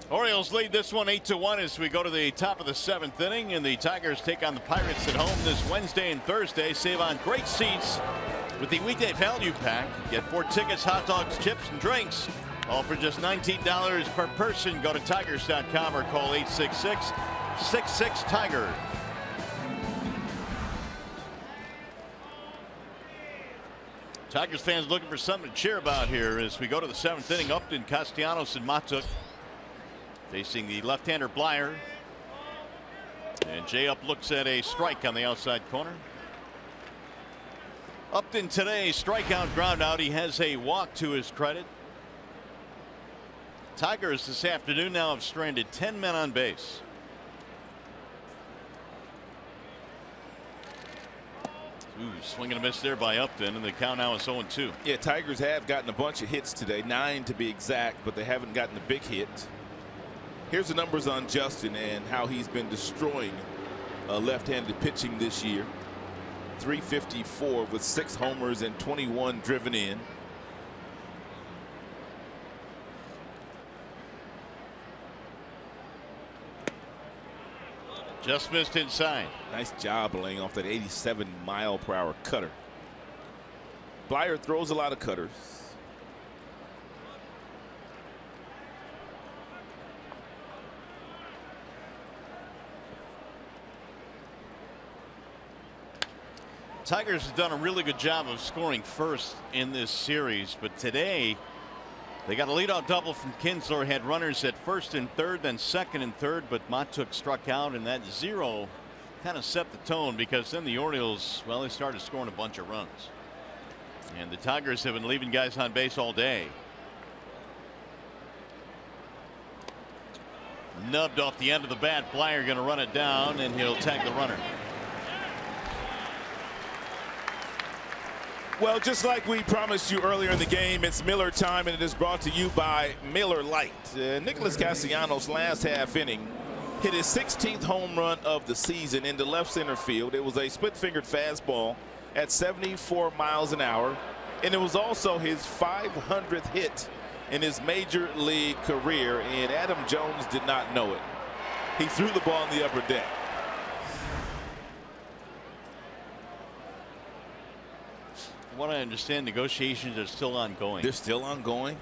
Orioles lead this one 8-1 as we go to the top of the 7th inning, and the Tigers take on the Pirates at home this Wednesday and Thursday. Save on great seats with the weekday value pack. Get 4 tickets, hot dogs, chips, and drinks, all for just $19 per person. Go to tigers.com or call 866-66-TIGER. Tigers fans looking for something to cheer about here as we go to the 7th inning. Upton, Castellanos, and Matuk facing the left-hander Blyer. And Jay Up looks at a strike on the outside corner. Upton today, strikeout, ground out. He has a walk to his credit. Tigers this afternoon now have stranded 10 men on base. Ooh, swing and a miss there by Upton, and the count now is 0-2. Yeah, Tigers have gotten a bunch of hits today, 9 to be exact, but they haven't gotten a big hit. Here's the numbers on Justin and how he's been destroying left-handed pitching this year. .354 with 6 homers and 21 driven in. Just missed inside. Nice job laying off that 87-mile-per-hour cutter. Blyer throws a lot of cutters. Tigers have done a really good job of scoring first in this series, but today they got a leadoff double from Kinsler, had runners at first and third, then second and third, but Matuk struck out, and that 0 kind of set the tone, because then the Orioles, well, they started scoring a bunch of runs. And the Tigers have been leaving guys on base all day. Nubbed off the end of the bat. Blyer going to run it down, and he'll tag the runner. Well, just like we promised you earlier in the game, it's Miller time, and it is brought to you by Miller Lite. Nicholas Castellanos last half inning hit his 16th home run of the season into left center field. It was a split-fingered fastball at 74 miles an hour, and it was also his 500th hit in his major league career, and Adam Jones did not know it. He threw the ball in the upper deck. From what I understand, negotiations are still ongoing. They're still ongoing?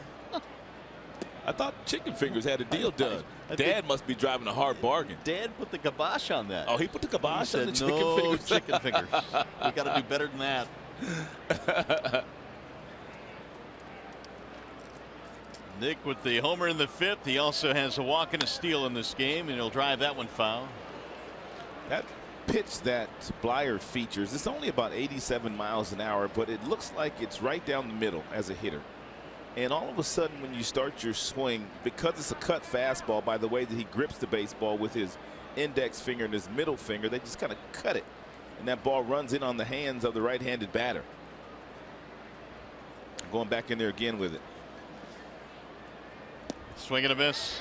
I thought Chicken Fingers had a deal done. Dad must be driving a hard bargain. Dad put the kibosh on that. Oh, he put the kibosh on the Chicken no Fingers? Chicken Fingers. We got to do better than that. Nick with the homer in the 5th. He also has a walk and a steal in this game, and he'll drive that one foul. That pitch that Blyer features, it's only about 87 miles an hour, but it looks like it's right down the middle as a hitter. And all of a sudden, when you start your swing, because it's a cut fastball, by the way that he grips the baseball with his index finger and his middle finger, they just kind of cut it, and that ball runs in on the hands of the right-handed batter. Going back in there again with it. Swing and a miss.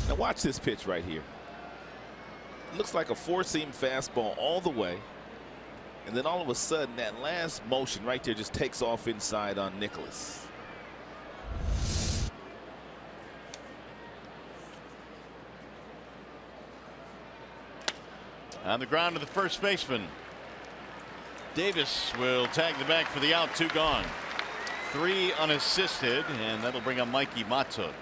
Now watch this pitch right here. Looks like a 4-seam fastball all the way, and then all of a sudden that last motion right there just takes off inside on Nicholas. On the ground to the first baseman. Davis will tag the bag for the out. 2 gone. 3 unassisted, and that'll bring up Mikey Matuk.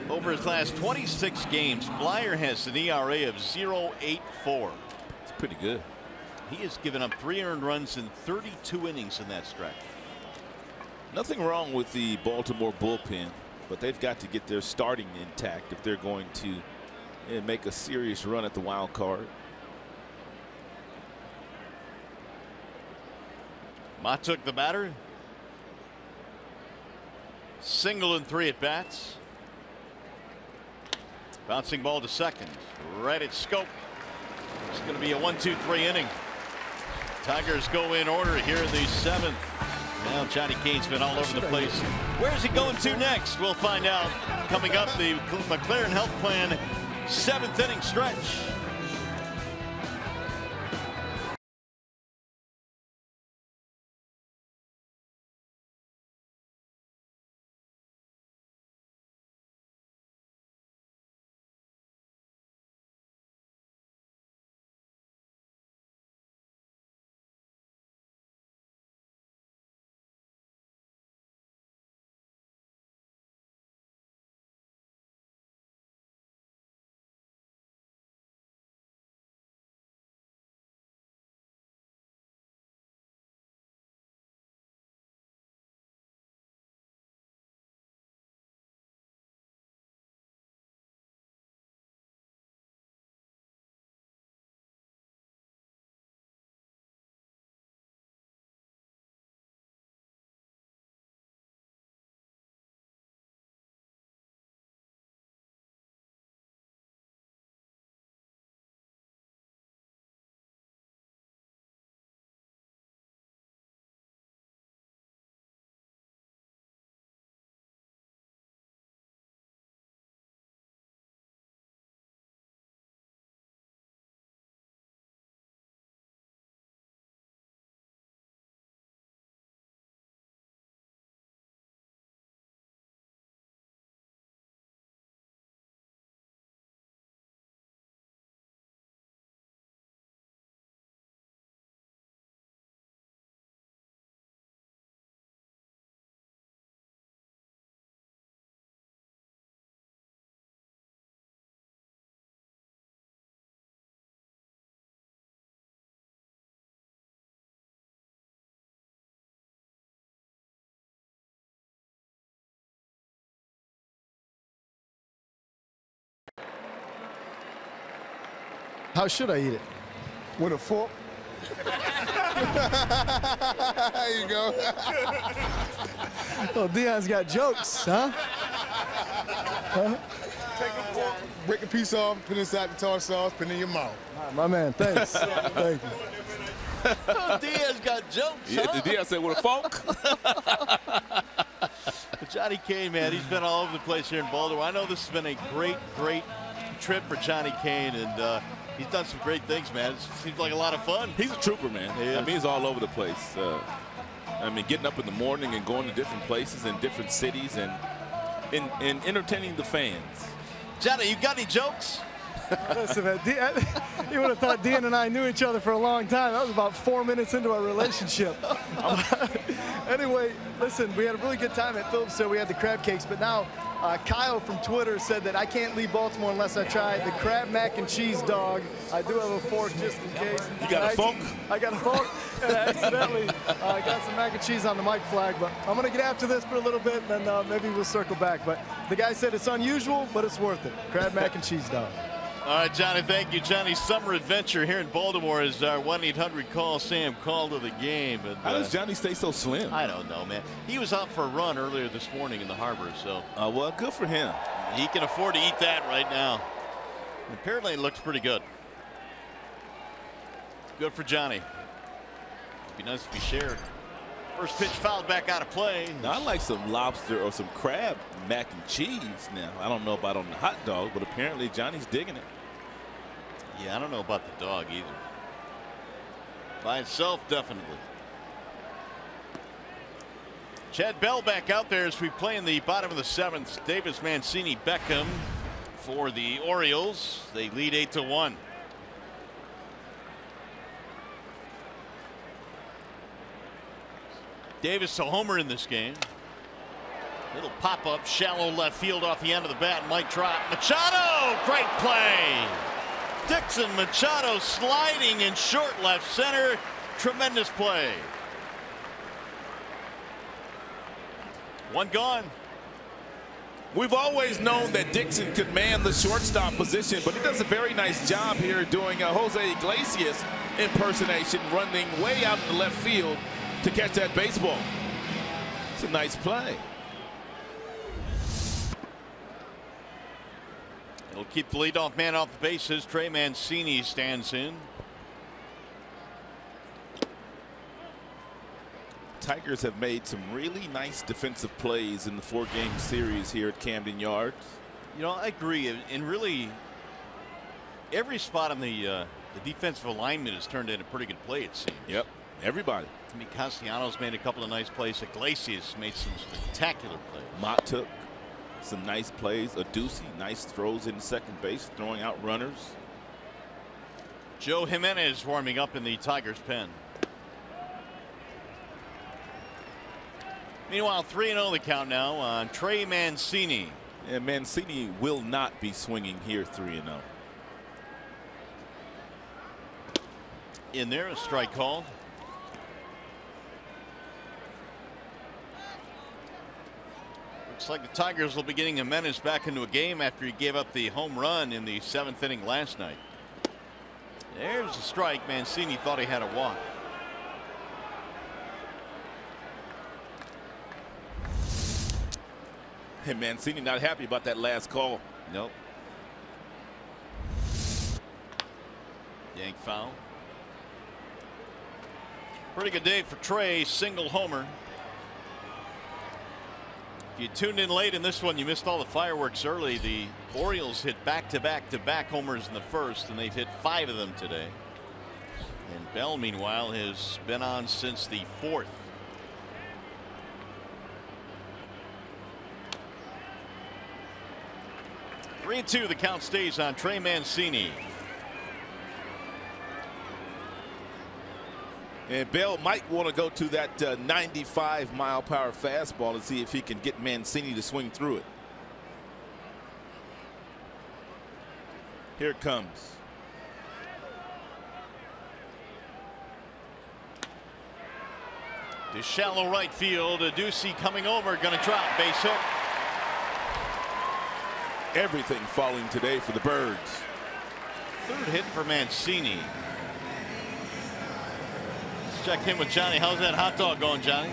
Over his last 26 games, Blyer has an ERA of 0.84. It's pretty good. He has given up 3 earned runs in 32 innings in that stretch. Nothing wrong with the Baltimore bullpen, but they've got to get their starting intact if they're going to make a serious run at the wild card. Matuk the batter. Single in 3 at bats. Bouncing ball to second. Right at Scope. It's going to be a 1-2-3 inning. Tigers go in order here in the 7th. Now Johnny Cain's been all over the place. Where's he going to next? We'll find out. Coming up, the McLaren Health Plan 7th inning stretch. How should I eat it? With a fork? There you go. Oh, Dion's got jokes, huh? Take a fork, break a piece off, put it inside the tartar sauce, put it in your mouth. All right, my man, thanks. Thank you. Diaz got jokes, Yeah, huh? Diaz said with a fork. Johnny Kane, man, he's been all over the place here in Baltimore. I know this has been a great trip for Johnny Kane, and he's done some great things, man. It seems like a lot of fun. He's a trooper, man. I mean, he's all over the place. I mean, getting up in the morning and going to different places in different cities and entertaining the fans. Johnny, you got any jokes? Listen, man, you would have thought Dean and I knew each other for a long time. That was about 4 minutes into our relationship. Anyway, listen, we had a really good time at Phillips, so we had the crab cakes. But now Kyle from Twitter said that I can't leave Baltimore unless I try the crab mac and cheese dog. I do have a fork just in case. You got a fork? I got a fork, and I accidentally got some mac and cheese on the mic flag. But I'm going to get after this for a little bit, and then maybe we'll circle back. But the guy said it's unusual, but it's worth it. Crab mac and cheese dog. All right, Johnny, thank you. Johnny's summer adventure here in Baltimore is our 1-800-CALL-SAM call to the game. And, how does Johnny stay so slim? I don't know, man. He was out for a run earlier this morning in the harbor, so. Well, good for him. He can afford to eat that right now. And apparently it looks pretty good. Good for Johnny. Be nice to be shared. First pitch fouled back out of play. Now, I like some lobster or some crab mac and cheese now. I don't know about on the hot dog, but apparently Johnny's digging it. Yeah, I don't know about the dog either. By itself, definitely. Chad Bell back out there as we play in the bottom of the 7th. Davis, Mancini, Beckham for the Orioles. They lead 8-1. Davis a homer in this game. Little pop-up, shallow left field off the end of the bat. Mike Trout. Machado, great play. Dixon Machado sliding in short left center. Tremendous play. One gone. We've always known that Dixon could man the shortstop position, but he does a very nice job here doing a Jose Iglesias impersonation, running way out in the left field to catch that baseball. It's a nice play. It'll keep the leadoff man off the bases. Trey Mancini stands in. Tigers have made some really nice defensive plays in the 4-game series here at Camden Yards. You know, I agree. And really, every spot on the defensive alignment has turned into a pretty good play, it seems. Yep, everybody. I mean, Castellanos made a couple of nice plays. Iglesias made some spectacular plays. Mott took some nice plays. Aducey, nice throws in second base, throwing out runners. Joe Jimenez warming up in the Tigers' pen. Meanwhile, 3-0 the count now on Trey Mancini. And Mancini will not be swinging here 3-0. In there, a strike called. Looks like the Tigers will be getting Jimenez back into a game after he gave up the home run in the 7th inning last night. There's a strike. Mancini thought he had a walk. And Mancini not happy about that last call. Nope. Yank foul. Pretty good day for Trey. Single homer. If you tuned in late in this one, you missed all the fireworks early. The Orioles hit back-to-back homers in the first, and they've hit 5 of them today. And Bell, meanwhile, has been on since the 4th. Three-2, the count stays on Trey Mancini. And Bell might want to go to that 95-mile-per-hour fastball and see if he can get Mancini to swing through it. Here it comes. To shallow right field. Aducey coming over, going to drop, base hit. Everything falling today for the Birds. third hit for Mancini. Let's check in with Johnny. How's that hot dog going, Johnny?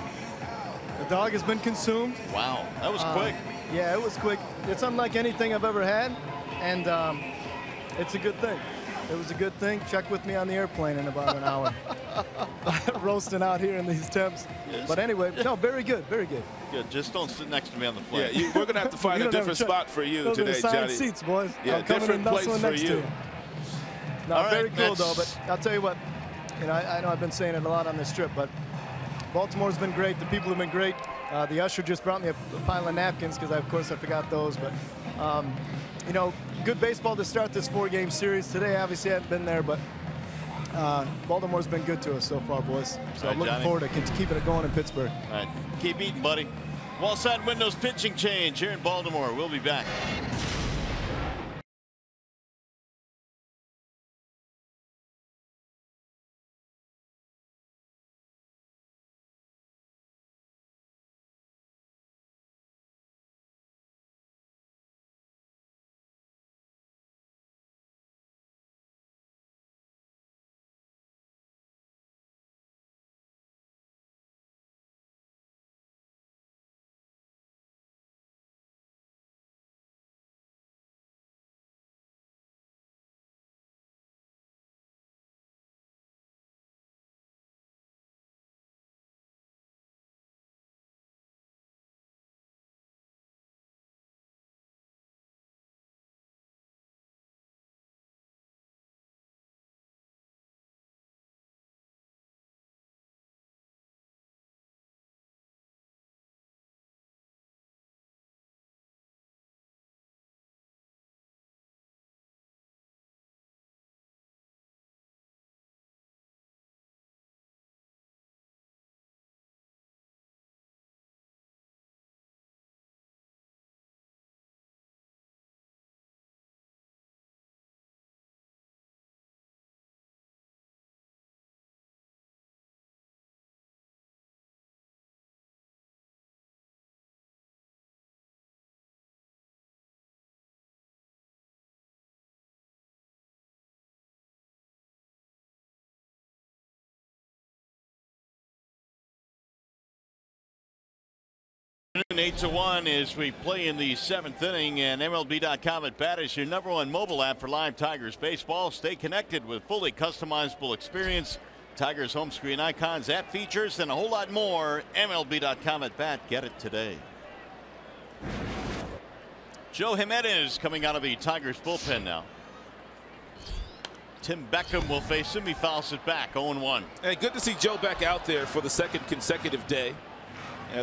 The dog has been consumed. Wow, that was quick. Yeah, it was quick. It's unlike anything I've ever had, and it's a good thing. It was a good thing. Check with me on the airplane in about an hour. Roasting out here in these temps. Yes. But anyway, no, very good, very good. Good. Just don't sit next to me on the plane. Yeah, we're gonna have to find a different spot for you today, Johnny. Seats, boys. Yeah, I'm coming different in place for next to you. No, all very right, cool though. But I'll tell you what. You know, I know I've been saying it a lot on this trip, but Baltimore's been great. The people have been great. The usher just brought me a pile of napkins because, of course, I forgot those. But you know, good baseball to start this 4-game series. Today, obviously, I haven't been there, but Baltimore's been good to us so far, boys. So I'm looking forward to keeping it going in Pittsburgh. All right, keep eating, buddy. Wallside Windows pitching change here in Baltimore. We'll be back. Afternoon, 8-1 as we play in the 7th inning, and MLB.com at bat is your #1 mobile app for live Tigers baseball. Stay connected with fully customizable experience, Tigers home screen icons, app features, and a whole lot more. MLB.com at bat. Get it today. Joe Jimenez coming out of the Tigers bullpen now. Tim Beckham will face him. He fouls it back. 0-1. Hey, good to see Joe back out there for the second consecutive day.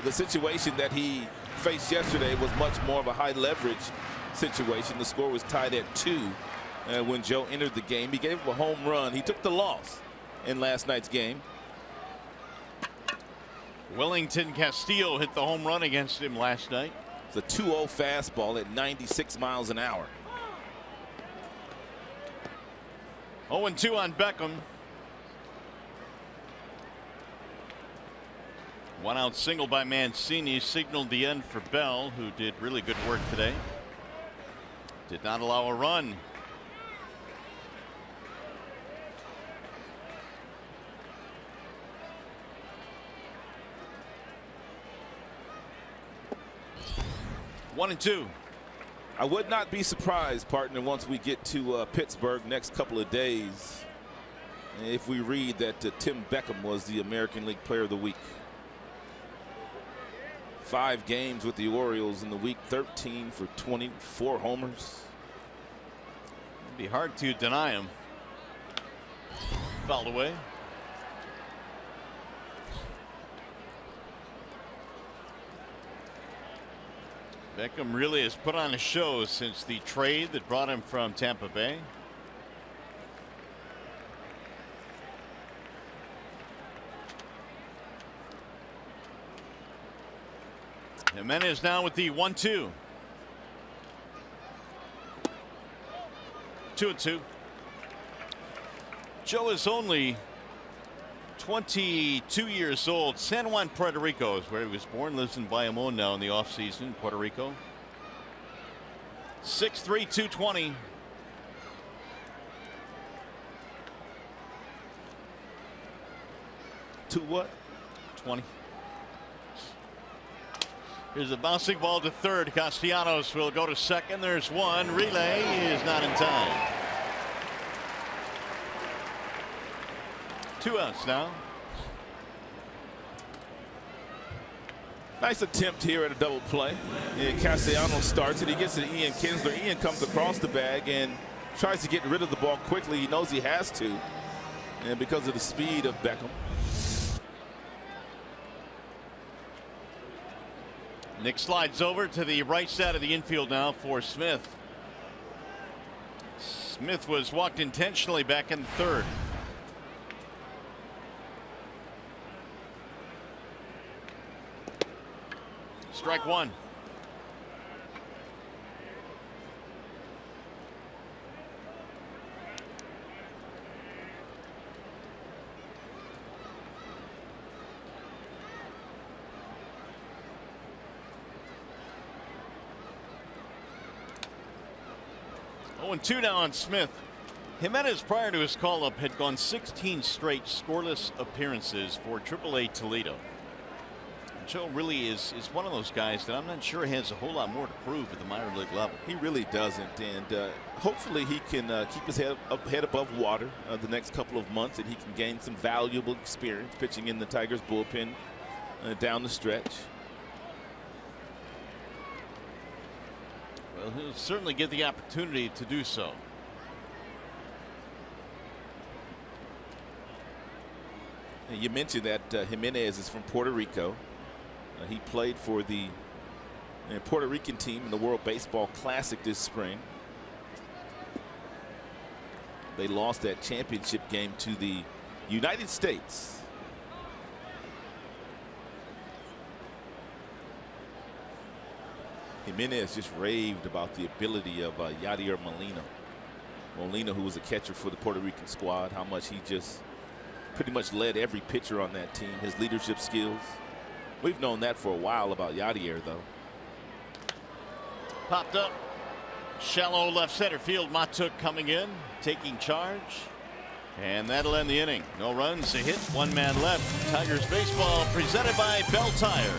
The situation that he faced yesterday was much more of a high leverage situation. The score was tied at 2 when Joe entered the game. He gave him a home run. He took the loss in last night's game. Wellington Castillo hit the home run against him last night. It's a 2-0 fastball at 96 miles an hour. 0-2 on Beckham. 1-out single by Mancini signaled the end for Bell, who did really good work today. Did not allow a run. One and two. I would not be surprised, partner, once we get to Pittsburgh next couple of days, if we read that Tim Beckham was the American League Player of the Week. 5 games with the Orioles in the week, 13 for 24 homers. It'd be hard to deny him. Fouled away. Beckham really has put on a show since the trade that brought him from Tampa Bay. Jimenez now with the 1-2. 2-2. Joe is only 22 years old. San Juan, Puerto Rico is where he was born. Lives in Bayamon now in the offseason in Puerto Rico. 6'3", 220. 2 what? 20. Here's a bouncing ball to third. Castellanos will go to second. There's one. Relay is not in time. 2 outs now. Nice attempt here at a double play. And Castellanos starts it. He gets to Ian Kinsler. Ian comes across the bag and tries to get rid of the ball quickly. He knows he has to. And because of the speed of Beckham. Nick slides over to the right side of the infield now for Smith. Smith was walked intentionally back in third. Strike one. Oh, and 2 now on Smith. Jimenez, prior to his call-up, had gone 16 straight scoreless appearances for AAA Toledo. Joe really is one of those guys that I'm not sure has a whole lot more to prove at the minor league level. He really doesn't, and hopefully he can keep his head above water the next couple of months, and he can gain some valuable experience pitching in the Tigers bullpen down the stretch. Well, he'll certainly get the opportunity to do so. You mentioned that Jimenez is from Puerto Rico. He played for the Puerto Rican team in the World Baseball Classic this spring. They lost that championship game to the United States. Jimenez just raved about the ability of Yadier Molina. Molina, who was a catcher for the Puerto Rican squad, how much he just pretty much led every pitcher on that team, his leadership skills. We've known that for a while about Yadier, though. Popped up. Shallow left center field. Matuk coming in, taking charge. And that'll end the inning. No runs, a hit, 1 man left. Tigers baseball presented by Bell Tire.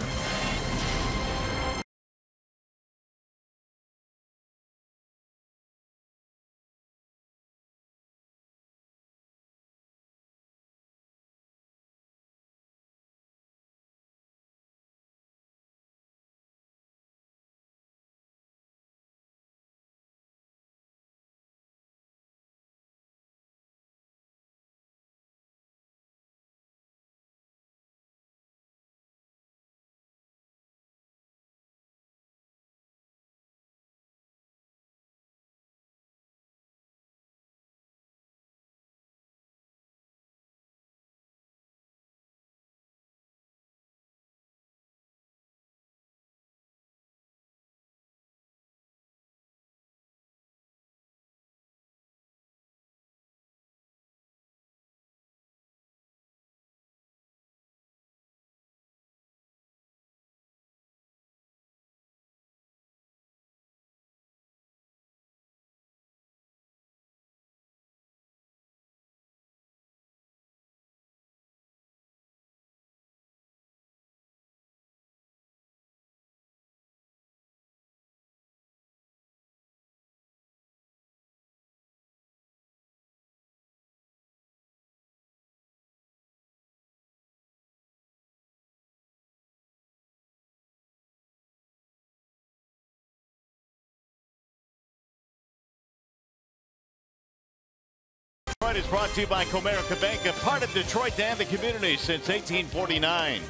Detroit is brought to you by Comerica Bank, a part of Detroit and the community since 1849.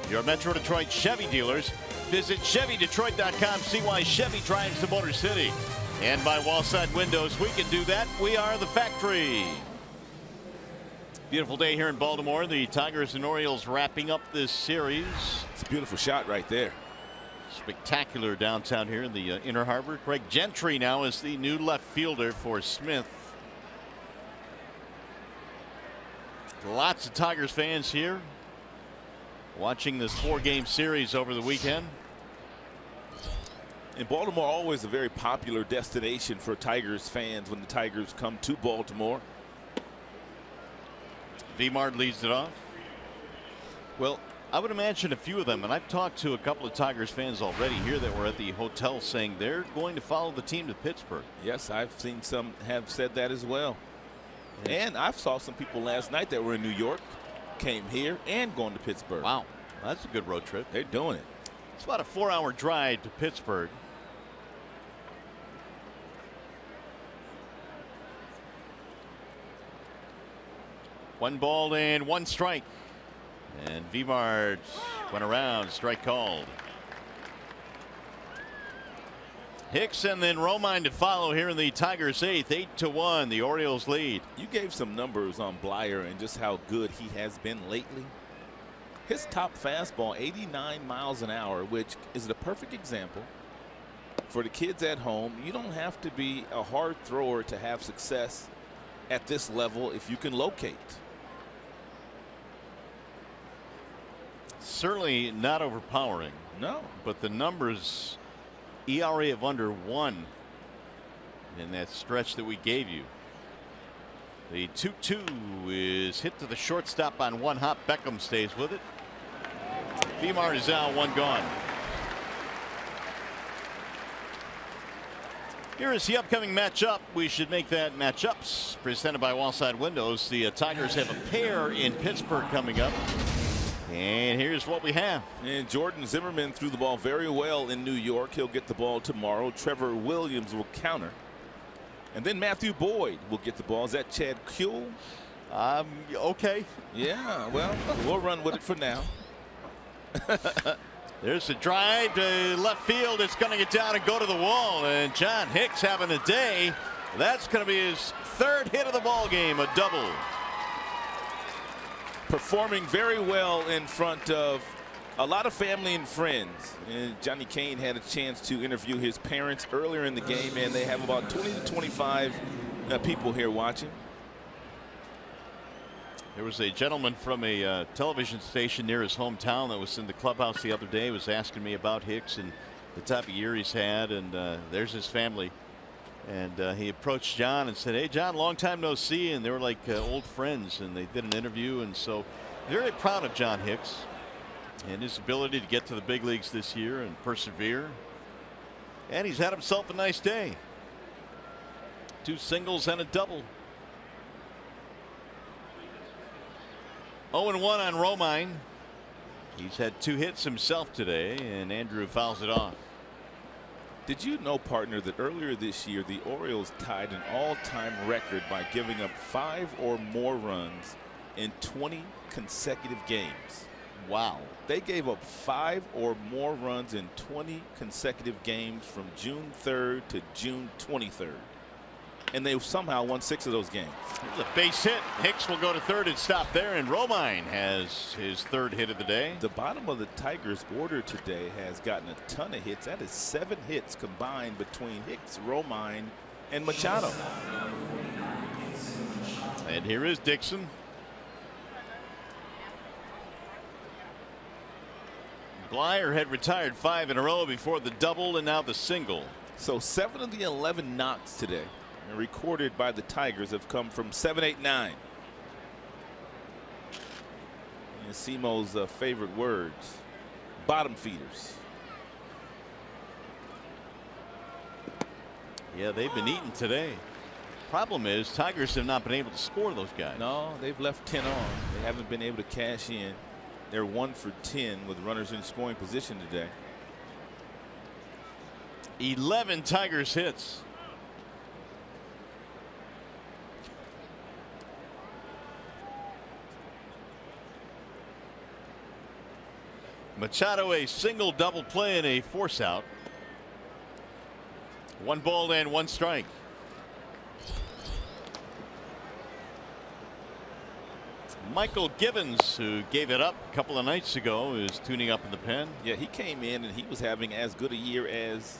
Your Metro Detroit Chevy dealers. Visit ChevyDetroit.com. See why Chevy drives the Motor City. And by Wallside Windows, we can do that. We are the factory. Beautiful day here in Baltimore. The Tigers and Orioles wrapping up this series. It's a beautiful shot right there. Spectacular downtown here in the Inner Harbor. Greg Gentry now is the new left fielder for Smith. Lots of Tigers fans here watching this 4-game series over the weekend. And Baltimore always a very popular destination for Tigers fans when the Tigers come to Baltimore. Vmart leads it off. Well, I would imagine a few of them, and I've talked to a couple of Tigers fans already here that were at the hotel saying they're going to follow the team to Pittsburgh. Yes, I've seen some have said that as well. And I saw some people last night that were in New York, came here and going to Pittsburgh. Wow, that's a good road trip. They're doing it. It's about a 4-hour drive to Pittsburgh. One ball and one strike. And Vimard went around, strike called. Hicks and then Romine to follow here in the Tigers' 8th, 8-1, the Orioles lead. You gave some numbers on Blyer and just how good he has been lately. His top fastball, 89 miles an hour, which is the perfect example for the kids at home. You don't have to be a hard thrower to have success at this level if you can locate. Certainly not overpowering. No. But the numbers, ERA of under 1 in that stretch that we gave you. The 2-2 is hit to the shortstop on one hop. Beckham stays with it. Vimard is out, one gone. Here is the upcoming matchup. We should make that matchups presented by Wallside Windows. The Tigers have a pair in Pittsburgh coming up. And here's what we have. And Jordan Zimmerman threw the ball very well in New York. He'll get the ball tomorrow. Trevor Williams will counter. And then Matthew Boyd will get the ball. Is that Chad Kuhl? Okay. Yeah, well, we'll run with it for now. There's a drive to left field. It's going to get down and go to the wall. And John Hicks having a day. That's going to be his 3rd hit of the ball game, a double. Performing very well in front of a lot of family and friends. And Johnny Kane had a chance to interview his parents earlier in the game, and they have about 20 to 25 people here watching. There was a gentleman from a television station near his hometown that was in the clubhouse the other day. He was asking me about Hicks and the type of year he's had, and there's his family. And he approached John and said, "Hey, John, long time no see." And they were like old friends, and they did an interview. And so very proud of John Hicks and his ability to get to the big leagues this year and persevere. And he's had himself a nice day. 2 singles and a double. 0-1 on Romine. He's had 2 hits himself today, and Andrew fouls it off. Did you know, partner, that earlier this year the Orioles tied an all-time record by giving up 5 or more runs in 20 consecutive games? Wow. They gave up 5 or more runs in 20 consecutive games from June 3rd to June 23rd. And they somehow won 6 of those games. Here's a base hit. Hicks will go to third and stop there, and Romine has his 3rd hit of the day. The bottom of the Tigers order today has gotten a ton of hits. That is 7 hits combined between Hicks, Romine, and Machado. And here is Dixon. Blyer had retired 5 in a row before the double and now the single. So 7 of the 11 knocks today recorded by the Tigers have come from 7, 8, 9. And Simo's favorite words, bottom feeders. Yeah, they've been eating today. Problem is, Tigers have not been able to score those guys. No, they've left 10 on. They haven't been able to cash in. They're 1 for 10 with runners in scoring position today. 11 Tigers hits. Machado a single, double play, and a force out. 1 ball and 1 strike. Michael Givens, who gave it up a couple of nights ago, is tuning up in the pen. Yeah, he came in and he was having as good a year as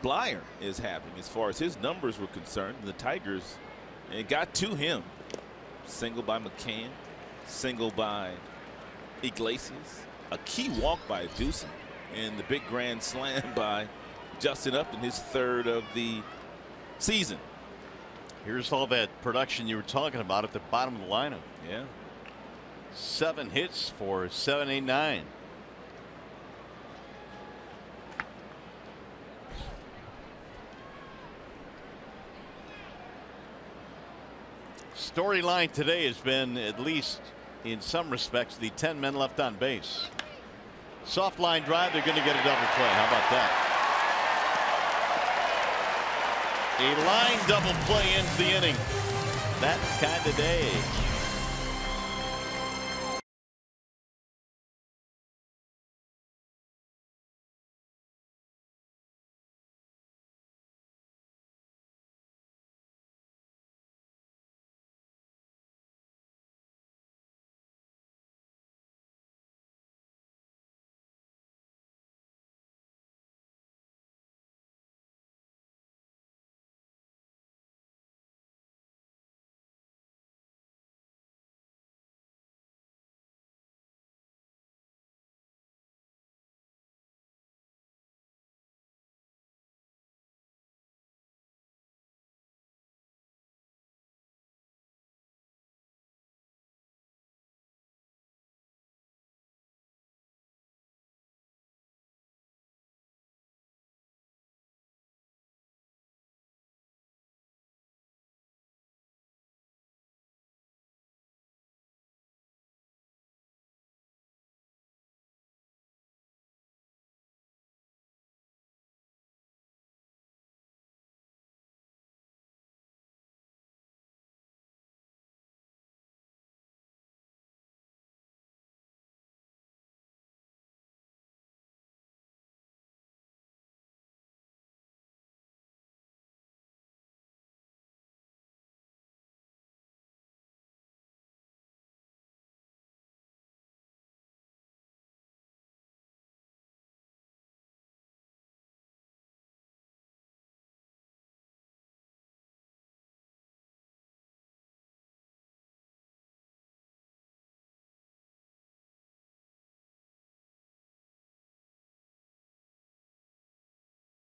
Blyer is having as far as his numbers were concerned. The Tigers, it got to him. Single by McCann, single by Iglesias, a key walk by Ducey, and the big grand slam by Justin Upton, his 3rd of the season. Here's all that production you were talking about at the bottom of the lineup. Yeah. 7 hits for 789. Storyline today has been, at least in some respects, the 10 men left on base. Soft line drive, they're going to get a double play. How about that? A line double play ends the inning. That kind of day.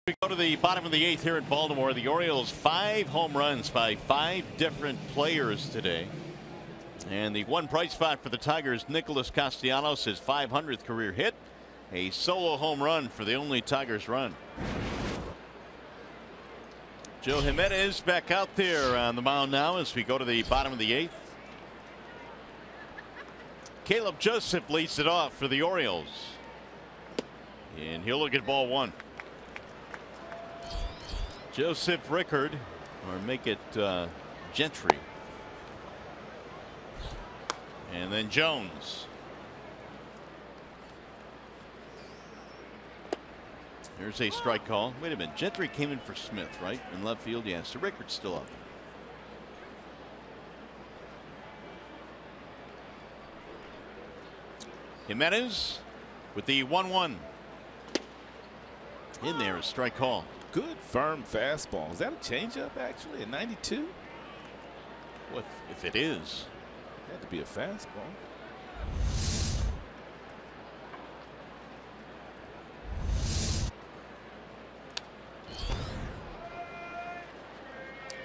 We go to the bottom of the 8th here in Baltimore. The Orioles 5 home runs by 5 different players today. And the one bright spot for the Tigers, Nicholas Castellanos, his 500th career hit. A solo home run for the only Tigers run. Joe Jimenez back out there on the mound now as we go to the bottom of the 8th. Caleb Joseph leads it off for the Orioles. And he'll look at ball 1. Joseph Rickard, or make it Gentry. And then Jones. Here's a strike call. Wait a minute. Gentry came in for Smith, right? In left field, yeah. So Rickard's still up. Jimenez with the 1-1. In there, a strike call. Good firm fastball. Is that a changeup actually at 92? Well, if it is, it had to be a fastball.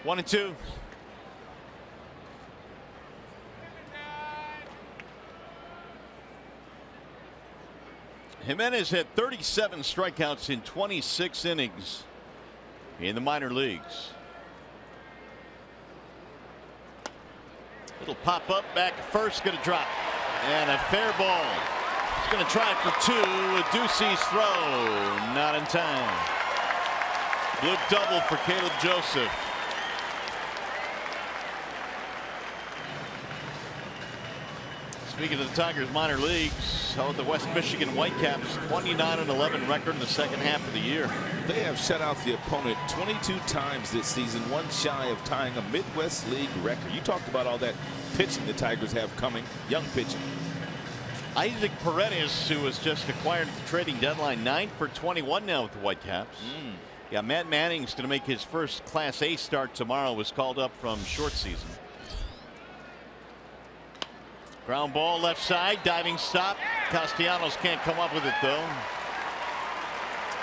One and two. Jimenez had 37 strikeouts in 26 innings in the minor leagues. It'll pop up back first, going to drop, and a fair ball. He's going to try it for 2. A Ducey's throw, not in time. Blue double for Caleb Joseph. Speaking of the Tigers minor leagues, how about the West Michigan Whitecaps 29-11 record in the second half of the year. They have shut out the opponent 22 times this season, one shy of tying a Midwest League record. You talked about all that pitching the Tigers have coming, young pitching. Isaac Paredes, who was just acquired at the trading deadline, 9 for 21 now with the Whitecaps. Yeah, Matt Manning's going to make his first Class A start tomorrow. Was called up from short season. Ground ball left side, diving stop. Castellanos can't come up with it though.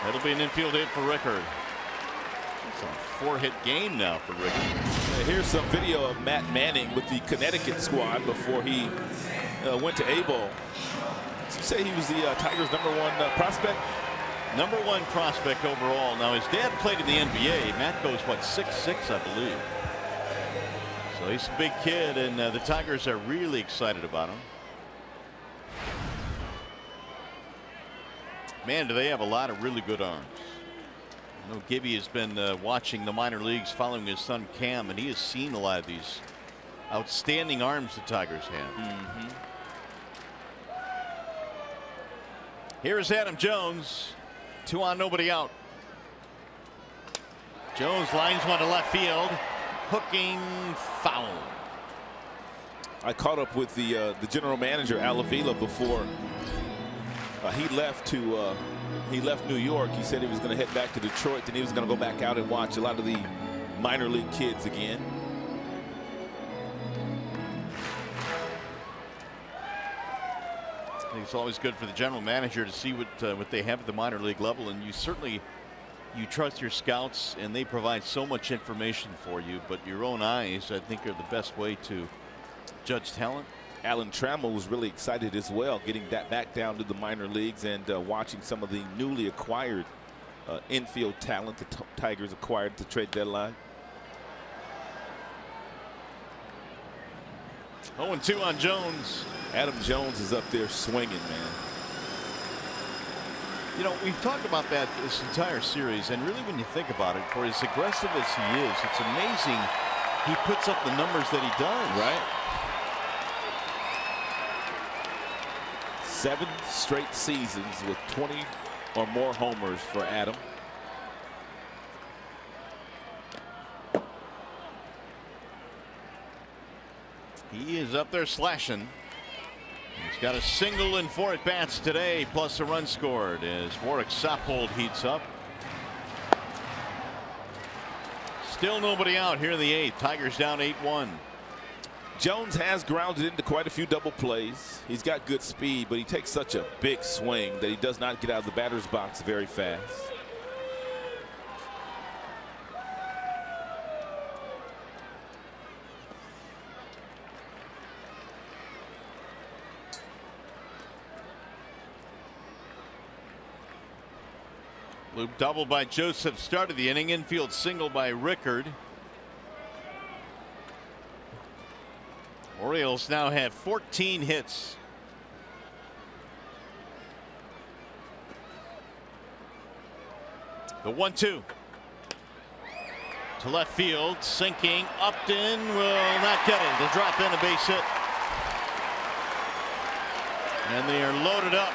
That'll be an infield hit for Rickard. It's a 4-hit game now for Rickard. Here's some video of Matt Manning with the Connecticut squad before he went to A-ball. Did you say he was the Tigers' #1 prospect? #1 prospect overall. Now his dad played in the NBA. Matt goes what, 6'6", I believe. So he's a big kid, and the Tigers are really excited about him. Man, do they have a lot of really good arms. I know Gibby has been watching the minor leagues, following his son Cam, and he has seen a lot of these outstanding arms the Tigers have. Here is Adam Jones. 2 on, nobody out. Jones lines one to left field. Hooking foul. I caught up with the general manager Al Avila before he left New York. He said he was going to head back to Detroit, and he was going to go back out and watch a lot of the minor league kids again. I think it's always good for the general manager to see what they have at the minor league level, and you trust your scouts, and they provide so much information for you, but your own eyes, I think, are the best way to judge talent. Alan Trammell was really excited as well, getting that back down to the minor leagues and watching some of the newly acquired infield talent the Tigers acquired at the trade deadline. 0-2 on Jones. Adam Jones is up there swinging, man. You know, we've talked about that this entire series, and really when you think about it, for as aggressive as he is, it's amazing he puts up the numbers that he does. Right. 7 straight seasons with 20 or more homers for Adam. He is up there slashing. He's got a single in 4 at-bats today, plus a run scored as Warwick Soppold heats up. Still nobody out here in the 8th. Tigers down 8-1. Jones has grounded into quite a few double plays. He's got good speed, but he takes such a big swing that he does not get out of the batter's box very fast. Loop double by Joseph started the inning. Infield single by Rickard. Orioles now have 14 hits. The 1-2 to left field, sinking. Upton will not get it. They'll drop in a base hit, and they are loaded up.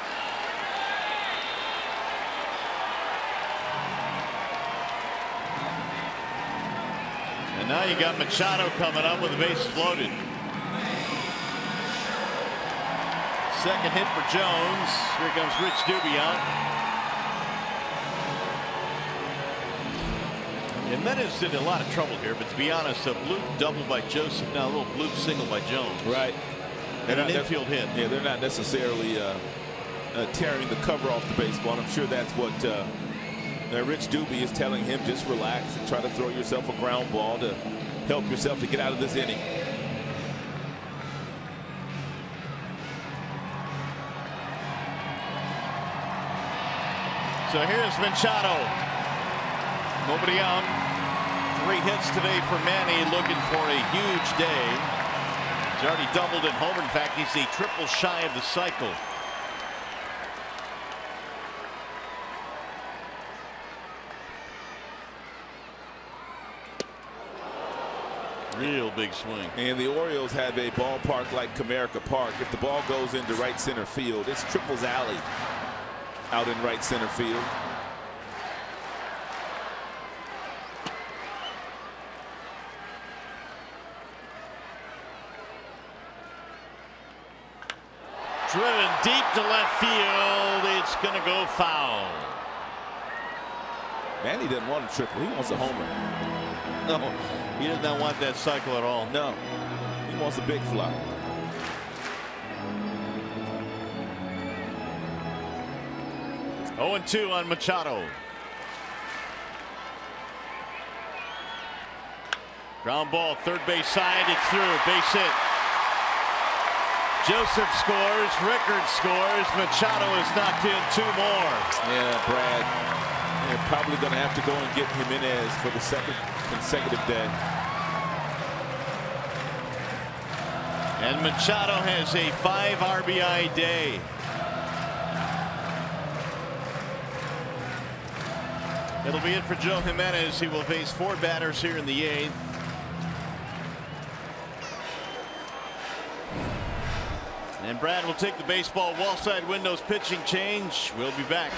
And now you got Machado coming up with the bases loaded. Second hit for Jones. Here comes Rich Doobie out. And that is in a lot of trouble here, but to be honest, a bloop double by Joseph, now a little bloop single by Jones. Right. And an infield hit. Yeah, they're not necessarily tearing the cover off the baseball. And I'm sure that's what Rich Doobie is telling him. Just relax and try to throw yourself a ground ball to help yourself to get out of this inning. So here's Machado. Nobody out. 3 hits today for Manny, looking for a huge day. He's already doubled and homered. In fact, he's a triple shy of the cycle. Real big swing. And the Orioles have a ballpark like Comerica Park. If the ball goes into right center field, it's Triples Alley out in right center field. Driven deep to left field. It's going to go foul. Manny doesn't want a triple. He wants a homer. No, he does not want that cycle at all. No, he wants a big fly. Oh, 0-2 on Machado. Ground ball, third base side. It's through. Base hit. Joseph scores, Rickard scores, Machado has knocked in 2 more. Yeah, Brad. They're probably going to have to go and get Jimenez for the second consecutive day. And Machado has a 5 RBI day. It'll be it for Joe Jimenez. He will face 4 batters here in the 8th. And Brad will take the baseball wall side windows pitching change. We'll be back.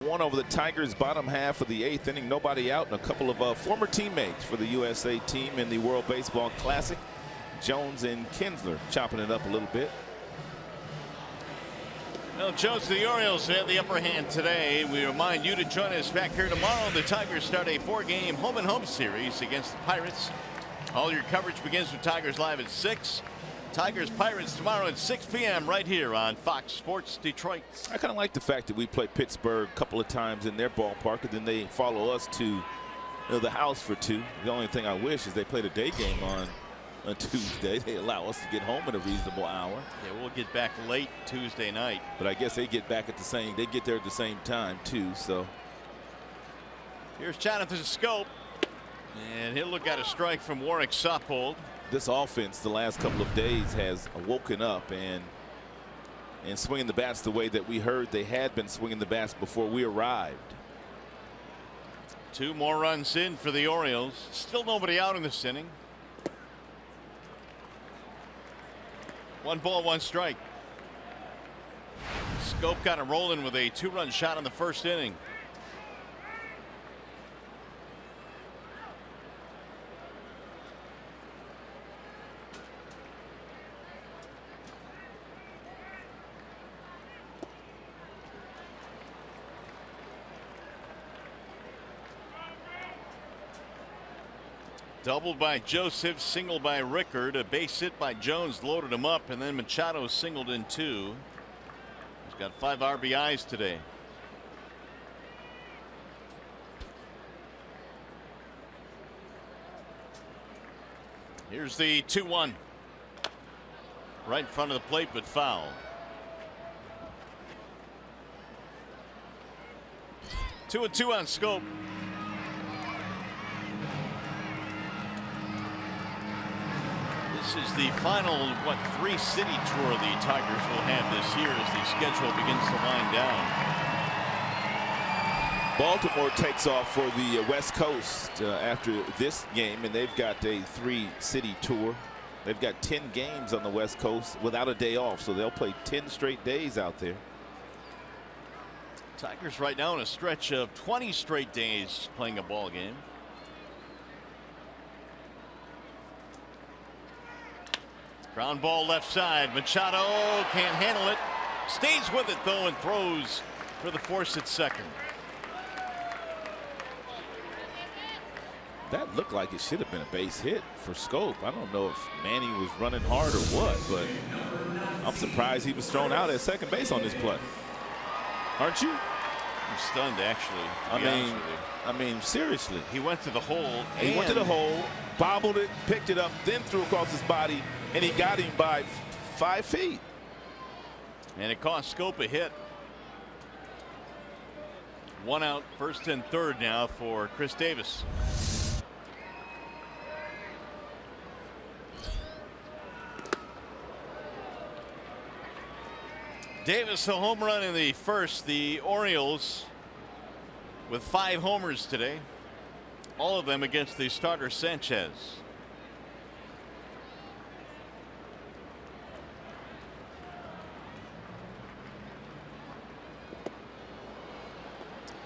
One over the Tigers bottom half of the 8th inning, nobody out, and a couple of former teammates for the USA team in the World Baseball Classic. Jones and Kinsler chopping it up a little bit. Well, Jones, the Orioles have the upper hand today. We remind you to join us back here tomorrow. The Tigers start a 4-game home-and-home series against the Pirates. All your coverage begins with Tigers Live at 6. Tigers Pirates tomorrow at 6 p.m. right here on Fox Sports Detroit. I kind of like the fact that we play Pittsburgh a couple of times in their ballpark, and then they follow us to the house for 2. The only thing I wish is they played a day game on Tuesday. They allow us to get home at a reasonable hour. Yeah, we'll get back late Tuesday night. But I guess they get back at they get there at the same time too. So here's Jonathan Scope, and he'll look at a strike from Warwick Soppold. This offense the last couple of days has woken up and swinging the bats the way that we heard they had been swinging the bats before we arrived. 2 more runs in for the Orioles. Still nobody out in this inning. 1 ball, 1 strike. Scope got it rolling with a 2-run shot in the first inning. Doubled by Joseph, single by Rickard, a base hit by Jones loaded him up, and then Machado singled in 2. He's got 5 RBIs today. Here's the 2-1. Right in front of the plate, but foul. 2-2 on Scope. This is the final, 3-city tour the Tigers will have this year as the schedule begins to wind down. Baltimore takes off for the West Coast after this game, and they've got a 3-city tour. They've got 10 games on the West Coast without a day off, so they'll play 10 straight days out there. Tigers right now in a stretch of 20 straight days playing a ball game. Ground ball left side. Machado can't handle it. Stays with it though and throws for the force at second. That looked like it should have been a base hit for Scope. I don't know if Manny was running hard or what, but I'm surprised he was thrown out at second base on this play. Aren't you? I'm stunned, actually. I mean, seriously. He went to the hole. He went to the hole, bobbled it, picked it up, then threw across his body, and he got him by 5 feet. And it cost Scope a hit. 1 out, first and third now for Chris Davis. Davis a home run in the first. The Orioles with 5 homers today, all of them against the starter Sanchez.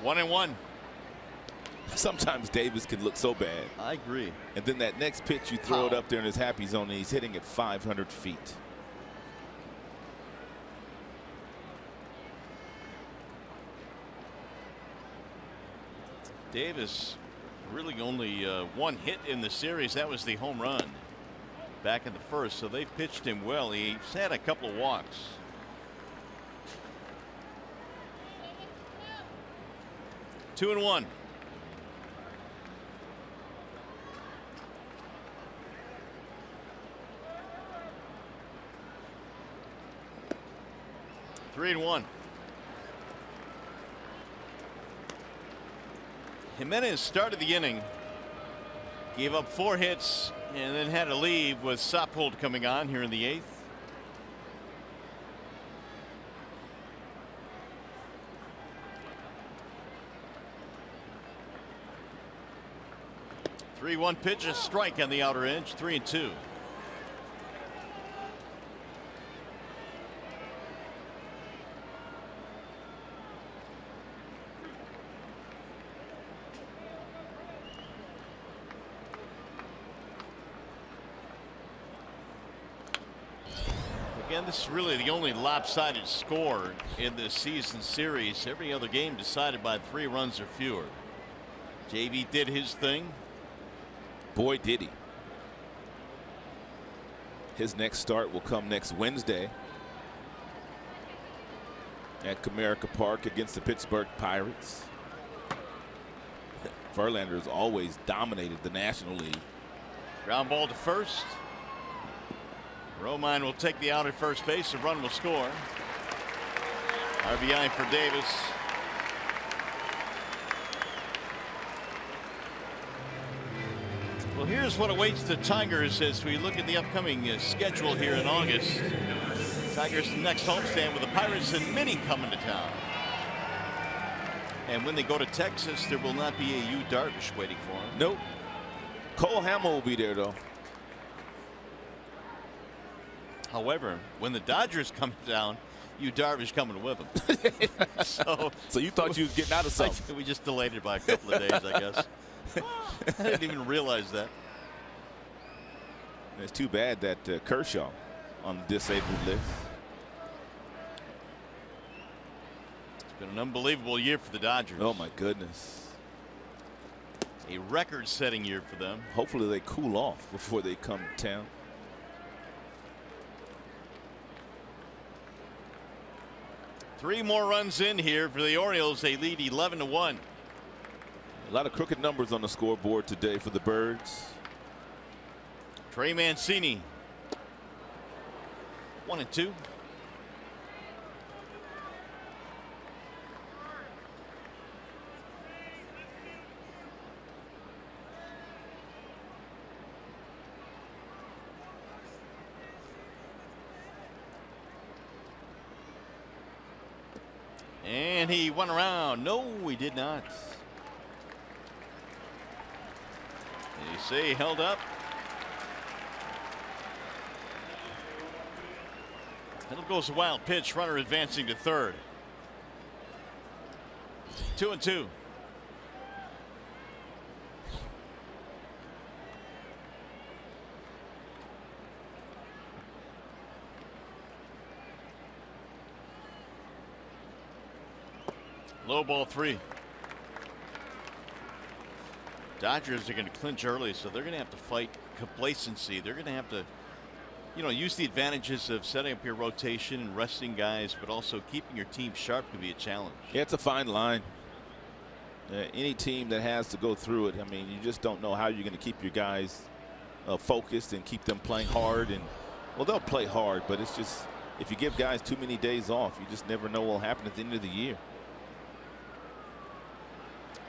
One and one. Sometimes Davis can look so bad. I agree. And then that next pitch, you throw it up there in his happy zone, and he's hitting at 500 feet. Davis really only 1 hit in the series. That was the home run back in the first. So they've pitched him well. He's had a couple of walks. Two and one. Three and one. Jimenez started the inning, gave up 4 hits, and then had to leave with Soppold coming on here in the 8th. Three-one pitch, a strike on the outer edge, 3-2. Again, this is really the only lopsided score in this season series. Every other game decided by 3 runs or fewer. JV did his thing. Boy, did he. His next start will come next Wednesday at Comerica Park against the Pittsburgh Pirates. Verlander has always dominated the National League. Ground ball to first. Romine will take the out at first base. A run will score. RBI for Davis. Well, here's what awaits the Tigers as we look at the upcoming schedule here in August. Tigers next homestand with the Pirates and Minnie coming to town. And when they go to Texas, there will not be a Yu Darvish waiting for them. Nope. Cole Hamel will be there, though. However, when the Dodgers come down, Yu Darvish coming with them. So you thought you was getting out of something. We just delayed it by a couple of days, I guess. I didn't even realize that. It's too bad that Kershaw on the disabled list. It's been an unbelievable year for the Dodgers. Oh my goodness. A record-setting year for them. Hopefully they cool off before they come to town. Three more runs in here for the Orioles. They lead 11-1. A lot of crooked numbers on the scoreboard today for the Birds. Trey Mancini. 1-2. And he went around. No, he did not. Did he say held up? It'll goes a wild pitch. Runner advancing to third. 2-2. Low ball 3. Dodgers are going to clinch early, so they're going to have to fight complacency. They're going to have to, use the advantages of setting up your rotation and resting guys, but also keeping your team sharp can be a challenge. Yeah, it's a fine line. Any team that has to go through it, I mean, you just don't know how you're going to keep your guys focused and keep them playing hard. And well, they'll play hard, but it's just if you give guys too many days off, you just never know what will happen at the end of the year.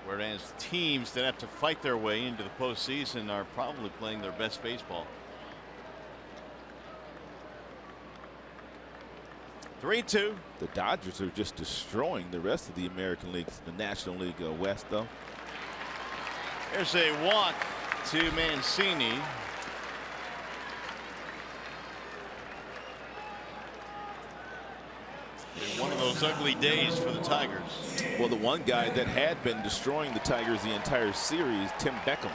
Whereas teams that have to fight their way into the postseason are probably playing their best baseball. 3-2. The Dodgers are just destroying the rest of the American League, the National League West, though. There's a walk to Mancini. One of those ugly days for the Tigers. Well, the one guy that had been destroying the Tigers the entire series, Tim Beckham.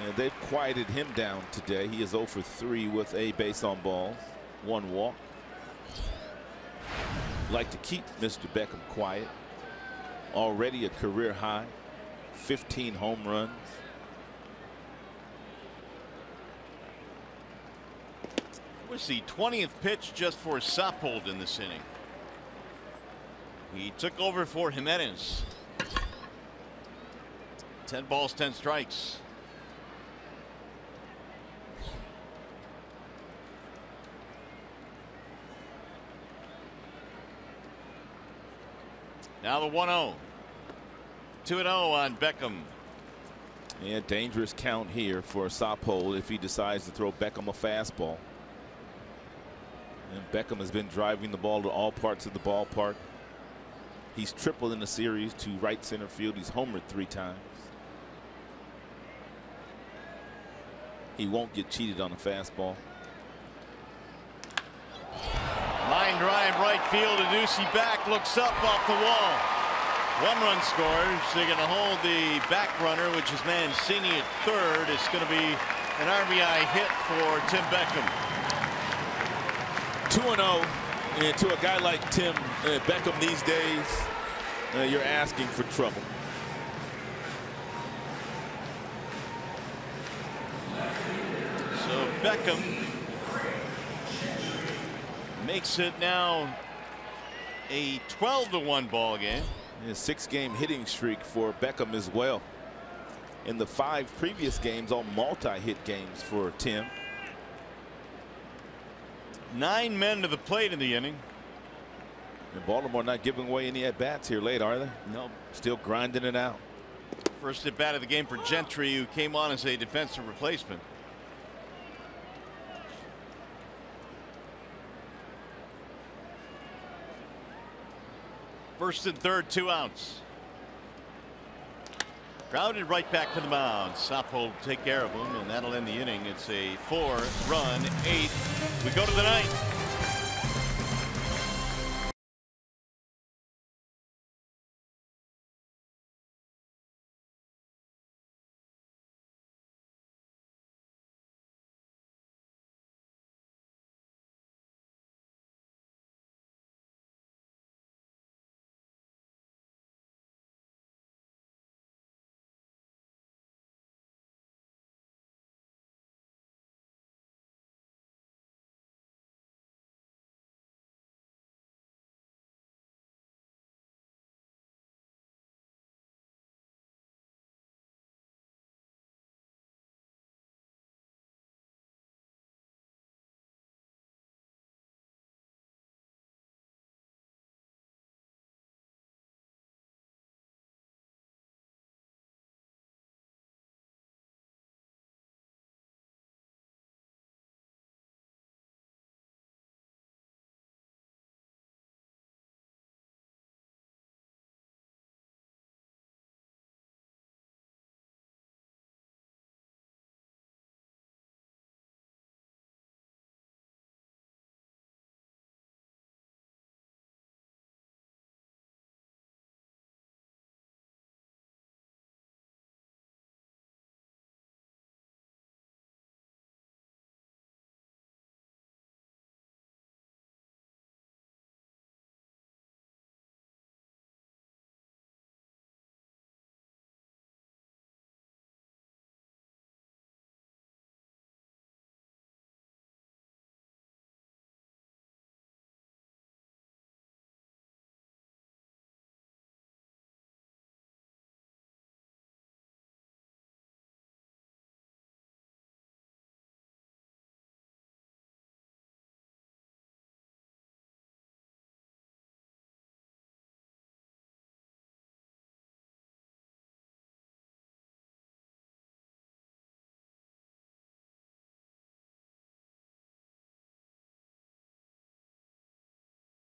And they've quieted him down today. He is 0 for 3 with a base on balls, 1 walk. Like to keep Mr. Beckham quiet. Already a career high, 15 home runs. It was the 20th pitch just for Soppold in this inning. He took over for Jimenez. 10 balls, 10 strikes. Now the 1-0. 2-0 on Beckham. And dangerous count here for Soppold if he decides to throw Beckham a fastball. And Beckham has been driving the ball to all parts of the ballpark. He's tripled in the series to right center field. He's homered 3 times. He won't get cheated on a fastball. Line drive right field. Aducey back, looks up off the wall. 1 run scores. They're going to hold the back runner, which is Mancini at third. It's going to be an RBI hit for Tim Beckham. 2-0, and to a guy like Tim Beckham these days, you're asking for trouble. So Beckham makes it now a 12-1 ball game. A 6-game hitting streak for Beckham as well. In the 5 previous games, all multi-hit games for Tim. 9 men to the plate in the inning. And Baltimore not giving away any at-bats here late, are they? No. Still grinding it out. First at bat of the game for Gentry, who came on as a defensive replacement. First and third, 2 outs. Grounded right back to the mound. Soppold will take care of him, and that'll end the inning. It's a 4-run 8th. We go to the 9th.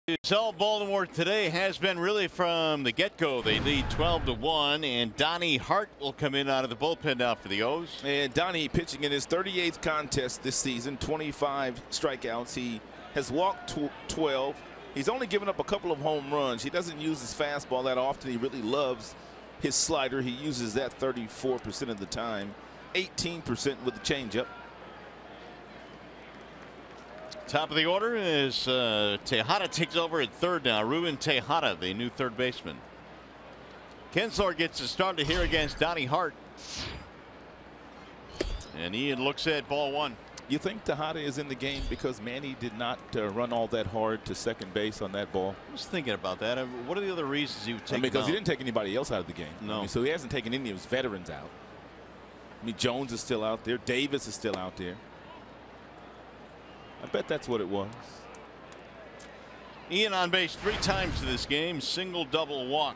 It's all Baltimore today has been really from the get-go. They lead 12-1, and Donnie Hart will come in out of the bullpen now for the O's. And Donnie pitching in his 38th contest this season, 25 strikeouts. He has walked 12. He's only given up a couple of home runs. He doesn't use his fastball that often. He really loves his slider. He uses that 34% of the time, 18% with the changeup. Top of the order is Tejada takes over at third now. Ruben Tejada, the new third baseman. Kinsler gets it started here against Donnie Hart. And Ian looks at ball one. You think Tejada is in the game because Manny did not run all that hard to second base on that ball? I was thinking about that. What are the other reasons he would take him because out? he didn't take anybody else out of the game. No. So he hasn't taken any of his veterans out. Jones is still out there. Davis is still out there. I bet that's what it was. Ian on base 3 times to this game. Single, double, walk.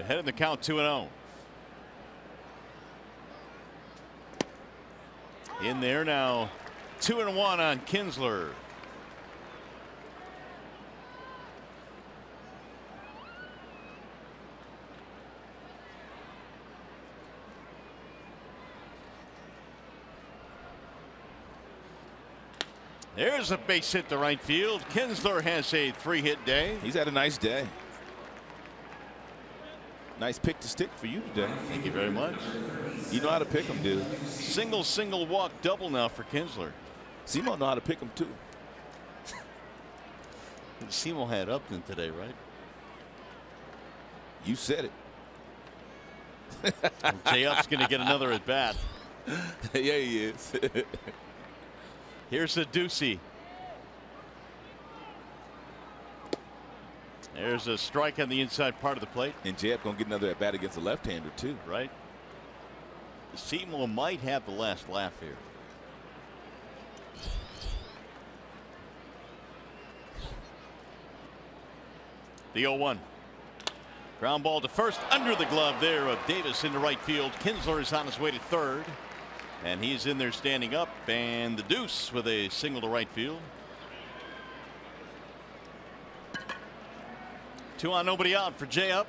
Ahead in the count, 2-0. In there now, 2-1 on Kinsler. There's a base hit to right field. Kinsler has a 3-hit day. He's had a nice day. Nice pick to stick for you today. Thank you very much. You know how to pick them, dude. Single, single, walk, double now for Kinsler. Simo know how to pick them too. Simo had Upton today, right? You said it. Jay Up's going to get another at bat. Yeah, he is. Here's a Ducey. There's a strike on the inside part of the plate. And Jeb gonna get another at bat against a left-hander too. Right. Seymour might have the last laugh here. The 0-1. Ground ball to first, under the glove there of Davis into right field. Kinsler is on his way to third. And he's in there standing up, and the deuce with a single to right field. 2 on, nobody out for Jay Up.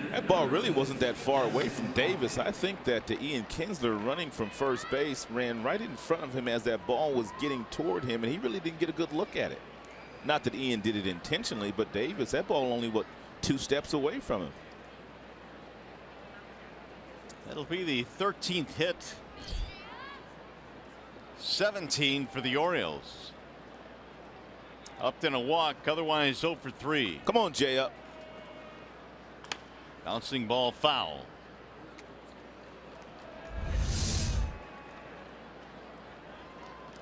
That ball really wasn't that far away from Davis. I think that Ian Kinsler, running from first base, ran right in front of him as that ball was getting toward him, and he really didn't get a good look at it. Not that Ian did it intentionally, but Davis, that ball only, what, 2 steps away from him. That'll be the 13th hit. 17 for the Orioles. Upton a walk, otherwise 0 for 3. Come on, Jay Up. Bouncing ball foul.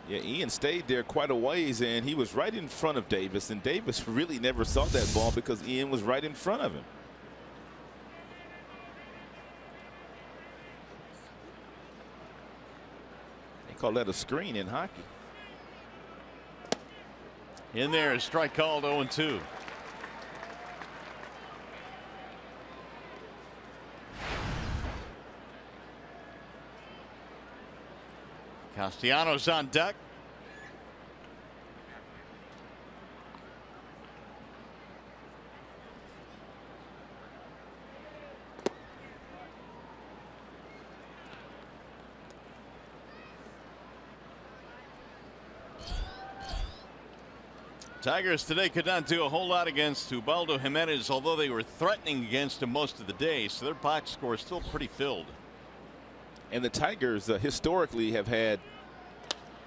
Yeah, Ian stayed there quite a ways, and he was right in front of Davis, and Davis really never saw that ball because Ian was right in front of him. Call that a screen in hockey. In there, a strike called, 0-2. Castellanos on deck. Tigers today could not do a whole lot against Ubaldo Jimenez, although they were threatening against him most of the day, so their box score is still pretty filled. And the Tigers historically have had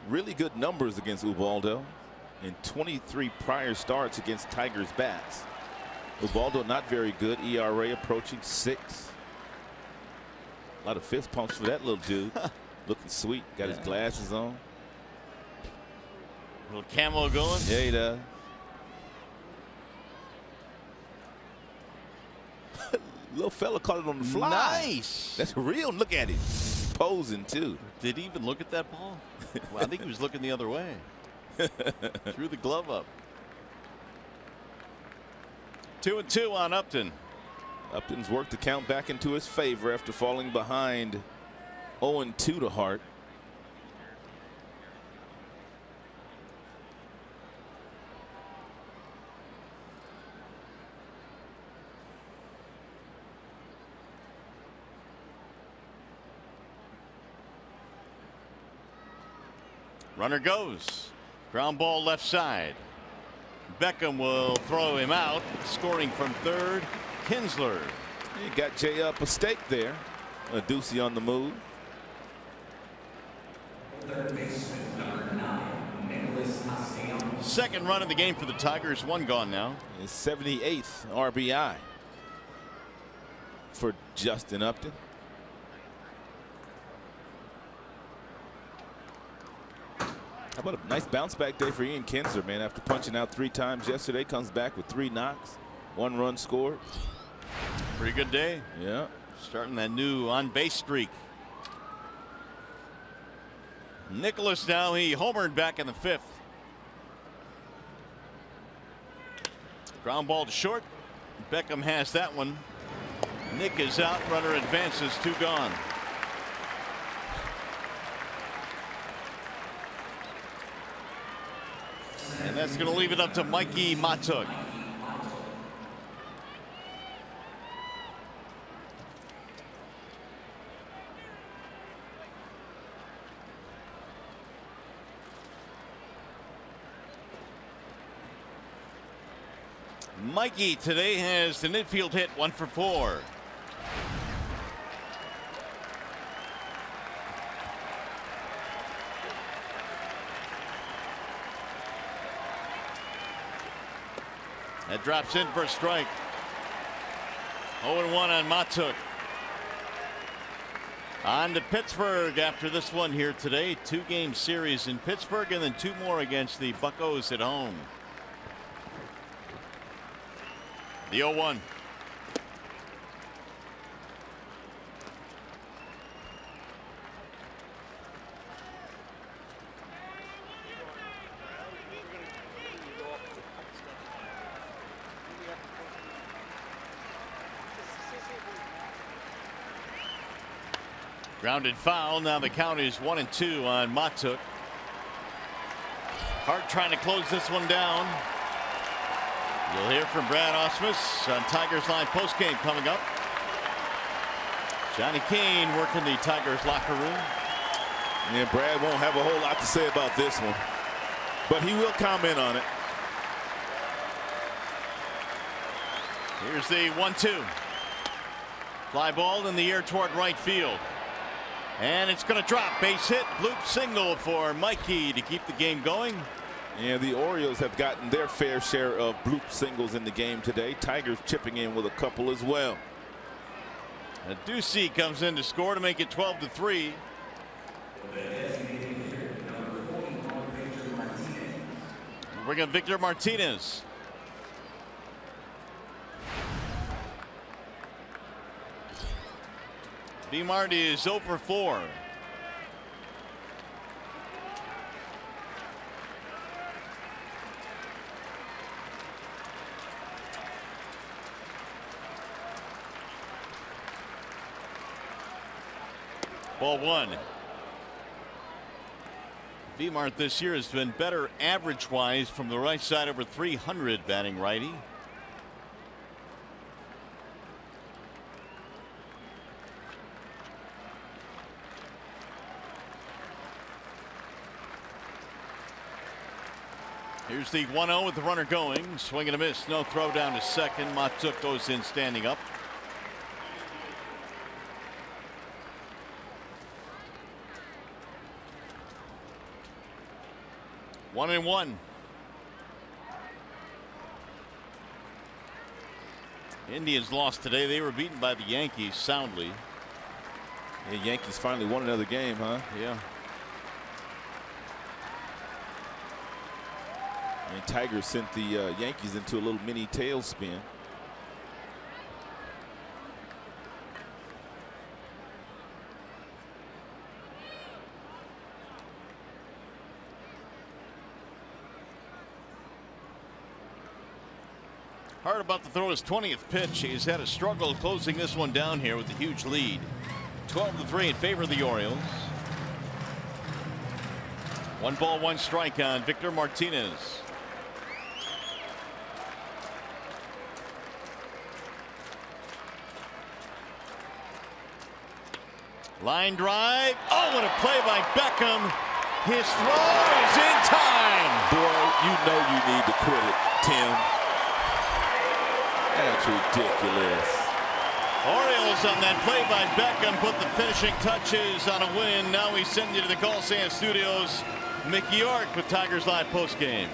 really good numbers against Ubaldo in 23 prior starts against Tigers bats. Ubaldo not very good, ERA approaching 6. A lot of fist pumps for that little dude. Looking sweet, got his glasses on. Little camo going. Yeah, he does. Little fella caught it on the fly. Nice. That's real. Look at him. Posing too. Did he even look at that ball? Well, I think he was looking the other way. Threw the glove up. 2-2 on Upton. Upton's worked the count back into his favor after falling behind 0-2 to Hart. Runner goes. Ground ball left side. Beckham will throw him out. Scoring from third, Kinsler. He got Jay up a stake there. A Ducey on the move. Second run of the game for the Tigers. One gone now. His 78th RBI for Justin Upton. How about a nice bounce back day for Ian Kinsler, man? After punching out 3 times yesterday, comes back with 3 knocks, 1 run scored. Pretty good day. Yeah. Starting that new on base streak. Nicholas now, he homered back in the 5th. Ground ball to short. Beckham has that one. Nick is out. Runner advances. 2 gone. And that's going to leave it up to Mikey Matuk. Mikey today has an infield hit, 1 for 4. That drops in for a strike. 0-1 on Matuk. On to Pittsburgh after this one here today. 2-game series in Pittsburgh and then 2 more against the Buccos at home. The 0-1. Grounded foul. Now the count is 1-2 on Matuk. Hart trying to close this one down. You'll hear from Brad Ausmus on Tigers Line postgame coming up. Johnny Kane working the Tigers locker room. Yeah, Brad won't have a whole lot to say about this one, but he will comment on it. Here's the 1-2. Fly ball in the air toward right field. And it's going to drop. Base hit. Bloop single for Mikey to keep the game going. Yeah, the Orioles have gotten their fair share of bloop singles in the game today. Tigers chipping in with a couple as well. Ducey comes in to score to make it 12-3. We're going to Victor Martinez. B. Marty is 0 for 4. Ball 1. V-Mart this year has been better average wise from the right side, over 300 batting righty. Here's the 1-0 with the runner going. Swing and a miss. No throw down to second. Matuk goes in standing up. One and one. Indians lost today. They were beaten by the Yankees soundly. The Yankees finally won another game, huh? Yeah. And Tigers sent the Yankees into a little mini tailspin. Hart about to throw his 20th pitch. He's had a struggle closing this one down here with a huge lead. 12-3 in favor of the Orioles. 1 ball, 1 strike on Victor Martinez. Line drive. Oh, what a play by Beckham. His throw is in time. Boy, you know you need to quit it, Tim. That's ridiculous. Orioles on that play by Beckham put the finishing touches on a win. Now we send you to the Coliseum Studios. Mickey York with Tigers Live postgame.